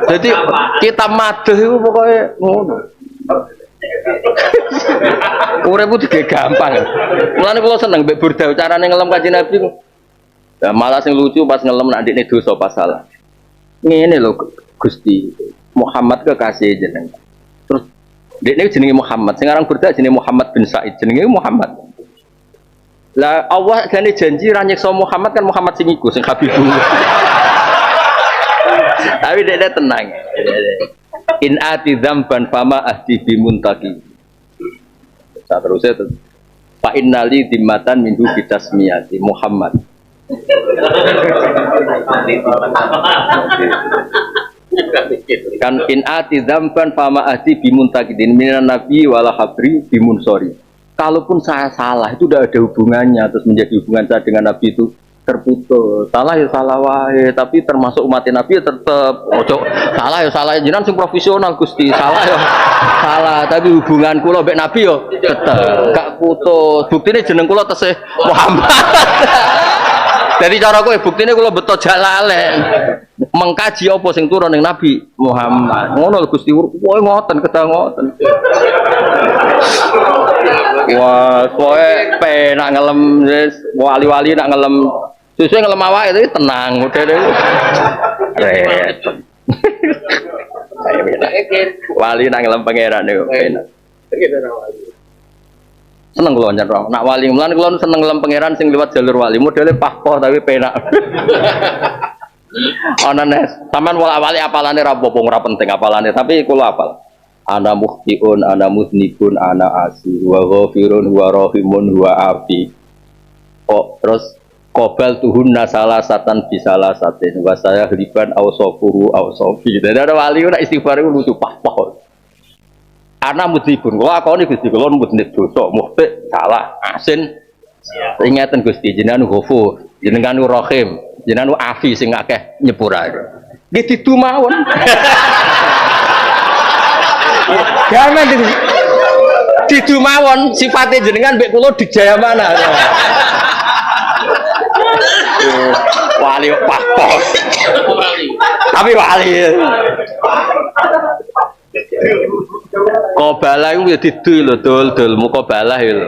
Jadi kita maduh itu pokoknya ngono. Urip ku dige gampang. Mulane kula seneng mbek burda carane ngelem Kanjeng Nabi. Lah malah sing lucu pas ngelem nak ndekne dosa pas salah. Ngene lho Gusti, Muhammad kekasih jeneng. Terus ndekne jenenge Muhammad, sing aran burda jenenge Muhammad bin Said, jenenge Muhammad. Lah Allah gane janji ra nyiksa Muhammad kan Muhammad sing iku sing Habibu. Tapi dia tenang. In ati dzamban fama ahdi bimuntaqi. Terusnya itu. Fa innali dimmatan minhu bitasmiyati Muhammad. Kan in ati dzamban fama ahdi bimuntaqidin minan nabi wala habri bimunsori. Kalaupun saya salah itu udah ada hubungannya, terus menjadi hubungan saya dengan Nabi itu terputus. Salah ya salah wae, tapi termasuk umat Nabi ya tetap ojo salah ya salah jenengan sing profesional Gusti. Salah ya salah, tapi hubungan kula mbek Nabi yo tetep gak putus. Buktine jeneng kula tesih Muhammad. Jadi cara kowe buktine kula beto jalalen. Mengkaji apa sing turun ning Nabi Muhammad. Ngono lho Gusti. Kowe ngoten kedah ngoten. Wah, kowe penak ngelem wis wali-wali nak ngelem susu ngelem awake itu tenang modele. Wali nak ngelem pangeran niku penak. Seneng kula nyen nak wali mulan kula seneng ngelem pangeran sing liwat jalur wali modele pahpoh tapi penak. Ana nes sampean wali apalane ra apa-apa ora penting apalane tapi kula apal. Ana mukhtiun, ana muznibun, ana asi, wa ghafirun, wa rahimun, wa afi. Oh, terus qobal tuhunna salasatan bisalasatin wa saya hliban ausofuhu ausofi. Dadi ada wali nek istighfar iku lucu pah-pah. Ana muznibun, kula akoni Gusti kula muznib dosa, mukhti salah, asin. Ingeten Gusti jenengan ghafur, jenengan rahim, jenengan afi sing akeh nyepurake. Nggih didu mawon. Gamen didu mawon sifate jenengan mbek kula dijaya mana. Wali pahpos. Tapi wali. Qobalah iku ya didu lho dul muqabalah lho.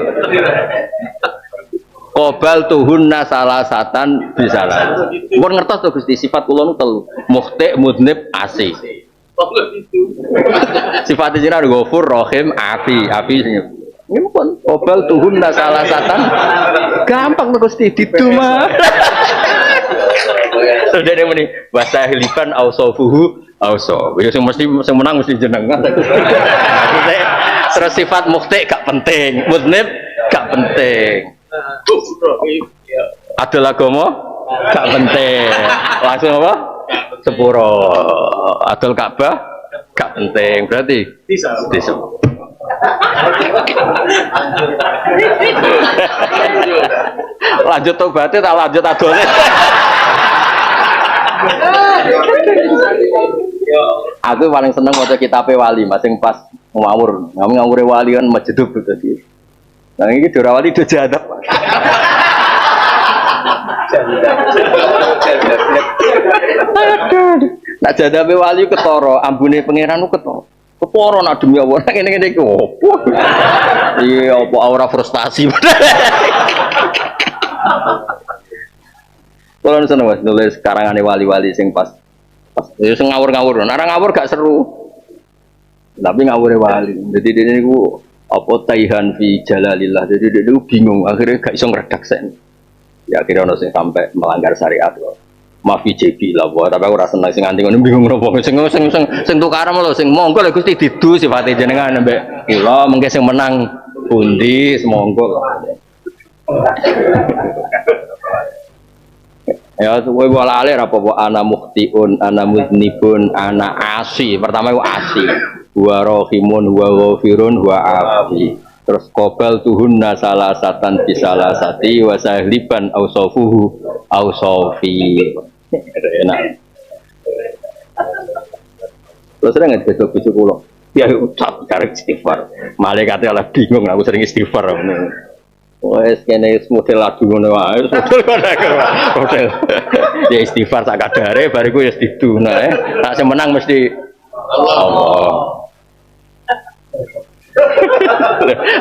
Qobal tuhunna salasatan bisalah. Mun ngertos to Gusti sifat kula nu telu. Mukhti, muznib, asi. Sifatnya jenengan ghafur, rahim, afi sing. Ini pun obal tuhunna salasatan. Gampang to Gusti diduma. Saudara muni bahasa hilipan ausofuhu ausof. Ya sing mesti sing menang mesti jenengan. Terus sifat mukhti gak penting, muznib gak penting. Adol agama gak penting. Langsung apa? Sepuro. Adol Ka'bah gak penting. Berarti bisa. Lanjut tobatnya tak lanjut adolnya. Aku paling seneng maca kitab wali, masing pas ngawur. Ngawur wali kan majedub gitu. Nah ini dora wali do jadab. Nak jadabe wali ketara, ambune pangeran ku ketara. Keporo nak demi Allah ngene-ngene iki opo? Iya, opo aura frustasi. Kalau seneng Mas nulis karangane wali-wali sing pas ya sing ngawur-ngawur. Nek ngawur gak seru. Tapi ngawure wali. Jadi dene niku apa taihan fi jalalillah. Jadi dia bingung akhirnya gak iso ngredaksen. Ya akhirnya ono sing sampai melanggar syariat loh. mafi jebi lah boh tapi aku rasa seneng sing nganti ngono bingung nopo sing tukaran lho sing monggo lho Gusti didu sifate jenengan mbek kula mengke sing menang pundi semonggo ya kowe walale apa ana mukhtiun ana muznibun ana asi pertama itu asi wa rahimun wa ghafirun wa afi terus qabal tuhunna salasatan bisalasati wa sahliban ausafuhu ausafi enak terus sering ngedek bojo kula ya ucap karek istighfar malaikate ala bingung aku sering istighfar wes kene model lagu ngono wae model ya istighfar sak kadare bariku ya diduna tak sing menang mesti Allah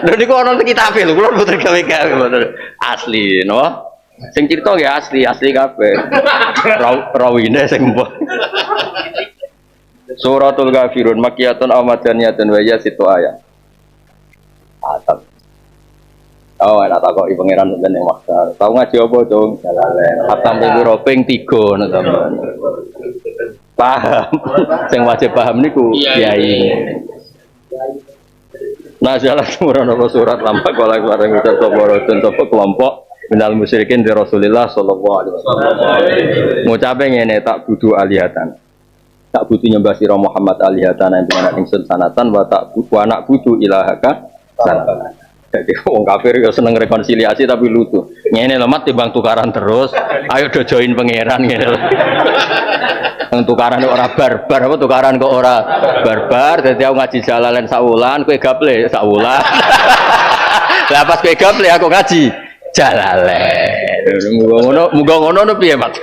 lho niku ana kitabe lho kula mboten gawe-gawe mboten asli no sing crita ya asli kabeh rawine sing mbok Suratul Ghafirun makiyatun aw madaniyatun wa ya situ ayat atap oh, enak tak kok pangeran dan yang maksa. Tahu ngaji apa dong? Jalalen. Hatam ping roping 3 teman. Paham. Sing wajib paham niku kiai. Nah, jalan surat lampak kala bareng ucap sabaratun sapa kelompok minal musyrikin di Rasulillah sallallahu alaihi wasallam. Ngucape ngene tak budu alihatan. Tak butuh nyembah sira Muhammad alihatan yang dengan ingsun sanatan wa tak butuh anak butuh ilahaka sanatan. Jadi wong kafir ya seneng rekonsiliasi tapi lucu. Ngene lho mat timbang tukaran terus, ayo do join pangeran ngene lho. Yang tukaran ora barbar apa tukaran kok ora barbar dadi aku ngaji Jalalain sak wulan kowe gaple sak wulan. Lah pas kowe gaple aku ngaji Jalalain. Muga ngono piye Mat.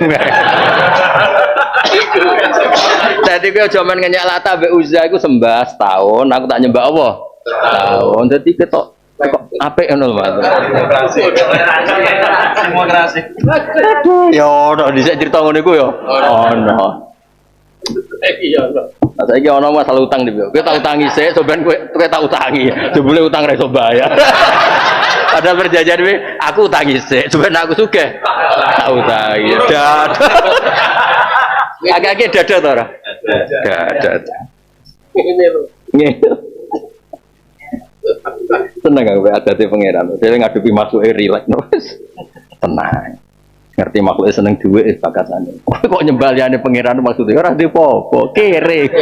Dadi kowe aja men ngenyak Lata mbek Uzza iku sembah setahun, aku tak nyembah apa? Setahun. Dadi ketok kok apik ngono lho Mas. Demokrasi. Ya ono dhisik crita ngono iku ya. Ono. Iya lho. Nah saiki ono masalah utang iki. Kowe tak utangi sik, sampean kowe tak utangi. Jebule utang ra iso bayar. Padahal perjanjian kowe aku utangi sik, sampean aku sugih. Tak utangi. Dadah. Agak-agak dadah to ora? Dadah. Ngene lho. Ngene. Tenang gak adate pangeran. Dhewe ngadepi makhluk rileks terus. Tenang. Ngerti makhluk seneng dhuwit bakatane. Kok nyembah liyane pangeran maksudnya ora ndek apa-apa, kere.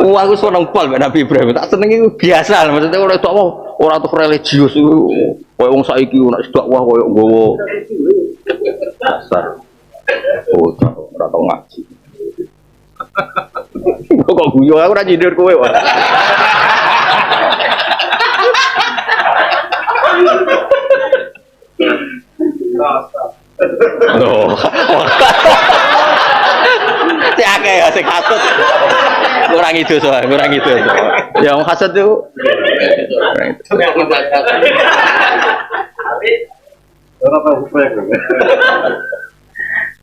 Wah aku seneng pol mek Nabi Ibrahim. Tak seneng iku biasa maksudnya ora tok ora tok religius iku. Koyo wong saiki nek dakwah koyo nggowo dasar. Oh, ora tau ngaji. Kok guyu aku ora nyindir kowe wae. Loh. Cek akeh ya sing hasud. Kurang itu soal, kurang itu. Yang hasud itu.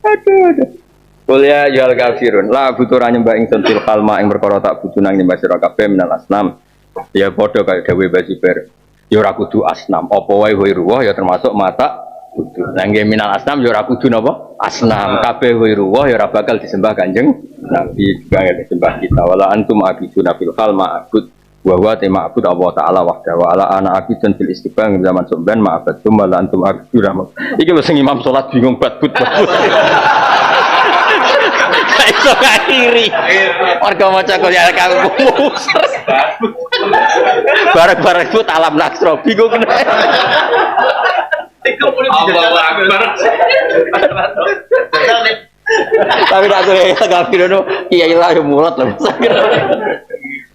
Aduh. Kuliah jual kafirun. Lah butuh nyembah ingsun fil khalma ing perkara tak butuh nang nyembah sira kabeh minal asnam. Ya padha kaya dawuh Bajiber. Ya ora kudu asnam. Apa wae ruwah ya termasuk mata kudu. Nang minal asnam ya ora kudu napa? Asnam. Kabeh ruwah ya ora bakal disembah Kanjeng Nabi juga ya disembah kita. Wala antum abiduna fil khalma abud wa huwa ta'abud Allah taala wahdahu wa ala ana abidun fil istiqbal zaman sampean ma'abatum wala antum abiduna. Iki lho sing imam salat bingung bat-but. Iso ngakhiri warga maca kuliah kamu bareng-bareng itu alam nasro bingung tapi tak tuh ya kafir itu kiai lah yang mulut lah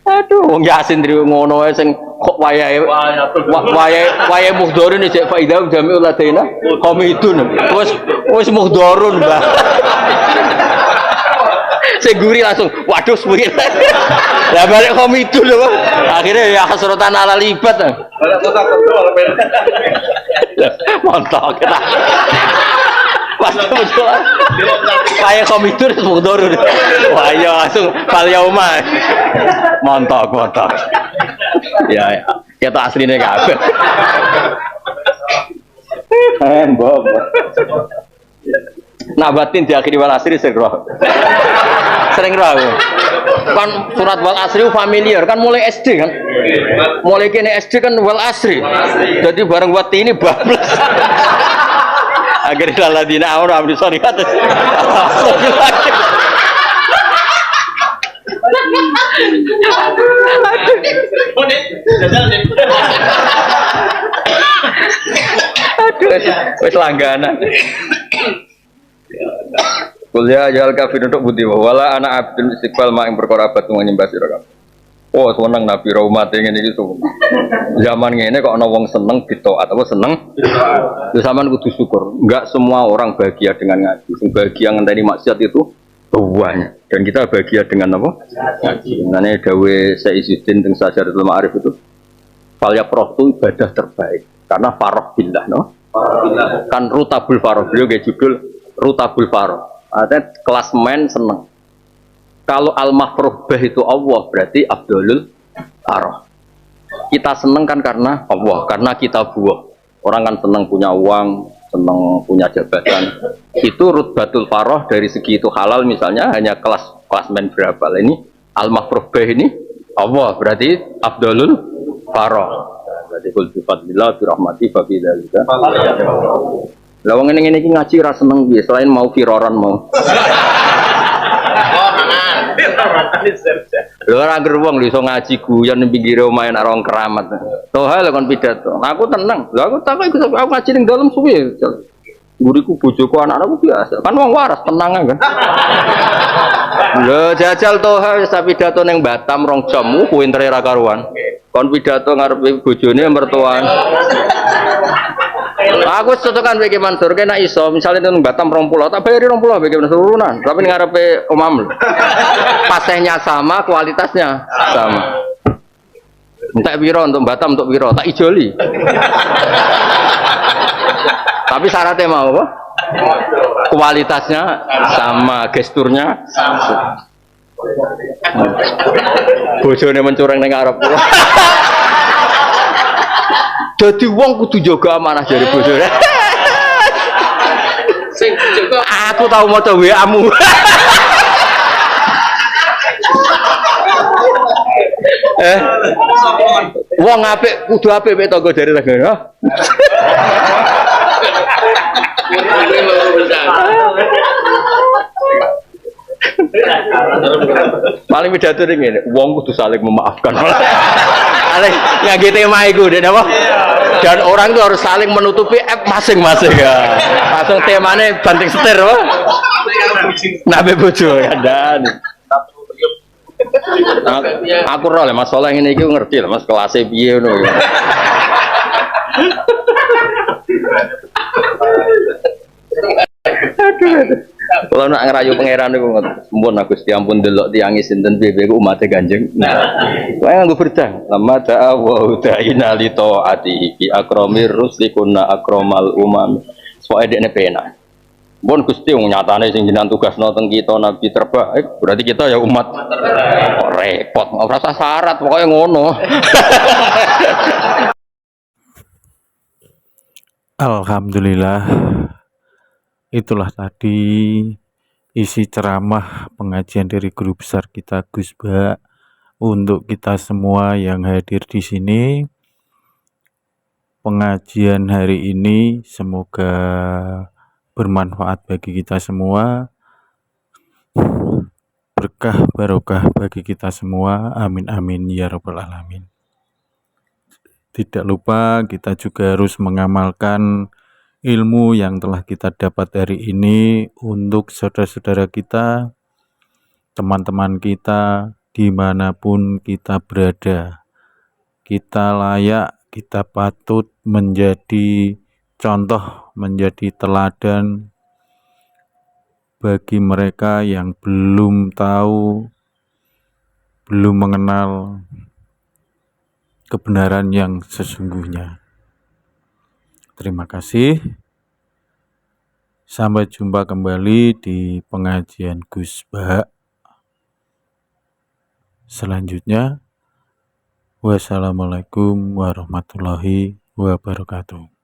aduh wong Yasin dari ngono sing kok wayahe muhdorun iki faidah jami'ul ladaina hamidun wis muhdorun Mbah seguri langsung waduh suwi lah balik hamidun lho akhirnya ya hasratan ala libat mantap kita betul kayak hamidun muhdorun wah ya langsung fal yauma mantap ya kita aslinya kabeh mbok Nak batin diakhiri wal asri sering roh. Sering roh aku. Kan surat wal asri familiar kan mulai SD kan. Mulai kene SD kan wal asri. Jadi bareng wati ini bablas. Akhirnya ladina amanu amri sholihat. Aduh, wis langganan. Kuliah ajal kafir untuk budi wala anak abdul istiqbal mak yang perkara abad nyembah sira kabeh. Oh, seneng Nabi Raumat ngene iki tuh. Zaman ngene kok ana wong seneng bitaat apa seneng? Ya sampean kudu syukur. Enggak semua orang bahagia dengan ngaji. Sing bahagia ngenteni maksiat itu banyak. Dan kita bahagia dengan apa? Ngaji. Nane dawe Sayyidin teng Sajaratul Ma'arif itu falya proh itu ibadah terbaik. Karena faroh billah, no? Kan rutabul faroh. Beliau kayak judul rutabul faroh. Artinya kelas men seneng. Kalau al-mafruh bah itu Allah berarti Abdulul Faroh. Kita seneng kan karena Allah, karena kita buah. Orang kan seneng punya uang, seneng punya jabatan. Itu rutbatul Faroh dari segi itu halal misalnya hanya kelas men berapa. Ini al-mafruh bah ini Allah berarti Abdulul Faroh. Berarti kul bi fadlillah bi rahmati fa bi dzalika. Lah wong ngene iki ngaji ra seneng piye selain mau firoran mau. Lho ora anggere wong iso ngaji guyon ning pinggire omahe nek rong keramat. Toha lho kon pidato. Aku tenang. Lho aku takok iku aku ngaji ning dalem suwe. Guriku bojoku anak-anakku biasa. Kan wong waras tenang kan. Lho jajal toha wis pidato ning Batam rong jam ku pintere ra karuan. Kon pidato ngarepe bojone mertuan. Aku setukan bagi Mansur, kena iso, misalnya nang Batam 20, tak bayari 20 bagi Mansur urunan, tapi ngarepe omam. Pasnya sama, kualitasnya sama. Entek piro untuk Batam, untuk piro, tak ijoli. Tapi syaratnya mau apa? Kualitasnya sama, gesturnya sama. Bojone mencurang ning arep. Jadi wong kudu jaga amanah jare bojone. Sing jaga aku tau maca WA-mu. Wong apik kudu apik mek tangga jare tangga. Paling pidato ngene, wong kudu saling memaafkan. Saling ngangge tema iku, apa? Dan orang itu harus saling menutupi app masing-masing ya. Langsung temane banting setir apa? Nabe bojo kandhane. Aku roh lah masalah ngene iki ngerti lah Mas kelas piye ngono ya. Kalau nak ngerayu pangeran itu sempun aku ampun delok tiangi sinten piye ku umate Kanjeng. Nah, kowe nganggo berdang. Lama da'a wa da'ina li taati bi akramir ruslikunna akramal umam. Soale dekne penak. Mun Gusti wong nyatane sing jenengan tugasno teng kita nabi terbaik, berarti kita ya umat repot. Ora usah syarat pokoke ngono. Alhamdulillah, itulah tadi isi ceramah pengajian dari guru besar kita Gus Ba untuk kita semua yang hadir di sini. Pengajian hari ini semoga bermanfaat bagi kita semua, berkah barokah bagi kita semua. Amin amin ya rabbal alamin. Tidak lupa kita juga harus mengamalkan ilmu yang telah kita dapat hari ini untuk saudara-saudara kita, teman-teman kita, dimanapun kita berada. Kita layak, kita patut menjadi contoh, menjadi teladan bagi mereka yang belum tahu, belum mengenal kebenaran yang sesungguhnya. Terima kasih. Sampai jumpa kembali di pengajian Gus Ba selanjutnya. Wassalamualaikum warahmatullahi wabarakatuh.